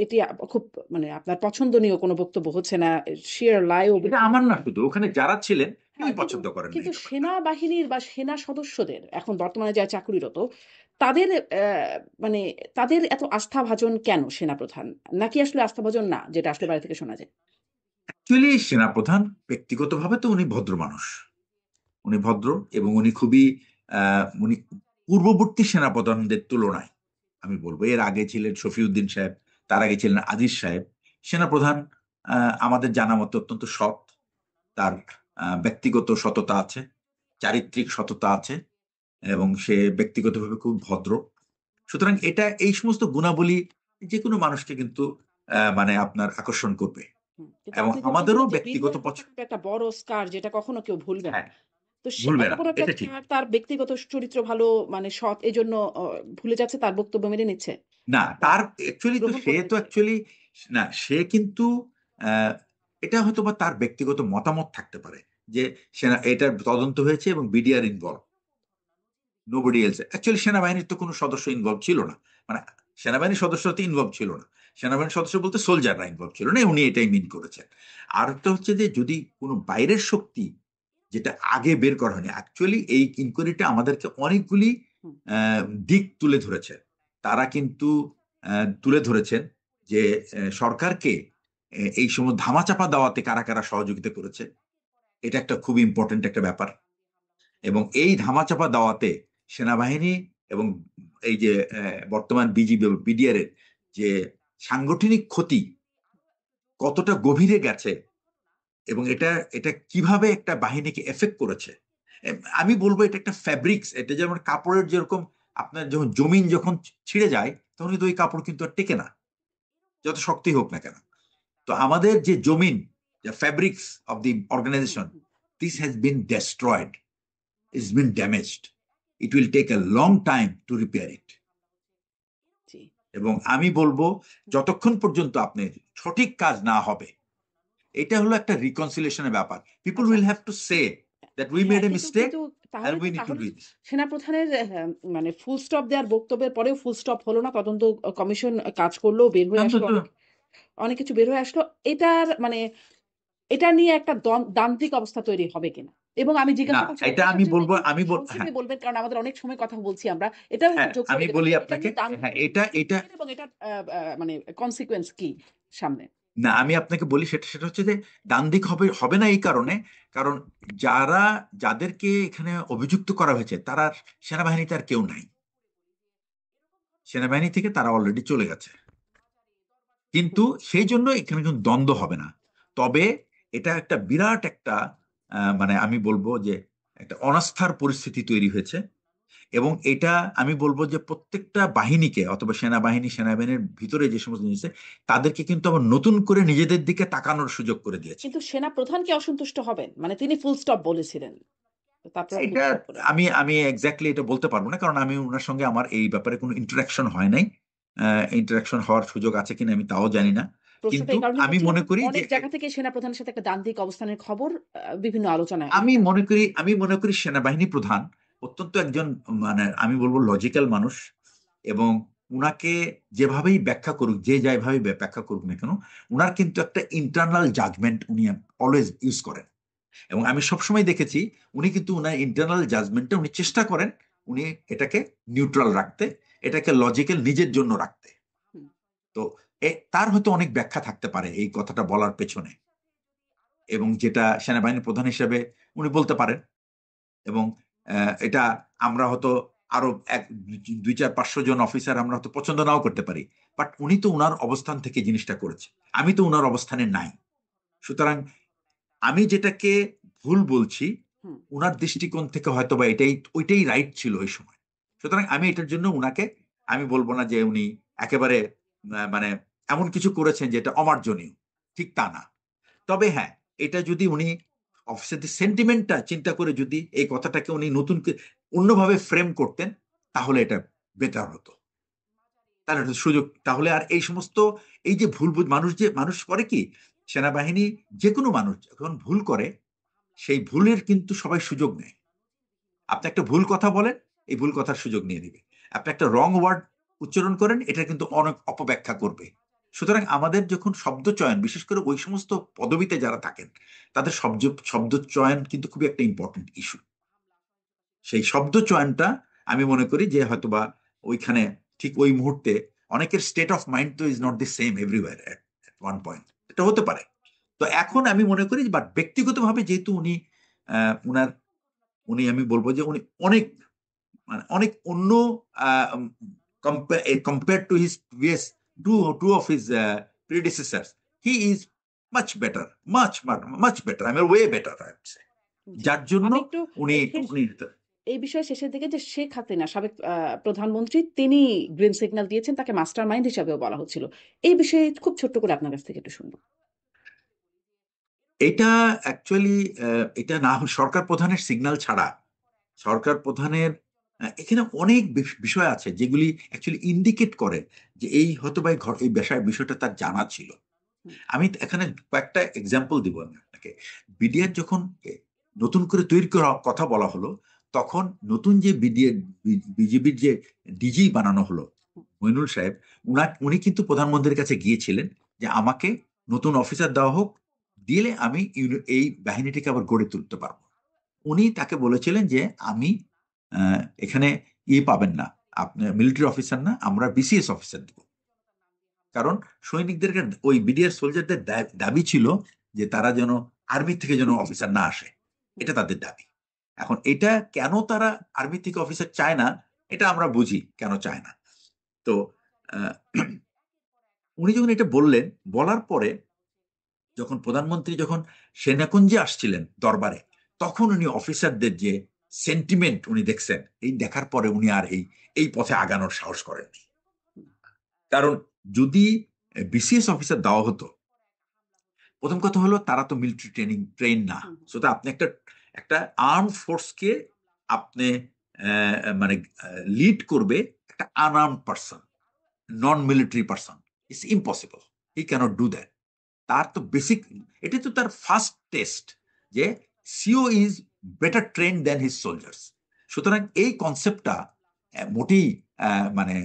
এটি খুব মানে আপনার পছন্দনীয় কোনো বক্তব্য হচ্ছে না, শিয়ার লাই। এটা আমার না, শুধু ওখানে যারা ছিলেন হ্যাঁ, কেউই কিন্তু পছন্দ করেন না কিন্তু এই ব্যাপারটা। সেনাবাহিনীর বা সেনা সদস্যদের এখন বর্তমানে যারা চাকুরিরত, তাদের মানে তাদের এত আস্থাভাজন কেন সেনাপ্রধান? নাকি আসলে আস্থাভাজন না, যেটা আসলে বাইরে থেকে শোনা যায়? অ্যাকচুয়ালি সেনাপ্রধান ব্যক্তিগতভাবে তো উনি ভদ্র মানুষ, উনি ভদ্র, এবং উনি খুবই উনি পূর্ববর্তী সেনাপ্রধানদের তুলনায়, আমি বলবো এর আগে ছিলেন শফিউদ্দিন সাহেব, তার আগে ছিলেন আজিজ সাহেব, সেনাপ্রধান আমাদের জানা মতো অত্যন্ত সৎ। তার ব্যক্তিগত সততা আছে, চারিত্রিক সততা আছে, এবং সে ব্যক্তিগতভাবে খুব ভদ্র। সুতরাং এটা, এই সমস্ত গুণাবলী যে কোনো মানুষকে কিন্তু মানে আপনার আকর্ষণ করবে। কিন্তু এবং আপনি বলতেছিলেন আমাদেরও যে ব্যক্তিগত বিদ্রোহের পছন্দ। কথাটা একটা বড় স্কার, যেটা কখনো কেউ ভুলবে না। হ্যাঁ, তো ভুলবে এত না, বড় একটা এটা ঠিক। স্কার, তার ব্যক্তিগত চরিত্র ভালো, মানে সৎ, এজন্য ভুলে যাচ্ছে, তার বক্তব্য মেনে নিচ্ছে না, বা তার অ্যাকচুয়ালি তো গ্রহণ সে করে তো নিচ্ছে। অ্যাকচুয়ালি না, সে কিন্তু আহ, এটা হয়তো বা তার ব্যক্তিগত মতামত থাকতে পারে যে সেনা এটার তদন্ত হয়েছে এবং BDR involve, nobody else. Actually সেনাবাহিনীর তো কোনো সদস্য ইনভলভ ছিল না, মানে সেনাবাহিনীর সদস্য তো ইনভলভ ছিল না, সেনাবাহিনীর সদস্য বলতে সোলজাররা ইনভলভ ছিল না, উনি এটাই মিন করেছেন। আর একটা হচ্ছে যে যদি কোনো বাইরের শক্তি, যেটা আগে বের করা হয়নি, অ্যাকচুয়ালি এই ইনকোয়ারিটা আমাদেরকে অনেকগুলি হুম, আহ, দিক তুলে ধরেছে। তারা কিন্তু তুলে ধরেছেন যে সরকারকে এই সময় ধামাচাপা দেওয়াতে কারা কারা সহযোগিতা করেছে, এটা একটা খুব ইম্পর্টেন্ট একটা ব্যাপার। এবং এই ধামাচাপা দেওয়াতে সেনাবাহিনী এবং এই যে বর্তমান বিজিবি বিডিআর এর যে সাংগঠনিক ক্ষতি কতটা গভীরে গেছে, এবং এটা এটা কিভাবে একটা বাহিনীকে এফেক্ট করেছে। আমি বলবো এটা একটা ফ্যাব্রিক্স, এটা যেমন কাপড়ের যেরকম আপনার যখন জমিন যখন ছিঁড়ে যায় তখন কিন্তু ওই কাপড় কিন্তু আর টেকে না, যত শক্তি হোক না কেন। তো আমাদের যে জমিন, the fabrics of the hmm, organization, hmm, this has been destroyed, it's been damaged. It will take a long time to repair it. জি। এবং আমি বলবো যতক্ষণ পর্যন্ত আপনি সঠিক কাজ না হবে, এটা হলো একটা রিকনসিলিয়েশনের ব্যাপার। পিপল আচ্ছা। Will have to say that we হ্যাঁ, মেড এ কিন্তু মিস্টেক কিন্তু and তাহলে we তো need to তাহলে do তো this. সেনাপ্রধানের মানে ফুল স্টপ দেওয়ার বক্তব্যের পরেও ফুল স্টপ হলো না, তদন্ত কমিশন কাজ করলো, বের হয়ে জানতো আসলো তো। অনেক অনেক কিছু বের হয়ে আসলো। এটার মানে এটা নিয়ে একটা দ্বান্দ্বিক অবস্থা তৈরি হবে কিনা? এবং আমি না, জিজ্ঞাসা করছি এটা এটার আমি জন্য বলবো, একটু হ্যাঁ সংক্ষেপে বলবেন, কারণ আমাদের অনেক সময় কথা বলছি আমরা। এটাও একটু হ্যাঁ যোগ করে আমি দেবেন বলি যে এটা আপনাকে। নিয়ে দ্বান্দ্বিক হ্যাঁ, এটা পরিস্থিতি এটা এবং এটার মানে কনসিকুয়েন্স কি সামনে? না, আমি আপনাকে বলি, সেটা সেটা হচ্ছে যে ডান দিক হবে হবে না এই কারণে, কারণ যারা, যাদেরকে এখানে অভিযুক্ত করা হয়েছে তারা সেনাবাহিনীতে আর কেউ নাই, সেনাবাহিনী থেকে তারা অলরেডি চলে গেছে। কিন্তু সেই জন্য এখানে কিন্তু দ্বন্দ্ব হবে না। তবে এটা একটা বিরাট একটা মানে আমি বলবো যে একটা অনাস্থার পরিস্থিতি তৈরি হয়েছে। এবং এটা আমি বলবো যে প্রত্যেকটা বাহিনীকে, অথবা সেনাবাহিনীর ভিতরে যে সমস্ত জিনিস আছে, তাদেরকে কিন্তু আবার নতুন করে নিজেদের দিকে তাকানোর সুযোগ করে দিয়েছে। কিন্তু সেনা প্রধান কি অসন্তুষ্ট হবেন? মানে তিনি ফুল স্টপ বলেছিলেন, তো তারপর আর ফুল এটা স্টপ বলেন। আমি আমি এক্স্যাক্টলি এটা বলতে পারবো না, কারণ আমি ওনার সঙ্গে আমার এই ব্যাপারে কোনো ইন্টারাকশন হয় নাই। ইন্টারাকশন হওয়ার সুযোগ আছে কিনা আমি তাও জানি না। প্রশ্নটা কিন্তু এই কারণে আমি করছিলাম, মনে করি যে অনেক জায়গা থেকে সেনা প্রধানের সাথে একটা দ্বান্দ্বিক অবস্থানের খবর বিভিন্ন আলোচনায় আমি মনে করি সেনাবাহিনী প্রধান অত্যন্ত একজন, মানে আমি বলবো লজিক্যাল মানুষ। এবং উনাকে যেভাবেই ব্যাখ্যা করুক, যে যাইভাবে ব্যাখ্যা করুক না কেন, উনার কিন্তু একটা ইন্টারনাল জাজমেন্ট উনি অলওয়েজ ইউজ করেন। এবং আমি সবসময় দেখেছি উনি কিন্তু উনার ইন্টারনাল জাজমেন্টে উনি চেষ্টা করেন উনি এটাকে নিউট্রাল রাখতে, এটাকে লজিক্যাল নিজের জন্য রাখতে। হুম। তো তার হয়তো অনেক ব্যাখ্যা থাকতে পারে এই কথাটা বলার পেছনে, এবং যেটা সেনাবাহিনী প্রধান হিসেবে উনি বলতে পারেন। এবং এটা আমরা হয়তো আরো এক 2, 4, 500 জন অফিসার আমরা হয়তো পছন্দ নাও করতে পারি, বাট উনি তো উনার অবস্থান থেকে জিনিসটা করেছে। আমি তো উনার অবস্থানে নাই। সুতরাং আমি যেটাকে ভুল বলছি, হুম। উনার দৃষ্টিকোণ থেকে হয়তো বা ওইটাই রাইট ছিল ওই সময়। সুতরাং আমি এটার জন্য উনাকে, আমি বলবো না যে উনি একেবারে মানে এমন কিছু করেছেন যেটা অমার্জনীয়, ঠিক তা না। তবে হ্যাঁ, এটা যদি উনি অফিসের সেন্টিমেন্টটা চিন্তা করে যদি এই কথাটাকে উনি নতুন অন্যভাবে ফ্রেম করতেন, তাহলে এটা বেটার হতো। তাহলে একটা সুযোগ, তাহলে আর এই সমস্ত এই যে মানুষ করে কি, সেনাবাহিনী যে কোনো মানুষ যখন ভুল করে, সেই ভুলের কিন্তু সবাই সুযোগ নেয়। আপনি একটা ভুল কথা বলেন, এই ভুল কথার সুযোগ নিয়ে নিবে। আপনি একটা রং ওয়ার্ড উচ্চারণ করেন, এটা কিন্তু অনেক অপব্যাখ্যা করবে। সুতরাং আমাদের যখন শব্দ চয়ন, বিশেষ করে ওই সমস্ত পদবিতে যারা থাকেন, তাদের শব্দ চয়ন কিন্তু খুবই একটা ইম্পর্টেন্ট ইস্যু। সেই শব্দ চয়নটা আমি মনে করি যে হয়তোবা ওইখানে ঠিক ওই মুহূর্তে অনেকের স্টেট অফ মাইন্ড তো is not the same everywhere at one point, এটা হতে পারে। তো এখন আমি মনে করি, বাট ব্যক্তিগতভাবে যেহেতু উনি উনার উনি আমি বলবো যে উনি অনেক, মানে অনেক অন্য compare to his previous two of his predecessors, he is much better, much better, I am way better, জি। যার জন্য আমি একটু উনি শেষ উনি এই বিষয়ে শেষের দিকে, যে শেখ হাসিনা সাবেক প্রধানমন্ত্রী, তিনি গ্রিন সিগন্যাল দিয়েছেন, তাকে মাস্টার মাইন্ড হিসাবেও বলা হচ্ছিল। এই বিষয়ে খুব ছোট্ট করে আপনার কাছ থেকে একটু শুনবো। এটা অ্যাকচুয়ালি এটা না সরকার প্রধানের সিগন্যাল ছাড়া, সরকার প্রধানের এখানে অনেক বিষয় আছে যেগুলি অ্যাকচুয়ালি ইন্ডিকেট করে যে এই হয়তো বা এই বিষয়টা তার জানা ছিল। হুম। আমি এখানে কয়েকটা এক্সাম্পল দিব আমি আপনাকে। বিডিআর যখন নতুন করে তৈরি করা কথা বলা হলো, তখন নতুন যে বিজিবির যে ডিজি বানানো হলো, মইনুল সাহেব, উনি কিন্তু প্রধানমন্ত্রীর কাছে গিয়েছিলেন যে আমাকে নতুন অফিসার দেওয়া হোক, দিলে আমি এই বাহিনীটিকে আবার গড়ে তুলতে পারবো। উনি তাকে বলেছিলেন যে আমি এখানে পাবেন না, আপনি মিলিটারি অফিসার না, আমরা বিসিএস অফিসার দিব। কারণ সৈনিকদেরকে, ওই বিডিআর সোলজারদের দাবি ছিল যে তারা যেন আর্মি থেকে যেন অফিসার না আসে, এটা তাদের দাবি। এখন এটা কেন তারা আর্মি থেকে অফিসার চায় না, এটা আমরা বুঝি কেন চায় না। তো আহ, উনি যখন এটা বললেন, বলার পরে যখন প্রধানমন্ত্রী যখন সেনাকুঞ্জে আসছিলেন দরবারে, তখন উনি অফিসারদের যে সেন্টিমেন্ট উনি দেখছেন, এই দেখার পরে উনি আর এই পথে আগানোর সাহস করেননি। কারণ যদি বিসিএস অফিসার দেওয়া হতো, প্রথম কথা হলো তারা তো মিলিটারি ট্রেন না। হুম। সো আপনি একটা একটা আর্ম ফোর্সকে আপনি মানে লিড করবে একটা unarm person, non military person, it's impossible, he can't do that. তার তো বেসিক, এটা তো তার ফার্স্ট টেস্ট, যে CO is better train than his soldiers. সুতরাং এই কনসেপ্টটা মোটেই মানে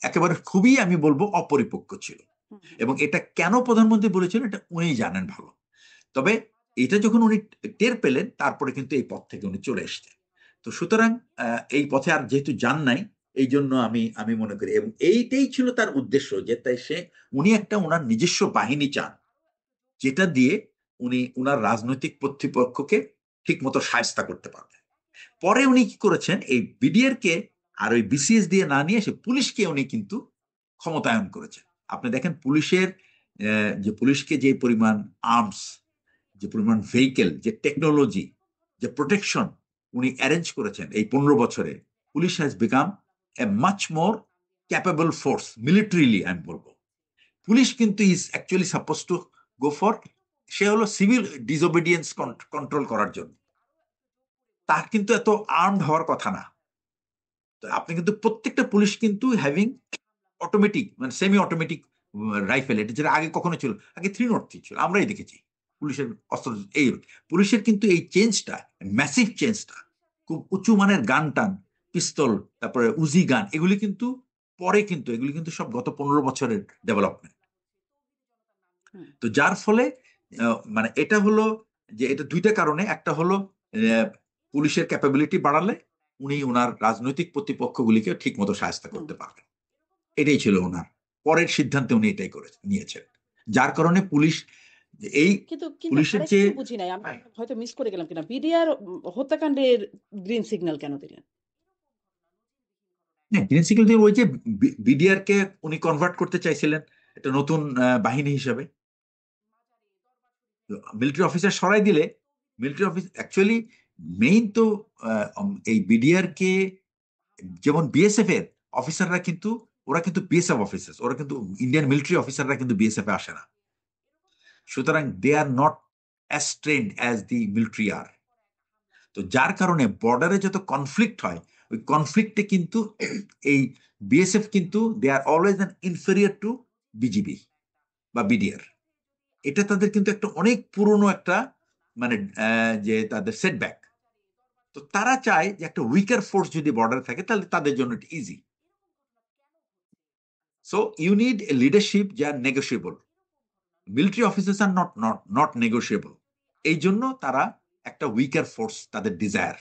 একেবারে খুবই আমি বলবো অপরিপক্ক ছিল। হুম। হুম। এবং এটা কেন প্রধানমন্ত্রী বলেছিলেন এটা উনি জানেন ভালো। তবে এটা যখন উনি টের পেলেন, তারপরে কিন্তু এই পথ থেকে উনি চলে এসছেন। তো সুতরাং এই পথে আর যেহেতু যান নাই, এই জন্য আমি আমি মনে করি, এবং এইটাই ছিল তার উদ্দেশ্য, যে তাই উনি একটা ওনার নিজস্ব বাহিনী চান, যেটা দিয়ে উনি ওনার রাজনৈতিক প্রতিপক্ষকে ঠিক মতো শায়েস্তা করতে পারবেন। পরে উনি কি করেছেন, এই বিডিআর কে আর ওই বিসিএস দিয়ে না নিয়ে এসে পুলিশকে উনি কিন্তু ক্ষমতায়ন করেছেন। আপনি দেখেন পুলিশের যে পুলিশকে যে পরিমাণ আর্মস, যে পরিমাণ ভেহিকেল, যে টেকনোলজি, যে প্রোটেকশন উনি অ্যারেঞ্জ করেছেন এই 15 বছরে, police has become a much more capable force militarily. আমি বলবো পুলিশ কিন্তু is actually suppose to go for, সে হলো সিভিল ডিসোবিডিয়েন্স কন্ট্রোল করার জন্য, তার কিন্তু এত আর্মড হওয়ার কথা না। তো আপনি কিন্তু প্রত্যেকটা পুলিশ কিন্তু হ্যাভিং অটোমেটিক মানে সেমি অটোমেটিক রাইফেল, এটা যেটা আগে কখনো ছিল, আগে 303 ছিল, আমরাই দেখেছি পুলিশের অস্ত্র। এই পুলিশের কিন্তু এই চেঞ্জটা, ম্যাসিভ চেঞ্জটা, খুব উঁচু মানের গান টান, পিস্তল, তারপরে উজি গান, এগুলি কিন্তু পরে, কিন্তু এগুলি কিন্তু সব গত 15 বছরের ডেভেলপমেন্ট। হুম। তো যার ফলে মানে এটা হলো যে এটা দুইটা কারণে, একটা হলো পুলিশের ক্যাপাবিলিটি বাড়ালে উনি ওনার রাজনৈতিক প্রতিপক্ষগুলিকে ঠিক মতো সাহায্য হুম। করতে পারবেন, এটাই ছিল ওনার পরের সিদ্ধান্তে উনি এটাই করে নিয়েছেন। যার কারণে পুলিশ এই কিন্তু কিন্তু পুলিশের যে আরেকটু বুঝি নাই, আমি হয়তো মিস করে গেলাম কিনা, বিডিআর হত্যাকাণ্ডের গ্রিন সিগন্যাল কেন দিলেন? গ্রিন সিগন্যাল দিয়ে ওই যে বিডিআর কে উনি কনভার্ট করতে চাইছিলেন একটা নতুন বাহিনী হিসাবে। মিলিটারি অফিসার সরাই দিলে, মিলিটারি অফিস অ্যাকচুয়ালি মেইন তো এই বিডিআর কে, যেমন বিএসএফ এর অফিসাররা কিন্তু, ওরা কিন্তু বিএসএফ অফিসার, ওরা কিন্তু ইন্ডিয়ান মিলিটারি অফিসাররা কিন্তু বিএসএফ এ আসে না। সুতরাং they are not as trained as the military are. তো যার কারণে বর্ডারে যত কনফ্লিক্ট হয়, ওই কনফ্লিক্টে কিন্তু এই বিএসএফ কিন্তু they are always an inferior to BGB বা বিডিআর। এটা তাদের কিন্তু একটা অনেক পুরনো একটা মানে যে তাদের সেটব্যাক। তো তারা চায় যে একটা উইকার ফোর্স যদি বর্ডারে থাকে তাহলে তাদের জন্য এটা easy. So you need a leadership যা negotiable, military officers are not negotiable. এই জন্য তারা একটা উইকার ফোর্স তাদের ডিজায়ার,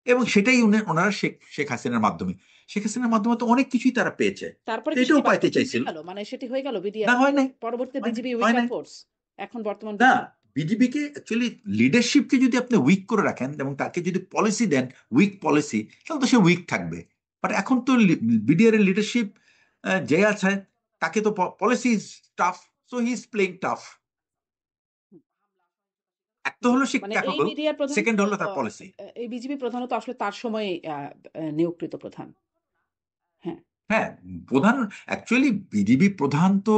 এবং সেটাই ওনারা শেখ শেখ হাসিনার মাধ্যমে, শেখ হাসিনার মাধ্যমে তো অনেক কিছুই তারা পেয়েছে, তারপরে তো কি সেটি এটাও পাইতে বাস্তবায়ন চাইছিল। হয়ে গেল, মানে সেটি হয়ে গেল না বিডিআর হয় নাই, পরবর্তীতে হয় নাই, বিজিবি হয় উইকার নাই। ফোর্স, এখন বর্তমান না, বিজিবি বিজিবিকে অ্যাকচুয়ালি লিডারশিপকে যদি আপনি উইক করে রাখেন এবং তাকে যদি পলিসি দেন উইক পলিসি, তাহলে তো সে উইক থাকবে। বাট এখন তো বিডিআর এর লিডারশিপ যে আছে, তাকে তো policy is tough, so he is playing tough. এক তো জি, হলো সে মানে এই ক্যাপাবল, বিডিআর প্রধানত সেকেন্ড হলো তার পলিসি। এই বিজিবি প্রধানত আসলে তার সময় নিয়োগকৃত প্রধান। হ্যাঁ। হ্যাঁ, প্রধান অ্যাকচুয়ালি বিজিবি প্রধান তো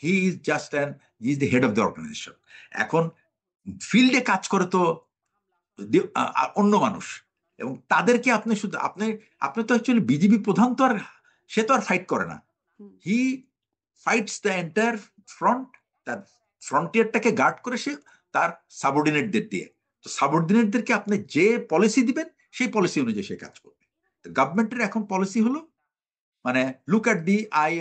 he is just an, he is the head of the organisation. এখন ফিল্ডে কাজ করে তো অন্য মানুষ, এবং তাদেরকে আপনি শুধু আপনি, আপনি তো অ্যাকচুয়ালি বিজিবি প্রধান তো আর, সে তো আর ফাইট করে না, হুম। হি ফাইটস দ্য এন্টায়ার ফ্রন্ট, তার ফ্রন্টিয়ারটাকে গার্ড করে সে তার সাবঅর্ডিনেটদের দিয়ে। তো সাবঅর্ডিনেটদেরকে আপনি যে পলিসি দিবেন সেই পলিসি অনুযায়ী সে কাজ করবে। তো গভর্নমেন্টের এখন পলিসি হলো মানে লুক অ্যাট দি আই,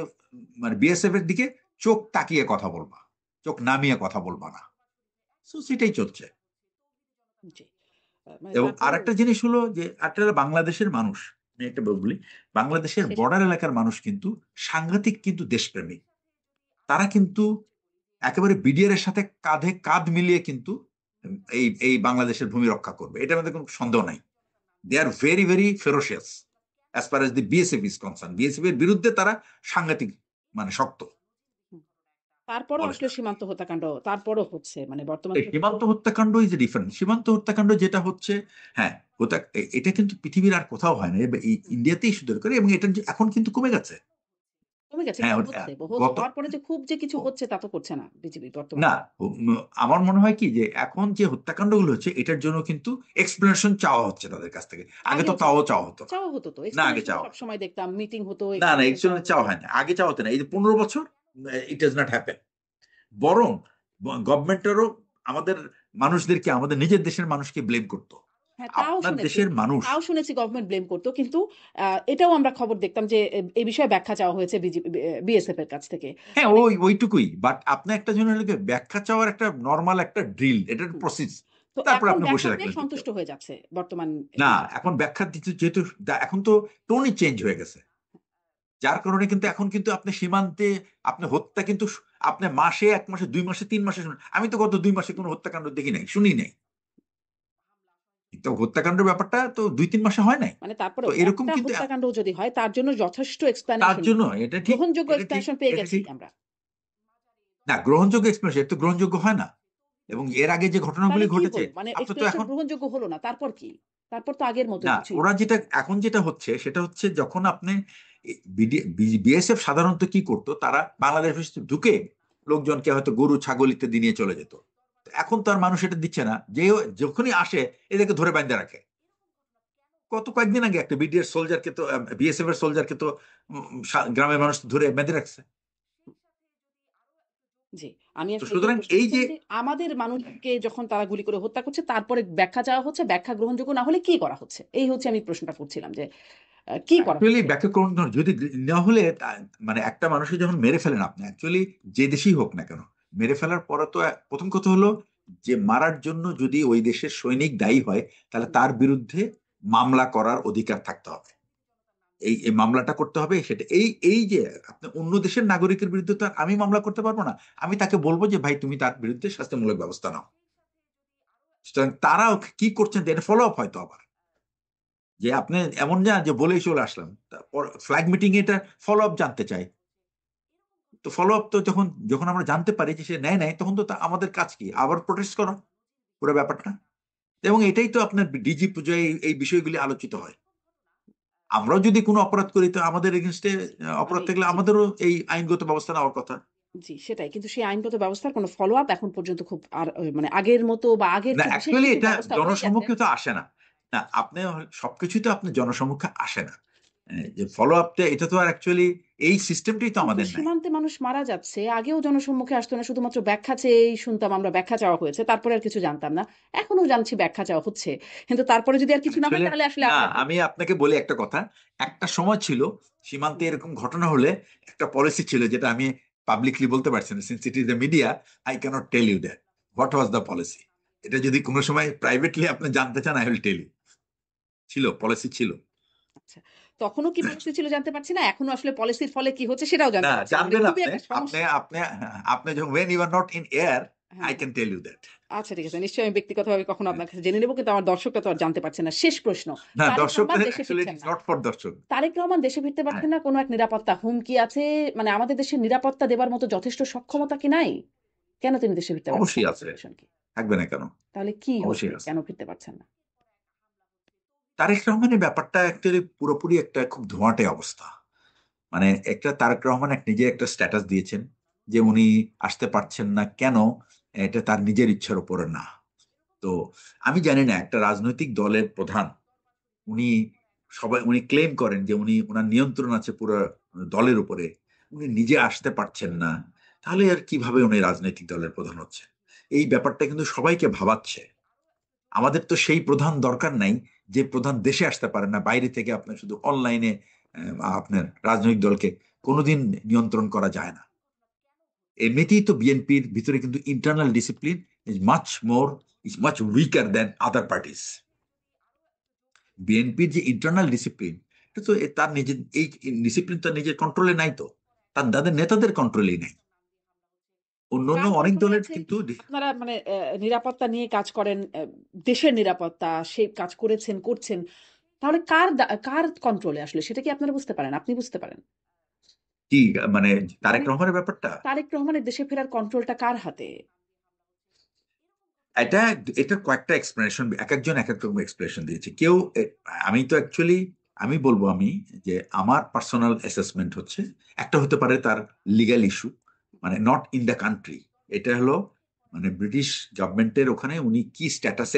মানে বিএসএফ এর দিকে চোখ তাকিয়ে কথা বলবা, চোখ নামিয়ে কথা বলবা না। সো সেটাই চলছে। জি। মানে এবং তারপর আরেকটা জিনিস হলো যে একটা বাংলাদেশের মানুষ, আমি একটা বলি, বাংলাদেশের শেষ। বর্ডার এলাকার মানুষ কিন্তু সাংঘাতিক কিন্তু দেশপ্রেমী। তারা কিন্তু একেবারে বিডিআর এর সাথে কাঁধে কাঁধ মিলিয়ে কিন্তু এই এই বাংলাদেশের ভূমি রক্ষা করবে, এটার মধ্যে কোনো সন্দেহ নাই। They are very very ferocious as far as the BSF is concern. BSF এর বিরুদ্ধে তারা সাংঘাতিক মানে শক্ত। হুম। তারপরও বলেন। আসলে সীমান্ত হত্যাকাণ্ড তারপরও হচ্ছে, মানে বর্তমান এই সীমান্ত হত্যাকাণ্ড ইজ ডিফারেন্ট, সীমান্ত হত্যাকাণ্ড যেটা হচ্ছে, হ্যাঁ, এটা কিন্তু পৃথিবীর আর কোথাও হয় না, এই ইন্ডিয়াতেই শুধু করে, এবং এটা এখন কিন্তু কমে গেছে। কমে গেছে হ্যাঁ কিন্তু হচ্ছে, গত, হওয়ার পরে যে খুব যে কিছু হচ্ছে তা তো করছে না বিজিবি না, বর্তমানে। আমার মনে হয় কি যে এখন যে হত্যাকাণ্ডগুলো হচ্ছে এটার জন্য কিন্তু এক্সপ্লেনেশন চাওয়া হচ্ছে তাদের কাছ থেকে, আগে তো আগেও তাও চাওয়া হতো না। চাওয়া হতো তো, না আগে এক্সপ্লেনেশন চাওয়া, সবসময় দেখতাম, মিটিং হতো, না না এক্সপ্লেনেশন চাওয়া এক্সপ্লেনেশন হতো। চাওয়া হয় না, আগে চাওয়া হতো না, এই যে 15 বছর ইট হাজ নট হ্যাপেন। বরং গভর্নমেন্টেরও আমাদের মানুষদেরকে, আমাদের নিজের দেশের মানুষকে ব্লেম করতো। হ্যাঁ, আপনার দেশের মানুষ, তাও শুনেছি গভর্নমেন্ট ব্লেম করতো, কিন্তু এটাও আমরা খবর দেখতাম যে এই বিষয়ে ব্যাখ্যা চাওয়া হয়েছে বিজিবি বিএসএফ এর কাছ থেকে। হ্যাঁ মানে ওইটুকুই, বাট আপনি একটা জন্য ব্যাখ্যা চাওয়ার একটা নর্মাল একটা ড্রিল, এটার হুম, প্রসেস, তো তারপর এখন আপনি বসে ব্যাখ্যা পেয়ে থাকলেন সন্তুষ্ট চুপচাপ। হয়ে যাচ্ছে বর্তমান না, বিজিবি। এখন ব্যাখ্যা দিতে যেহেতু এখন তো টোনই চেঞ্জ হয়ে গেছে, যার কারণে কিন্তু এখন কিন্তু আপনি সীমান্তে আপনি হত্যা কিন্তু আপনি মাসে, 1 মাসে, 2 মাসে, 3 মাসে শুনুন, আমি তো গত 2 মাসে কোনো হত্যাকাণ্ড দেখি নাই, শুনি নাই। তো হত্যাকাণ্ডের ব্যাপারটা তো 2-3 মাসে হয় নাই। মানে তারপরে তো এরকম একটা কিন্তু হত্যাকাণ্ড যদি হয় তার জন্য যথেষ্ট তার এক্সপ্লেনেশন, জন্য এটা ঠিক, গ্রহণযোগ্য এটা ঠিক, এক্সপ্লেনেশন পেয়ে এটা গেছি ঠিক। আমরা। না, গ্রহণযোগ্য এক্সপ্রেশন এটা তো গ্রহণযোগ্য হয় না। এবং এর আগে যে তাহলে ঘটনাগুলি কি ঘটেছে হলো? মানে আপনি তো এক্সপ্লেনেশন এখন গ্রহণযোগ্য হলো না। তারপর কি? তারপর তো আগের মতো না, কিছুই ওরা না। যেটা এখন যেটা হচ্ছে সেটা হচ্ছে যখন আপনি বিএসএফ সাধারণত কি করতো, তারা বাংলাদেশ ঢুকে লোকজনকে হয়তো গরু ছাগল ইত্যাদি নিয়ে চলে যেত। তো এখন তো আর মানুষ এটা দিচ্ছে না, যে যখনই আসে এদেরকে ধরে বাইন্ধে রাখে। কয়েকদিন আগে একটা বিডিআর সোলজারকে তো বিএসএফ এর সোলজারকে তো গ্রামের মানুষ ধরে বেঁধে রাখছে। জি, আমি তো আসলে এটাই সুতরাং প্রশ্ন এই যে করছিলাম যে আমাদের মানুষকে যখন তারা গুলি করে হত্যা করছে তারপরে ব্যাখ্যা চাওয়া হচ্ছে, ব্যাখ্যা গ্রহণযোগ্য না হলে কি করা হচ্ছে? এই হচ্ছে আমি প্রশ্নটা করছিলাম যে কি করা অ্যাকচুয়ালি হচ্ছে? ব্যাকরণ যদি না হলে মানে একটা মানুষের যখন মেরে ফেলেন আপনি, অ্যাকচুয়ালি যে দেশেই হোক না কেন, মেরে ফেলার পরে তো প্রথম কথা হলো যে মারার জন্য যদি ওই দেশের সৈনিক দায়ী হয় তাহলে হুম, তার বিরুদ্ধে মামলা করার অধিকার থাকতে হবে। এই মামলাটা করতে হবে। সেটা এই যে আপনি অন্য দেশের নাগরিকের বিরুদ্ধে তো আর আমি মামলা করতে পারবো না। আমি তাকে বলবো যে ভাই তুমি তার বিরুদ্ধে শাস্তিমূলক ব্যবস্থা নাও। সুতরাং তারাও কি করছেন এটা ফলো আপ হয়তো আবার, যে আপনি এমন না যে বলেই চলে আসলাম, তারপর ফ্ল্যাগ মিটিং এটা ফলো আপ জানতে চাই। তো ফলো আপ তো যখন যখন আমরা জানতে পারি যে সে নেয় নাই, তখন তো আমাদের কাজ কি আবার প্রোটেস্ট করা পুরো ব্যাপারটা। এবং এটাই তো আপনার ডিজি পূজায় এই বিষয়গুলি আলোচিত হয়। আমরাও যদি কোনো অপরাধ করি তো আমাদের এগেনস্টে অপরাধ আমি থাকলে জি, আমাদেরও এই আইনগত ব্যবস্থা নেওয়ার কথা। জি সেটাই। কিন্তু সেই আইনগত ব্যবস্থার কোনো ফলো আপ এখন পর্যন্ত খুব আর মানে আগের মতো বা আগের না, চেয়ে বিশেষ অ্যাকচুয়ালি কিছু এটা ব্যবস্থা হয়ে গেছে। জনসম্মুখে তো আসে না। না, আপনি সবকিছু তো আপনি জনসম্মুখে আসে না। যে ফলো আপটা এটা তো আর অ্যাকচুয়ালি এই সিস্টেমটাই তো কিন্তু আমাদের নাই। সীমান্তে মানুষ মারা যাচ্ছে। আগেও জনসম্মুখে আসতো না। শুধুমাত্র ব্যাখ্যা চেয়েই শুনতাম আমরা, ব্যাখ্যা চাওয়া হয়েছে। তারপরে আর কিছু জানতাম না। এখনো জানছি ব্যাখ্যা চাওয়া হচ্ছে। কিন্তু তারপরে যদি আর কিছু না হয় অ্যাকচুয়ালি তাহলে আসলে না, আপনার কি? আমি আপনাকে বলি একটা কথা। একটা সময় ছিল সীমান্তে হুম, এরকম ঘটনা হলে একটা পলিসি ছিল যেটা আমি পাবলিকলি বলতে পারছি না, since it is the media, I can't tell you that what was the policy. এটা যদি কোনো সময় প্রাইভেটলি আপনি জানতে চান, আই উইল টেল ইউ। ছিল, পলিসি ছিল। আচ্ছা। তখনও কি পলিসি ছিল জানতে পারছি না। এখনো আসলে পলিসির ফলে কি হচ্ছে সেটাও না, জানতে পারছি না। মানে জানবেন খুবই আপনি, একটা আপনি সমস্যা। আপনি আপনি যখন when you are not in air, হ্যাঁ, আই হ্যাঁ। Can tell you that. আচ্ছা ঠিক আছে। নিশ্চয়ই আমি ব্যক্তিগতভাবে কখনো আপনার কাছে জেনে নেব। কিন্তু আমার দর্শকরা তো আর জানতে পারছে না। শেষ প্রশ্ন। না, তারেক রহমান দর্শকদের দেশে অ্যাকচুয়ালি ইট ফিরছেন ইজ না। নট ফর দর্শক। তারেক রহমান দেশে ফিরতে হ্যাঁ, পারছেন না। কোনো এক নিরাপত্তা হুমকি আছে। মানে আমাদের দেশের নিরাপত্তা দেবার মতো যথেষ্ট সক্ষমতা কি নাই? কেন তিনি দেশে ফিরতে পারছেন না? অবশ্যই আপনার আছে। বিশ্লেষণ কি? থাকবে না কেন? তাহলে কি হচ্ছে? অবশ্যই আছে। কেন ফিরতে পারছেন না? তারেক রহমানের ব্যাপারটা অ্যাকচুয়ালি পুরোপুরি একটা খুব ধোঁয়াটে অবস্থা। মানে একটা তারেক রহমান নিজে একটা স্ট্যাটাস দিয়েছেন যে উনি আসতে পারছেন না কেন, এটা তার নিজের ইচ্ছার উপরে না। তো আমি জানি না, একটা রাজনৈতিক দলের প্রধান, উনি উনি ক্লেম করেন যে ওনার নিয়ন্ত্রণ আছে পুরো দলের উপরে, উনি নিজে আসতে পারছেন না, তাহলে আর কিভাবে উনি রাজনৈতিক দলের প্রধান হচ্ছে? এই ব্যাপারটা কিন্তু সবাইকে ভাবাচ্ছে। আমাদের তো সেই প্রধান দরকার নাই যে প্রধান দেশে আসতে পারে না, বাইরে থেকে আপনার শুধু অনলাইনে আপনার রাজনৈতিক দলকে কোনোদিন নিয়ন্ত্রণ করা যায় না। এমনিতেই তো বিএনপির ভিতরে কিন্তু internal discipline is much weaker than other parties. বিএনপির যে ইন্টারনাল ডিসিপ্লিন, এটা তো তার নিজের এই ডিসিপ্লিন তার নিজের কন্ট্রোলে নাই, তো তাদের নেতাদের কন্ট্রোলেই নাই। অন্য অন্য কার অনেক কন্ট্রোলে দলের আছে? কিন্তু আপনারা মানে নিরাপত্তা নিয়ে কাজ করেন, দেশের নিরাপত্তা সেই কাজ করেছেন, করছেন। তাহলে কার কন্ট্রোলে আসলে সেটা কি আপনারা বুঝতে পারেন? আপনি বুঝতে পারেন? কি মানে তারেক মানে রহমানের ব্যাপারটা, তারেক রহমানের দেশে ফেরার কন্ট্রোলটা কার হাতে? এটা এটা কয়েকটা এক্সপ্লেনেশন, এক একজন এক এক রকম এক্সপ্লেনেশন দিয়েছে। কেউ আমি তো অ্যাকচুয়ালি আমি বলবো যে আমার পার্সোনাল অ্যাসেসমেন্ট হচ্ছে একটা হতে পারে তার লিগ্যাল ইস্যু, মানে নট ইন দ্য কান্ট্রি। এটা হলো মানে ব্রিটিশ গভর্নমেন্টের ওখানে উনি কি স্ট্যাটাসে